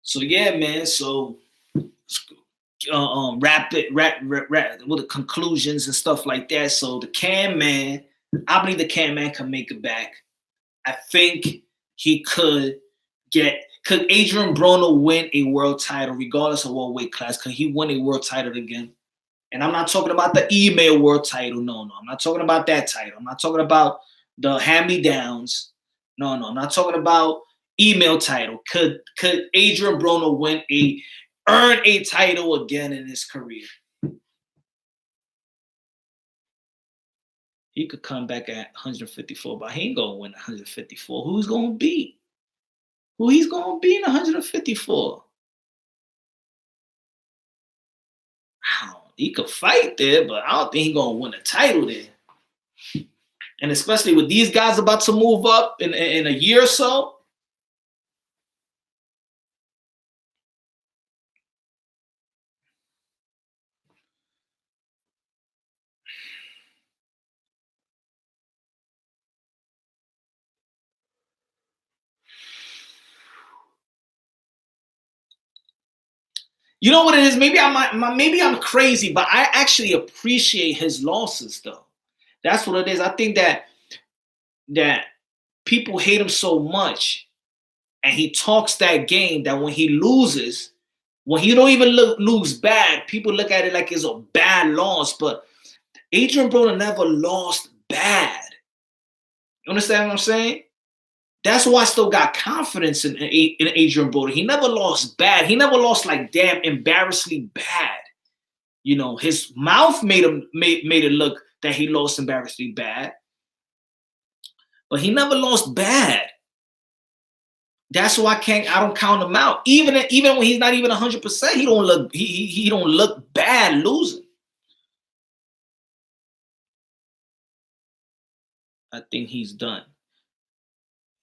So yeah, man. So wrap with the conclusions and stuff like that. So the CANMAN, I believe the CANMAN can make it back. I think he could Adrien Broner win a world title regardless of what weight class? Could he win a world title again? And I'm not talking about the email world title. No, I'm not talking about that title. I'm not talking about the hand-me-downs. No, I'm not talking about email title. Could Adrien Broner earn a title again in his career? He could come back at 154, but he ain't gonna win 154. Who's gonna beat? Who he's gonna beat in 154? He could fight there, but I don't think he's gonna win a title there. And especially with these guys about to move up in a year or so. You know what it is? Maybe I'm crazy, but I actually appreciate his losses, though. That's what it is. I think that people hate him so much, and he talks that game that when he loses, when he don't even lose bad, people look at it like it's a bad loss. But Adrien Broner never lost bad. You understand what I'm saying? That's why I still got confidence in Adrien Broner. He never lost bad. He never lost like damn embarrassingly bad. You know, his mouth made it look that he lost embarrassingly bad, but he never lost bad. That's why I don't count him out. Even when he's not even 100%, he don't look bad losing. I think he's done.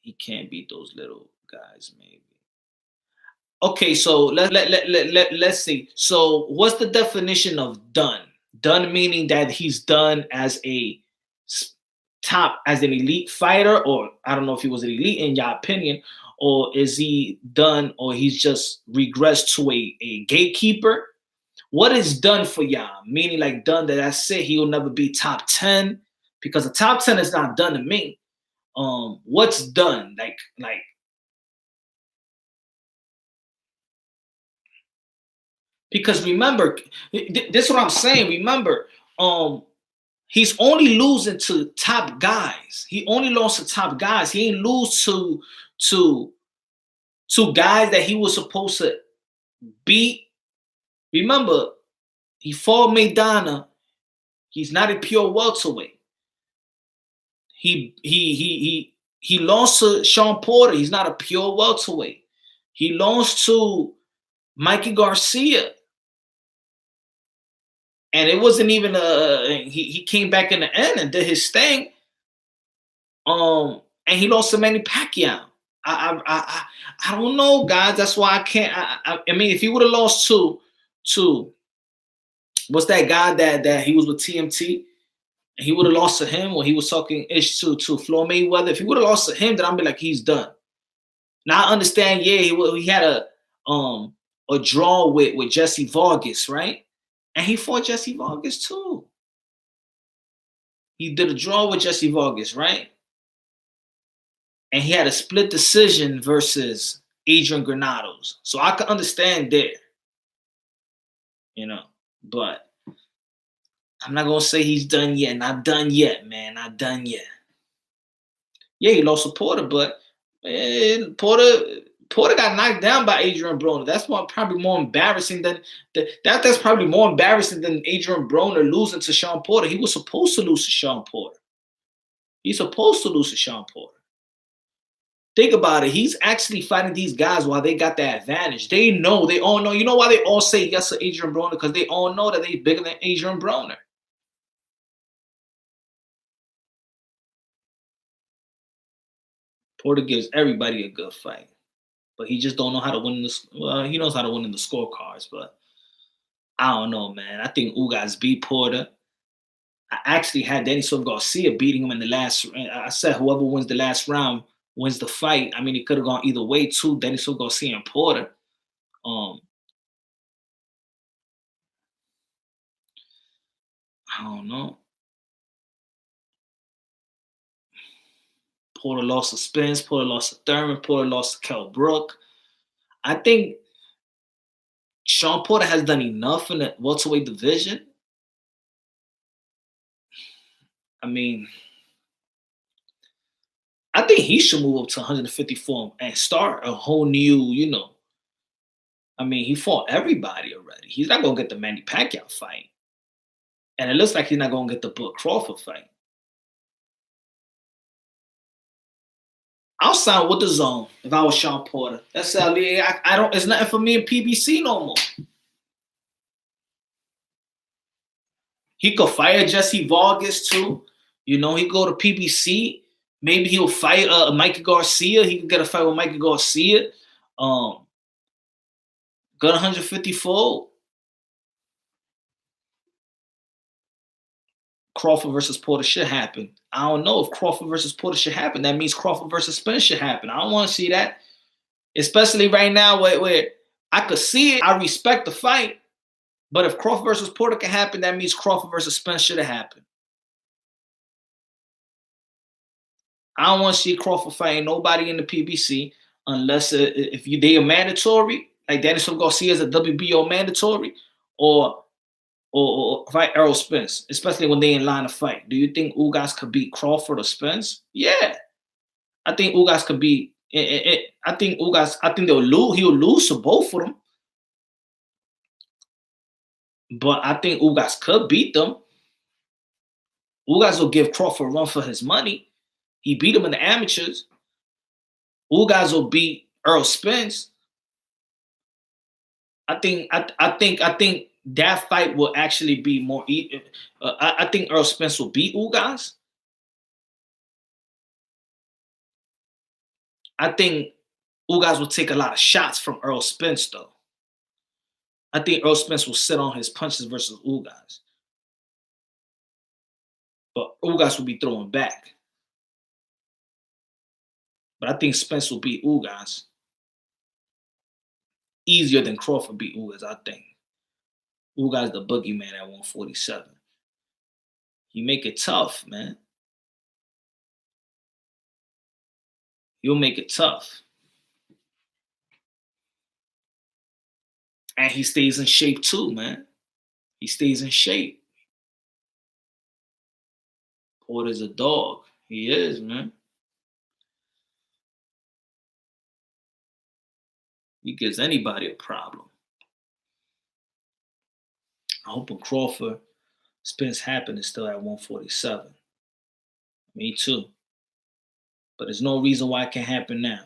He can't beat those little guys, maybe. Okay, so let's see. So what's the definition of done? Done meaning that he's done as a top, as an elite fighter, or I don't know if he was an elite in your opinion, or is he done, or he's just regressed to a gatekeeper? What is done for y'all? Meaning like done that that's it, he'll never be top 10, because the top 10 is not done to me. What's done? Like because remember, this is what I'm saying. Remember, he's only losing to top guys. He only lost to top guys. He ain't lose to to guys that he was supposed to beat. Remember, he fought Maidana. He's not a pure welterweight. He lost to Sean Porter. He's not a pure welterweight. He lost to Mikey Garcia. And it wasn't even he came back in the end and did his thing. And he lost to Manny Pacquiao. I don't know, guys. That's why I can't. I mean, if he would have lost to what's that guy that he was with TMT, and he would have lost to him when he was talking ish to Floyd Mayweather. If he would have lost to him, then I'd be like, he's done. Now I understand. Yeah, he had a draw with Jesse Vargas, right? And he fought Jesse Vargas too. He did a draw with Jesse Vargas, right? And he had a split decision versus Adrien Granados. So I can understand there, but I'm not gonna say he's done yet. Not done yet, man. Not done yet. Yeah, he lost to Porter, but Porter got knocked down by Adrien Broner. That's probably more embarrassing than that's probably more embarrassing than Adrien Broner losing to Sean Porter. He was supposed to lose to Sean Porter. He's supposed to lose to Sean Porter. Think about it. He's actually fighting these guys while they got the advantage. They all know. You know why they all say yes to Adrien Broner? Because they all know that they're bigger than Adrien Broner. Porter gives everybody a good fight, but he just don't know how to win this. Well, he knows how to win in the scorecards, but I don't know, man. I think Ugas beat Porter. I actually had Danny Silva Garcia beating him in the last. I said whoever wins the last round wins the fight. I mean, it could have gone either way too. Danny Silva Garcia and Porter. I don't know. Porter lost to Spence. Porter lost to Thurman. Porter lost to Kell Brook. I think Sean Porter has done enough in the welterweight division. I mean, I think he should move up to 154 and start a whole new, I mean, he fought everybody already. He's not going to get the Manny Pacquiao fight. And it looks like he's not going to get the Bud Crawford fight. I'll sign with the zone if I was Sean Porter. That's I don't. It's nothing for me in PBC no more. He could fire Jesse Vargas too. He go to PBC. Maybe he'll fight Mikey Garcia. He could get a fight with Mikey Garcia. Go to 154. Crawford versus Porter should happen. I don't know if Crawford versus Porter should happen. That means Crawford versus Spence should happen. I don't want to see that. Especially right now where I could see it. I respect the fight. But if Crawford versus Porter can happen, that means Crawford versus Spence should have happened. I don't want to see Crawford fighting nobody in the PBC unless if they are mandatory, like Daniel Garcia is a WBO mandatory, or fight Errol Spence, especially when they in line to fight. Do you think Ugas could beat Crawford or Spence? Yeah, I think Ugas could beat. I think Ugas. I think they'll lose. He'll lose to both of them, but I think Ugas could beat them. Ugas will give Crawford a run for his money. He beat him in the amateurs. Ugas will beat Errol Spence. I think that fight will actually be more. I think Errol Spence will beat Ugas. I think Ugas will take a lot of shots from Earl Spence, though. I think Earl Spence will sit on his punches versus Ugas, but Ugas will be throwing back. But I think Spence will beat Ugas easier than Crawford beat Ugas, I think. Ugas the boogeyman at 147. He make it tough, man. He'll make it tough. And he stays in shape too, man. He stays in shape. Porter's a dog. He is, man. He gives anybody a problem. I hope when Crawford Spence happen is still at 147. Me too. But there's no reason why it can't happen now.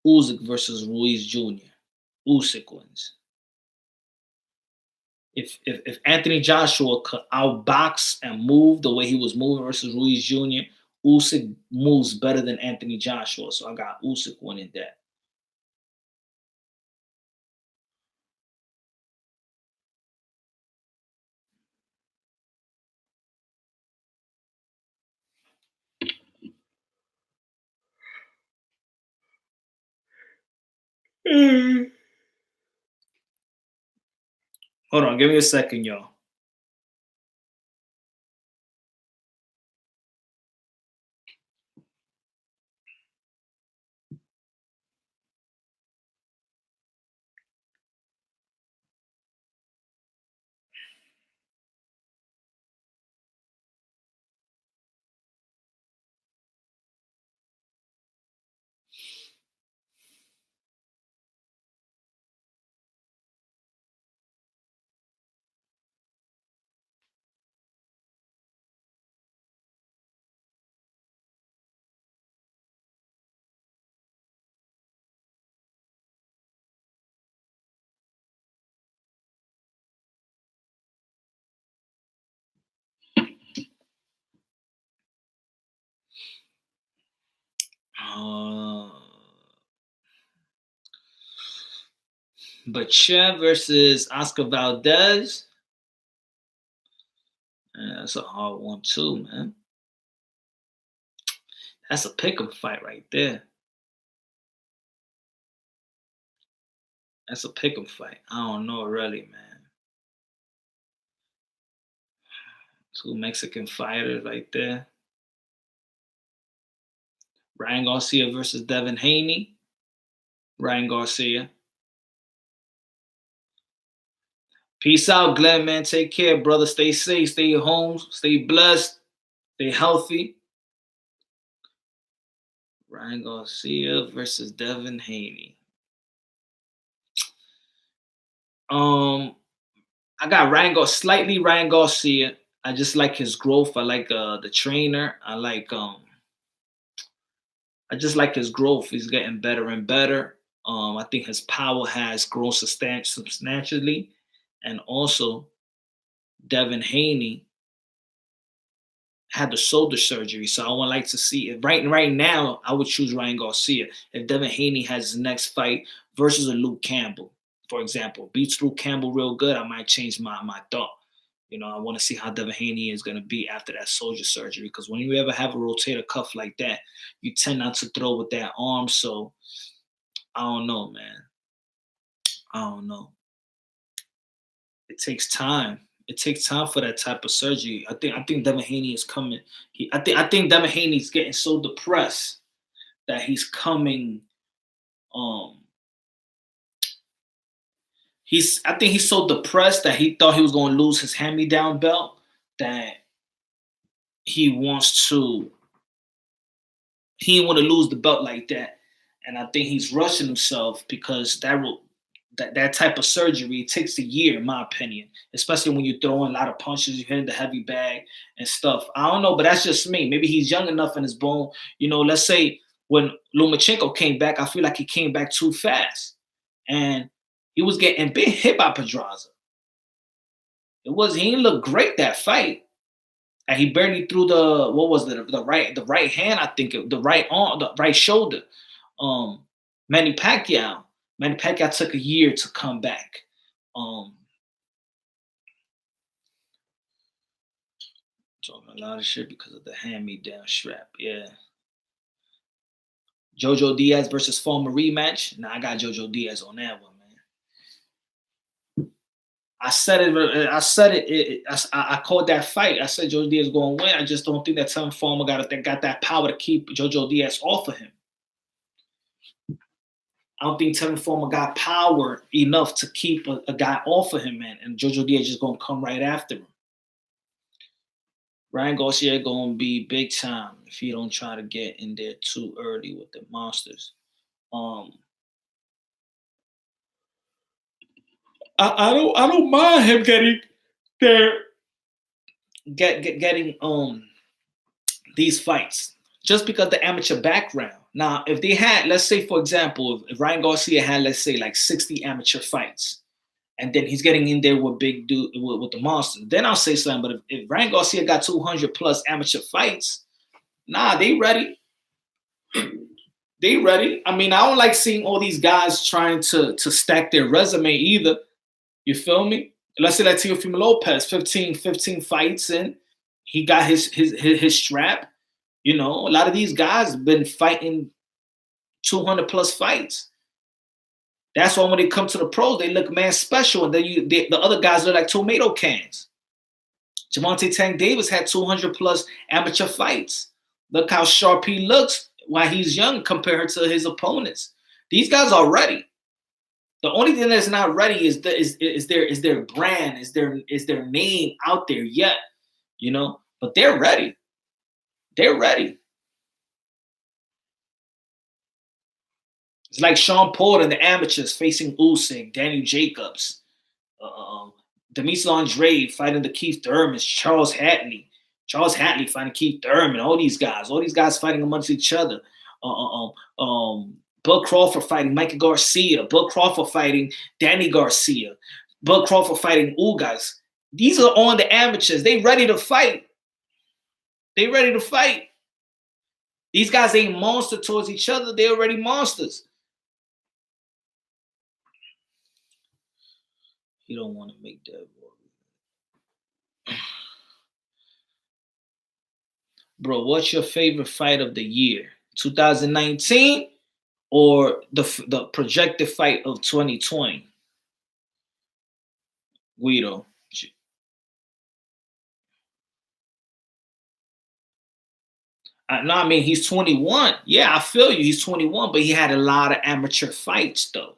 Usyk versus Ruiz Jr. Usyk wins. If Anthony Joshua could outbox and move the way he was moving versus Ruiz Jr., Usyk moves better than Anthony Joshua. So I got Usyk winning that. Hold on, give me a second, y'all. Bachev versus Oscar Valdez. That's a hard one too, man. That's a pick'em fight right there. That's a pick'em fight. I don't know really, man. Two Mexican fighters right there. Ryan Garcia versus Devin Haney. Ryan Garcia. Peace out, Glenn, man. Take care, brother. Stay safe. Stay at home. Stay blessed. Stay healthy. Ryan Garcia versus Devin Haney. I got slightly Ryan Garcia. I just like his growth. I like the trainer. I just like his growth. He's getting better and better. I think his power has grown substantially. And also, Devin Haney had the shoulder surgery. So I would like to see it. Right now, I would choose Ryan Garcia. If Devin Haney has his next fight versus a Luke Campbell, for example, beats Luke Campbell real good, I might change my thought. You know, I want to see how Devin Haney is going to be after that shoulder surgery. Because when you ever have a rotator cuff like that, you tend not to throw with that arm. So I don't know, man. I don't know. It takes time. It takes time for that type of surgery. I think Devin Haney is coming. I think Devin Haney's getting so depressed that he's coming. I think he's so depressed that he thought he was going to lose his hand-me-down belt that he wants to. He didn't want to lose the belt like that, and I think he's rushing himself because that type of surgery takes a year, in my opinion, especially when you're throwing a lot of punches, you're hitting the heavy bag and stuff. I don't know, but that's just me. Maybe he's young enough in his bone. You know, let's say when Lomachenko came back, I feel like he came back too fast. And he was getting hit by Pedraza. He didn't look great that fight. And he barely threw the what was it, the right hand, I think the right arm, the right shoulder. Manny Pacquiao. Manny Pacquiao took a year to come back. Talking a lot of shit because of the hand-me-down strap. Yeah. Jojo Diaz versus Former rematch. Nah, I got Jojo Diaz on that one, man. I said it. I called that fight. I said Jojo Diaz going to win. I just don't think that Tevin Farmer got that power to keep Jojo Diaz off of him. I don't think Tevin Farmer got power enough to keep a guy off of him, man. And Jojo Diaz just going to come right after him. Ryan Garcia going to be big time if he don't try to get in there too early with the monsters. I don't mind him getting there, getting these fights just because the amateur background. Now, if they had, let's say, for example, if Ryan Garcia had, let's say, like 60 amateur fights, and then he's getting in there with big dude with the monster, then I'll say something. But if Ryan Garcia got 200 plus amateur fights, nah, they ready. They ready. I mean, I don't like seeing all these guys trying to stack their resume either. You feel me? Let's say like Teofimo Lopez, 15 fights in, he got his strap. You know, a lot of these guys have been fighting 200 plus fights. That's why when they come to the pros, they look man special, and then the other guys look like tomato cans. Javante Tank Davis had 200 plus amateur fights. Look how sharp he looks while he's young compared to his opponents. These guys are ready. The only thing that's not ready is their brand, is their name out there yet, you know. But they're ready. They're ready. It's like Sean Porter and the amateurs facing Usyk, Daniel Jacobs, Demis Andre fighting the Keith Thurmans, Charles Hatley fighting Keith Thurman, all these guys fighting amongst each other. Bud Crawford fighting Mikey Garcia, Bud Crawford fighting Danny Garcia, Bud Crawford fighting Ugas. These are on the amateurs. They ready to fight. They ready to fight. These guys ain't monster towards each other. They're already monsters. You don't want to make that. Bro, what's your favorite fight of the year? 2019 or the projected fight of 2020? Guido. No, I mean, he's 21. Yeah, I feel you. He's 21, but he had a lot of amateur fights, though.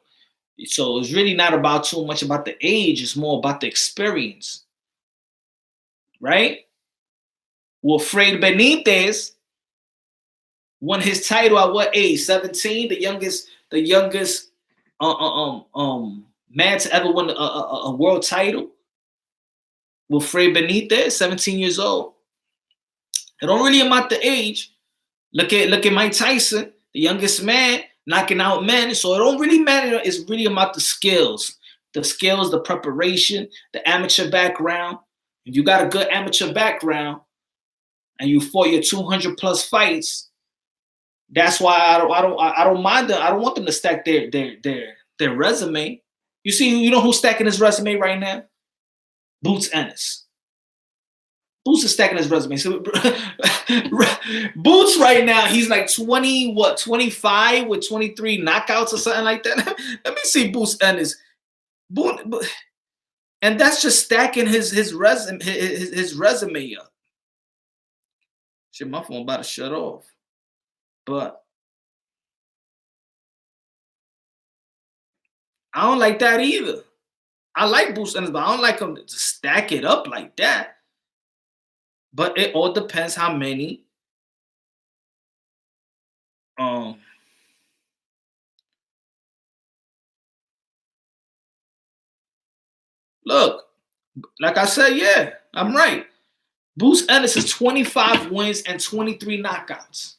So it's really not about too much about the age. It's more about the experience. Right? Wilfred Benitez won his title at what age? 17, the youngest man to ever win a world title. Wilfred Benitez, 17 years old. It don't really amount the age. Look at Mike Tyson, the youngest man, knocking out men. So it don't really matter. It's really about the skills, the preparation, the amateur background. If you got a good amateur background and you fought your 200 plus fights, that's why I don't mind them. I don't want them to stack their resume. You know who's stacking his resume right now? Boots Ennis. Boots is stacking his resume. So Boots right now, he's like 25 with 23 knockouts or something like that. Let me see Boots Ennis. And that's just stacking his resume up. Shit, my phone about to shut off. But I don't like that either. I like Boots Ennis, but I don't like him to stack it up like that. But it all depends how many look, like I said, yeah, I'm right. Boots Ennis is 25 wins and 23 knockouts.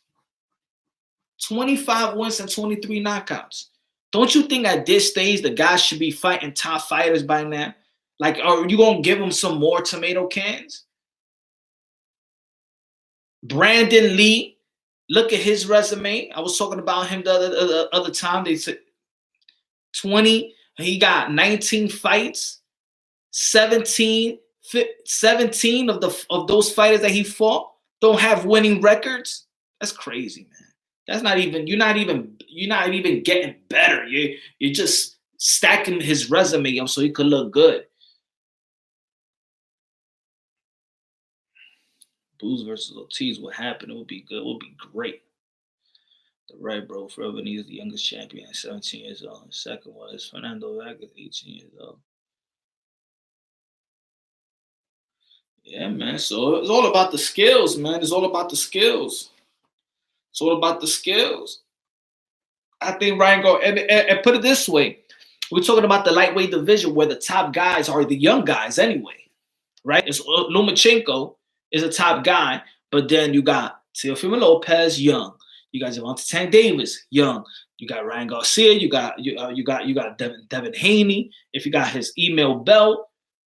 25 wins and 23 knockouts. Don't you think at this stage the guy should be fighting top fighters by now? Like, are you gonna give him some more tomato cans? Brandon Lee, look at his resume. I was talking about him the other time. They said 20. He got 19 fights, 17 of those fighters that he fought don't have winning records. That's crazy, man. That's not even you're not even getting better. You're just stacking his resume up so he could look good. Booz versus Ortiz, what happened? It would be good. It would be great. The right, bro. Forever needs the youngest champion at 17 years old. The second one is Fernando Vargas, 18 years old. Yeah, man. So it's all about the skills, man. It's all about the skills. It's all about the skills. I think Ryan go and put it this way. We're talking about the lightweight division where the top guys are the young guys anyway, right? It's Lomachenko is a top guy, but then you got Teofimo Lopez, young. You got Gervonta Tank Davis, young. You got Ryan Garcia. You got Devin Haney. If you got his email belt,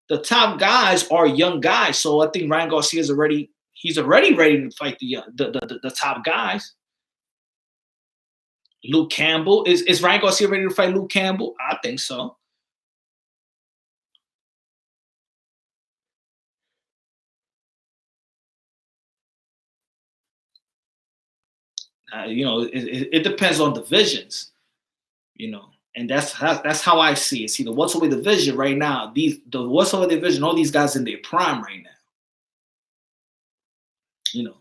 the top guys are young guys. So I think Ryan Garcia is already ready to fight the top guys. Luke Campbell is Ryan Garcia ready to fight Luke Campbell? I think so. It depends on divisions, and that's how I see it. See, the welterweight division right now, the welterweight division, all these guys in their prime right now.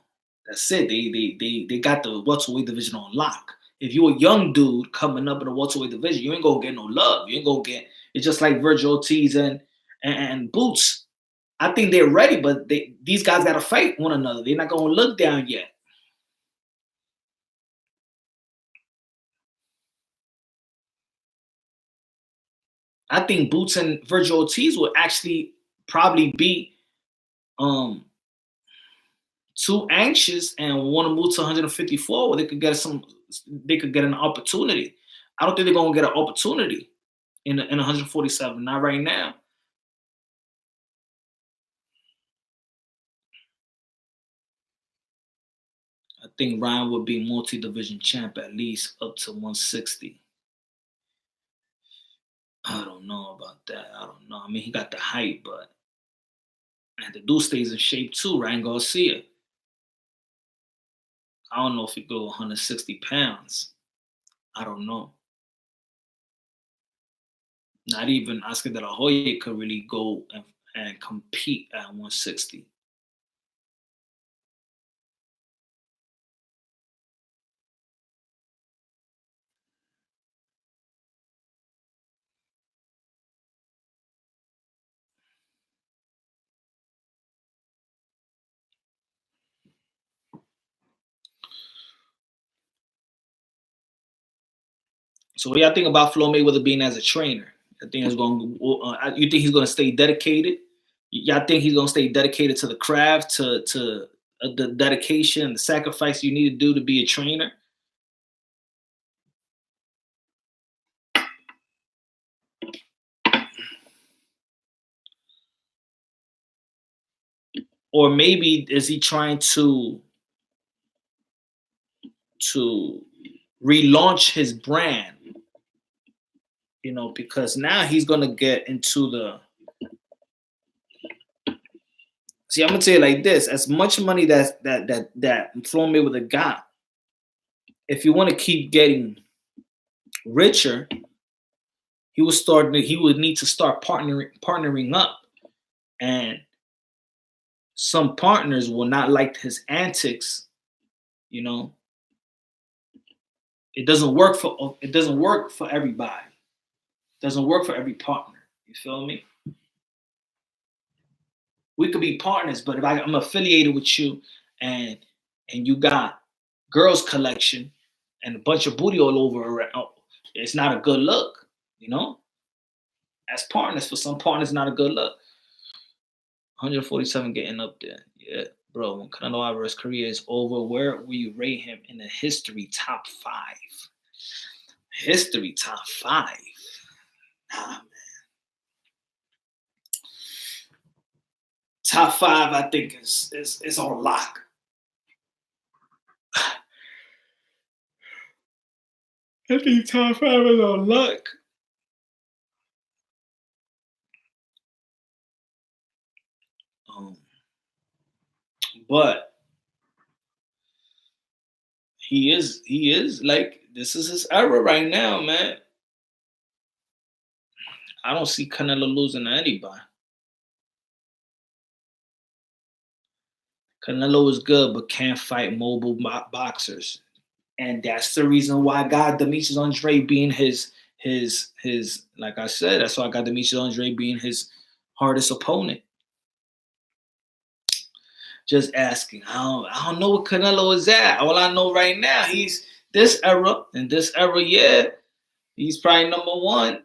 That's it. They got the welterweight division on lock. If you're a young dude coming up in the welterweight division, you ain't gonna get no love. You ain't gonna get. It's just like Virgil Ortiz and Boots. I think they're ready, but these guys got to fight one another. They're not gonna look down yet. I think Boots and Virgil Ortiz will actually probably be too anxious and want to move to 154 where they could get an opportunity. I don't think they're gonna get an opportunity in 147. Not right now. I think Ryan would be multi-division champ at least up to 160. I don't know about that. I don't know. I mean, he got the height, but and the dude stays in shape too. Ryan Garcia. I don't know if he go 160 pounds. I don't know. Not even Oscar De La Hoya could really go and compete at 160. So what do y'all think about Floyd Mayweather being as a trainer? I think he's going. You think he's going to stay dedicated? Y'all think he's going to stay dedicated to the craft, to the dedication and the sacrifice you need to do to be a trainer? Or maybe is he trying to relaunch his brand? Because now he's gonna get into the. See, I'm gonna tell you like this: as much money that Floyd Mayweather got, if you want to keep getting richer, he would need to start partnering up, and some partners will not like his antics. It doesn't work for everybody. It doesn't work for every partner. You feel me? We could be partners, but if I'm affiliated with you and you got girls collection and a bunch of booty all over around, it's not a good look, As partners, for some partners, not a good look. 147 getting up there. Yeah, bro, when Canelo Alvarez's career is over, where will you rate him in the history top 5? History top 5. Nah, man. Top 5, I think is on lock. I think top 5 is on luck. But he is like, this is his era right now, man. I don't see Canelo losing to anybody. Canelo is good, but can't fight mobile boxers, and that's the reason why I got Demetrius Andre being his. Like I said, that's why I got Demetrius Andre being his hardest opponent. Just asking. I don't know what Canelo is at. All I know right now, he's this era. In this era, yeah, he's probably number one.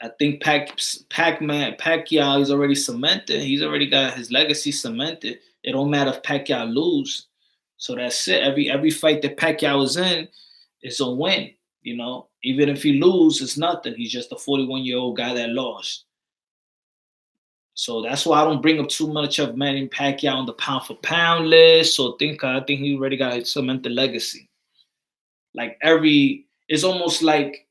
I think Pacquiao is already cemented. He's already got his legacy cemented. It don't matter if Pacquiao lose. So that's it. Every fight that Pacquiao is in is a win. You know, even if he lose, it's nothing. He's just a 41-year-old guy that lost. So that's why I don't bring up too much of Manny Pacquiao on the pound for pound list. So I think he already got a cemented legacy. Like it's almost like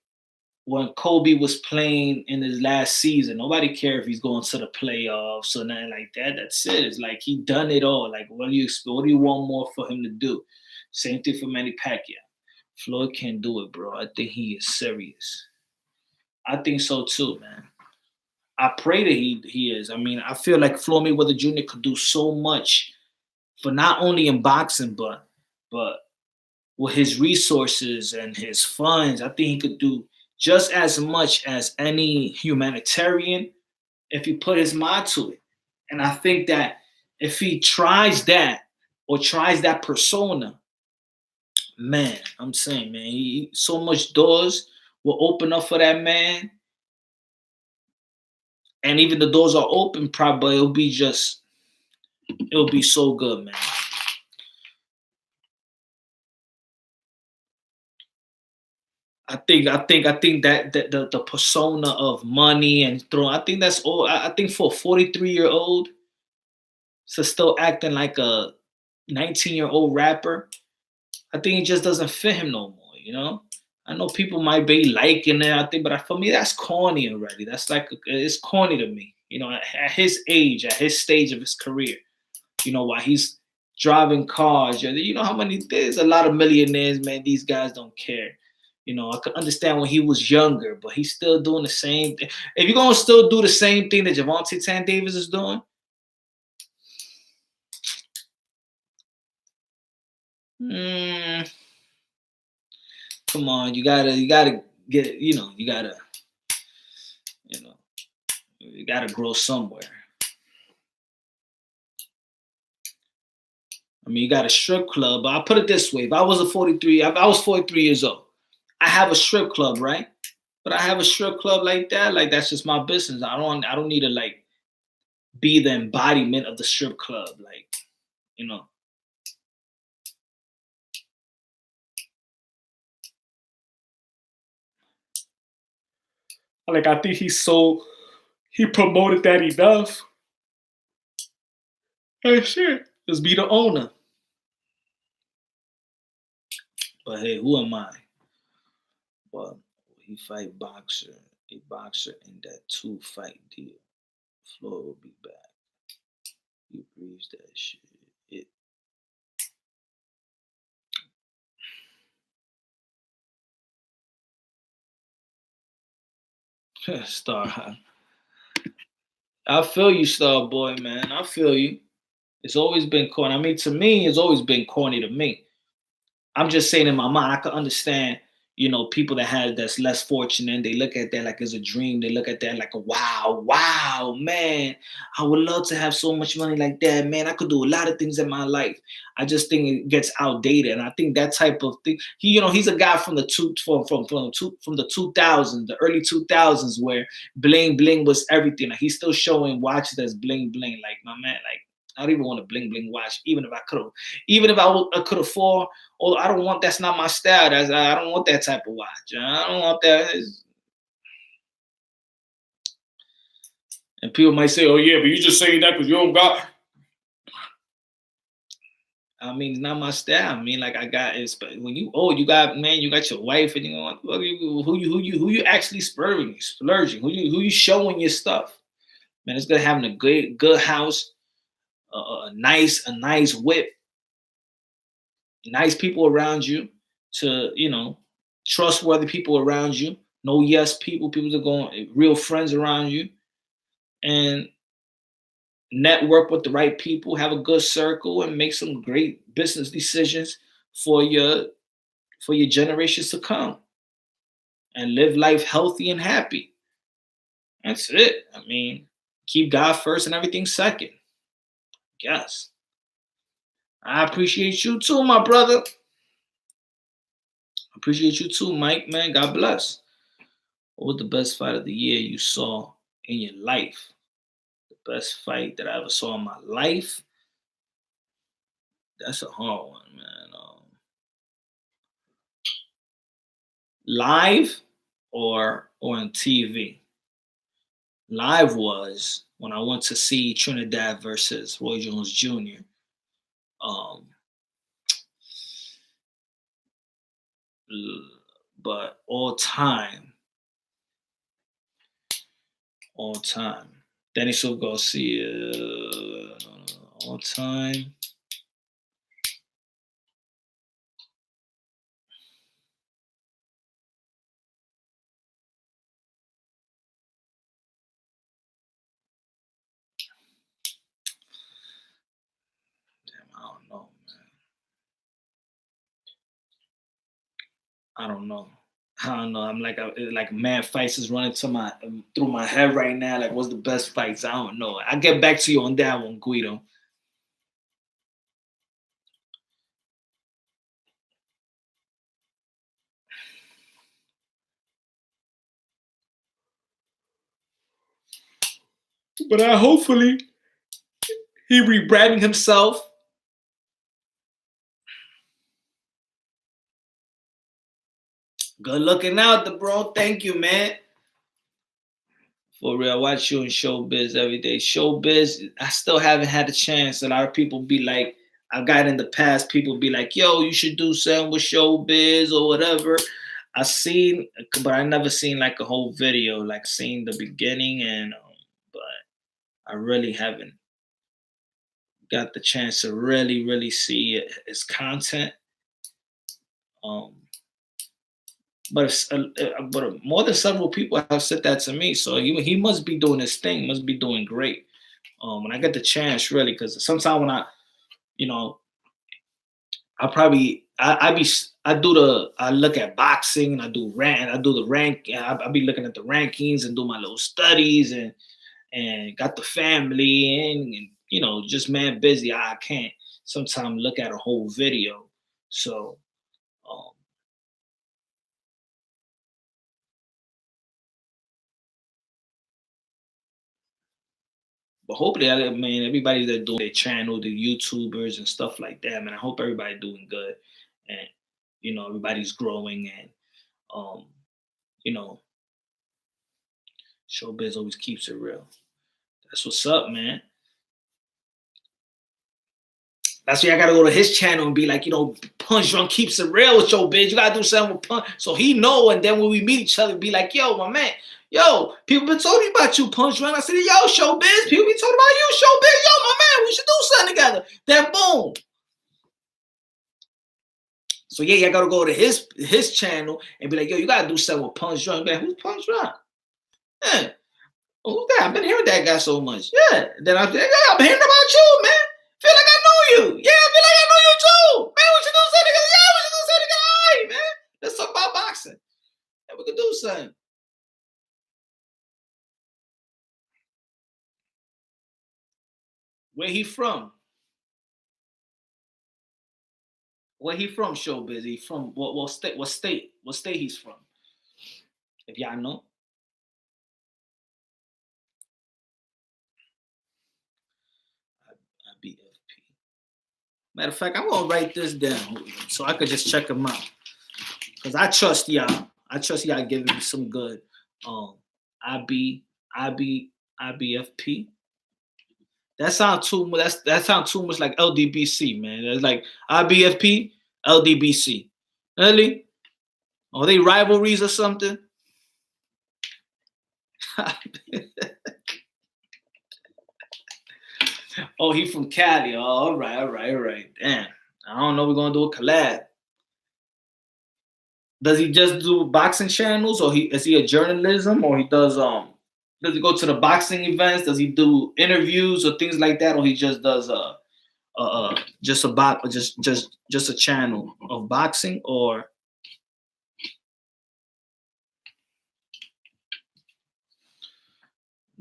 when Kobe was playing in his last season. Nobody cared if he's going to the playoffs or nothing like that. That's it. It's like he done it all. Like what do you want more for him to do? Same thing for Manny Pacquiao. Floyd can't do it, bro. I think he is serious. I think so too, man. I pray that he is. I mean, I feel like Floyd Mayweather Jr. could do so much for not only in boxing, but with his resources and his funds. I think he could do just as much as any humanitarian if he put his mind to it. And I think that if he tries that or tries that persona, man, I'm saying, man, so much doors will open up for that man. And even the doors are open, probably it'll be so good, man. I think that the persona of money and throwing. I think that's all. I think for a 43-year-old to still acting like a 19-year-old rapper, I think it just doesn't fit him no more. You know, I know people might be liking it. I think, but for me, that's corny already. That's like it's corny to me. You know, at his age, at his stage of his career, you know, while he's driving cars, you know how many there's a lot of millionaires, man. These guys don't care. You know, I could understand when he was younger, but he's still doing the same thing. If you're gonna still do the same thing that Javante Tan Davis is doing, come on, you gotta get, you gotta grow somewhere. I mean, you got a strip club. But I'll put it this way: if I was 43 years old. I have a strip club, right? But I have a strip club like that. Like that's just my business. I don't need to like be the embodiment of the strip club. Like, you know. Like I think he promoted that enough. Hey shit. Just be the owner. But hey, who am I? Well, he fight a boxer in that 2-fight deal. Floyd will be back. He breathes that shit. Star. I feel you, Star Boy, man. I feel you. It's always been corny. I mean, to me, it's always been corny to me. I'm just saying in my mind, I can understand, you know, people that's less fortunate. They look at that like it's a dream. They look at that like a wow, man. I would love to have so much money like that, man. I could do a lot of things in my life. I just think it gets outdated, and I think that type of thing. He's a guy from the 2000s, the early 2000s, where bling bling was everything. Like he's still showing watches that's bling bling. Like my man, like I don't even want a bling bling watch, even if I could afford. Oh, I don't want. That's not my style. I don't want that type of watch. I don't want that. And people might say, "Oh yeah, but you just saying that because you don't got." I mean, it's not my style. I mean, like I got it's but when you old, you got man, you got your wife, and you know who you actually splurging, who you showing your stuff. Man, it's good having a good house, a nice whip, nice people around you, to trustworthy people around you, no yes people that are going real friends around you, and network with the right people, have a good circle, and make some great business decisions for your generations to come, and live life healthy and happy. That's it. I mean, keep God first and everything second. Yes. I appreciate you too, my brother. Appreciate you too, Mike. Man, God bless. What was the best fight of the year you saw in your life? The best fight that I ever saw in my life? That's a hard one, man. Live or on TV? Live was when I went to see Trinidad versus Roy Jones Jr. Um, but all time. Denisov Garcia, all time. Damn, I don't know, man. I don't know. I don't know. I'm like mad fights is running to my through my head right now. Like, what's the best fights? I don't know. I'll get back to you on that one, Guido. But hopefully he rebranding himself. Good looking out, the bro. Thank you, man. For real, I watch you in showbiz every day. Showbiz, I still haven't had a chance. A lot of people be like, I've got in the past, people be like, yo, you should do something with showbiz or whatever. I seen, but I never seen like a whole video, like seen the beginning, and but I really haven't got the chance to really see his content. Um, but more than several people have said that to me, so he must be doing his thing, must be doing great. When I get the chance, really, because sometimes when you know, I probably I look at boxing, and I do the rank, I be looking at the rankings and do my little studies, and got the family, and just man busy. I can't sometimes look at a whole video. So um, but hopefully, I mean, everybody that doing their channel, the YouTubers and stuff like that, man. I hope everybody doing good, and everybody's growing, and um, you know, showbiz always keeps it real. That's what's up, man. That's why I gotta go to his channel and be like, Punch Drunk keeps it real with showbiz. You gotta do something with Punch, so he know. And then when we meet each other, be like, yo, my man, yo, people been talking about you, Punch Drunk. I said, yo, showbiz, people be talking about you, showbiz. Yo, my man, we should do something together. Then boom. So yeah, I gotta go to his channel and be like, yo, you gotta do something with Punch Drunk. Be like, who's Punch Drunk? Yeah. Who's that? I've been hearing that guy so much. Yeah. Then I've been hearing about you, man. Feel like I know you. Yeah, I feel like I know you too. Man, we should do something together. Yeah, we should do something together. All right, man. Let's talk about boxing. Yeah, we could do something. Where he from? Where he from, showbiz? He from what state? What state? What state he's from? If y'all know. IBFP. Matter of fact, I'm gonna write this down so I could just check him out. Because I trust y'all. I trust y'all giving me some good IB IB IBFP. That sounds too much. That sounds too much like LDBC, man. It's like IBFP, LDBC. Really? Are they rivalries or something? Oh, he from Cali. Oh, all right, all right, all right. Damn. I don't know. We're gonna do a collab. Does he just do boxing channels, or is he a journalism, or he does he go to the boxing events? Does he do interviews or things like that, or he just does just just a channel of boxing? Or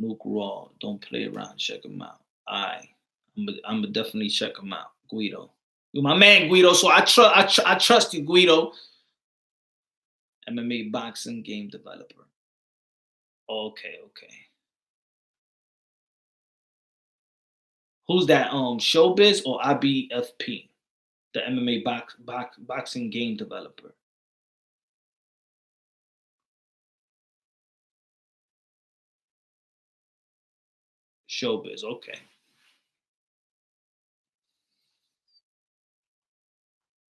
Nuke Raw, don't play around. Check him out. I'm gonna definitely check him out, Guido. You're my man, Guido. So I trust you, Guido. MMA boxing game developer. Okay, okay. Who's that? Showbiz or IBFP? The MMA boxing game developer. Showbiz. Okay.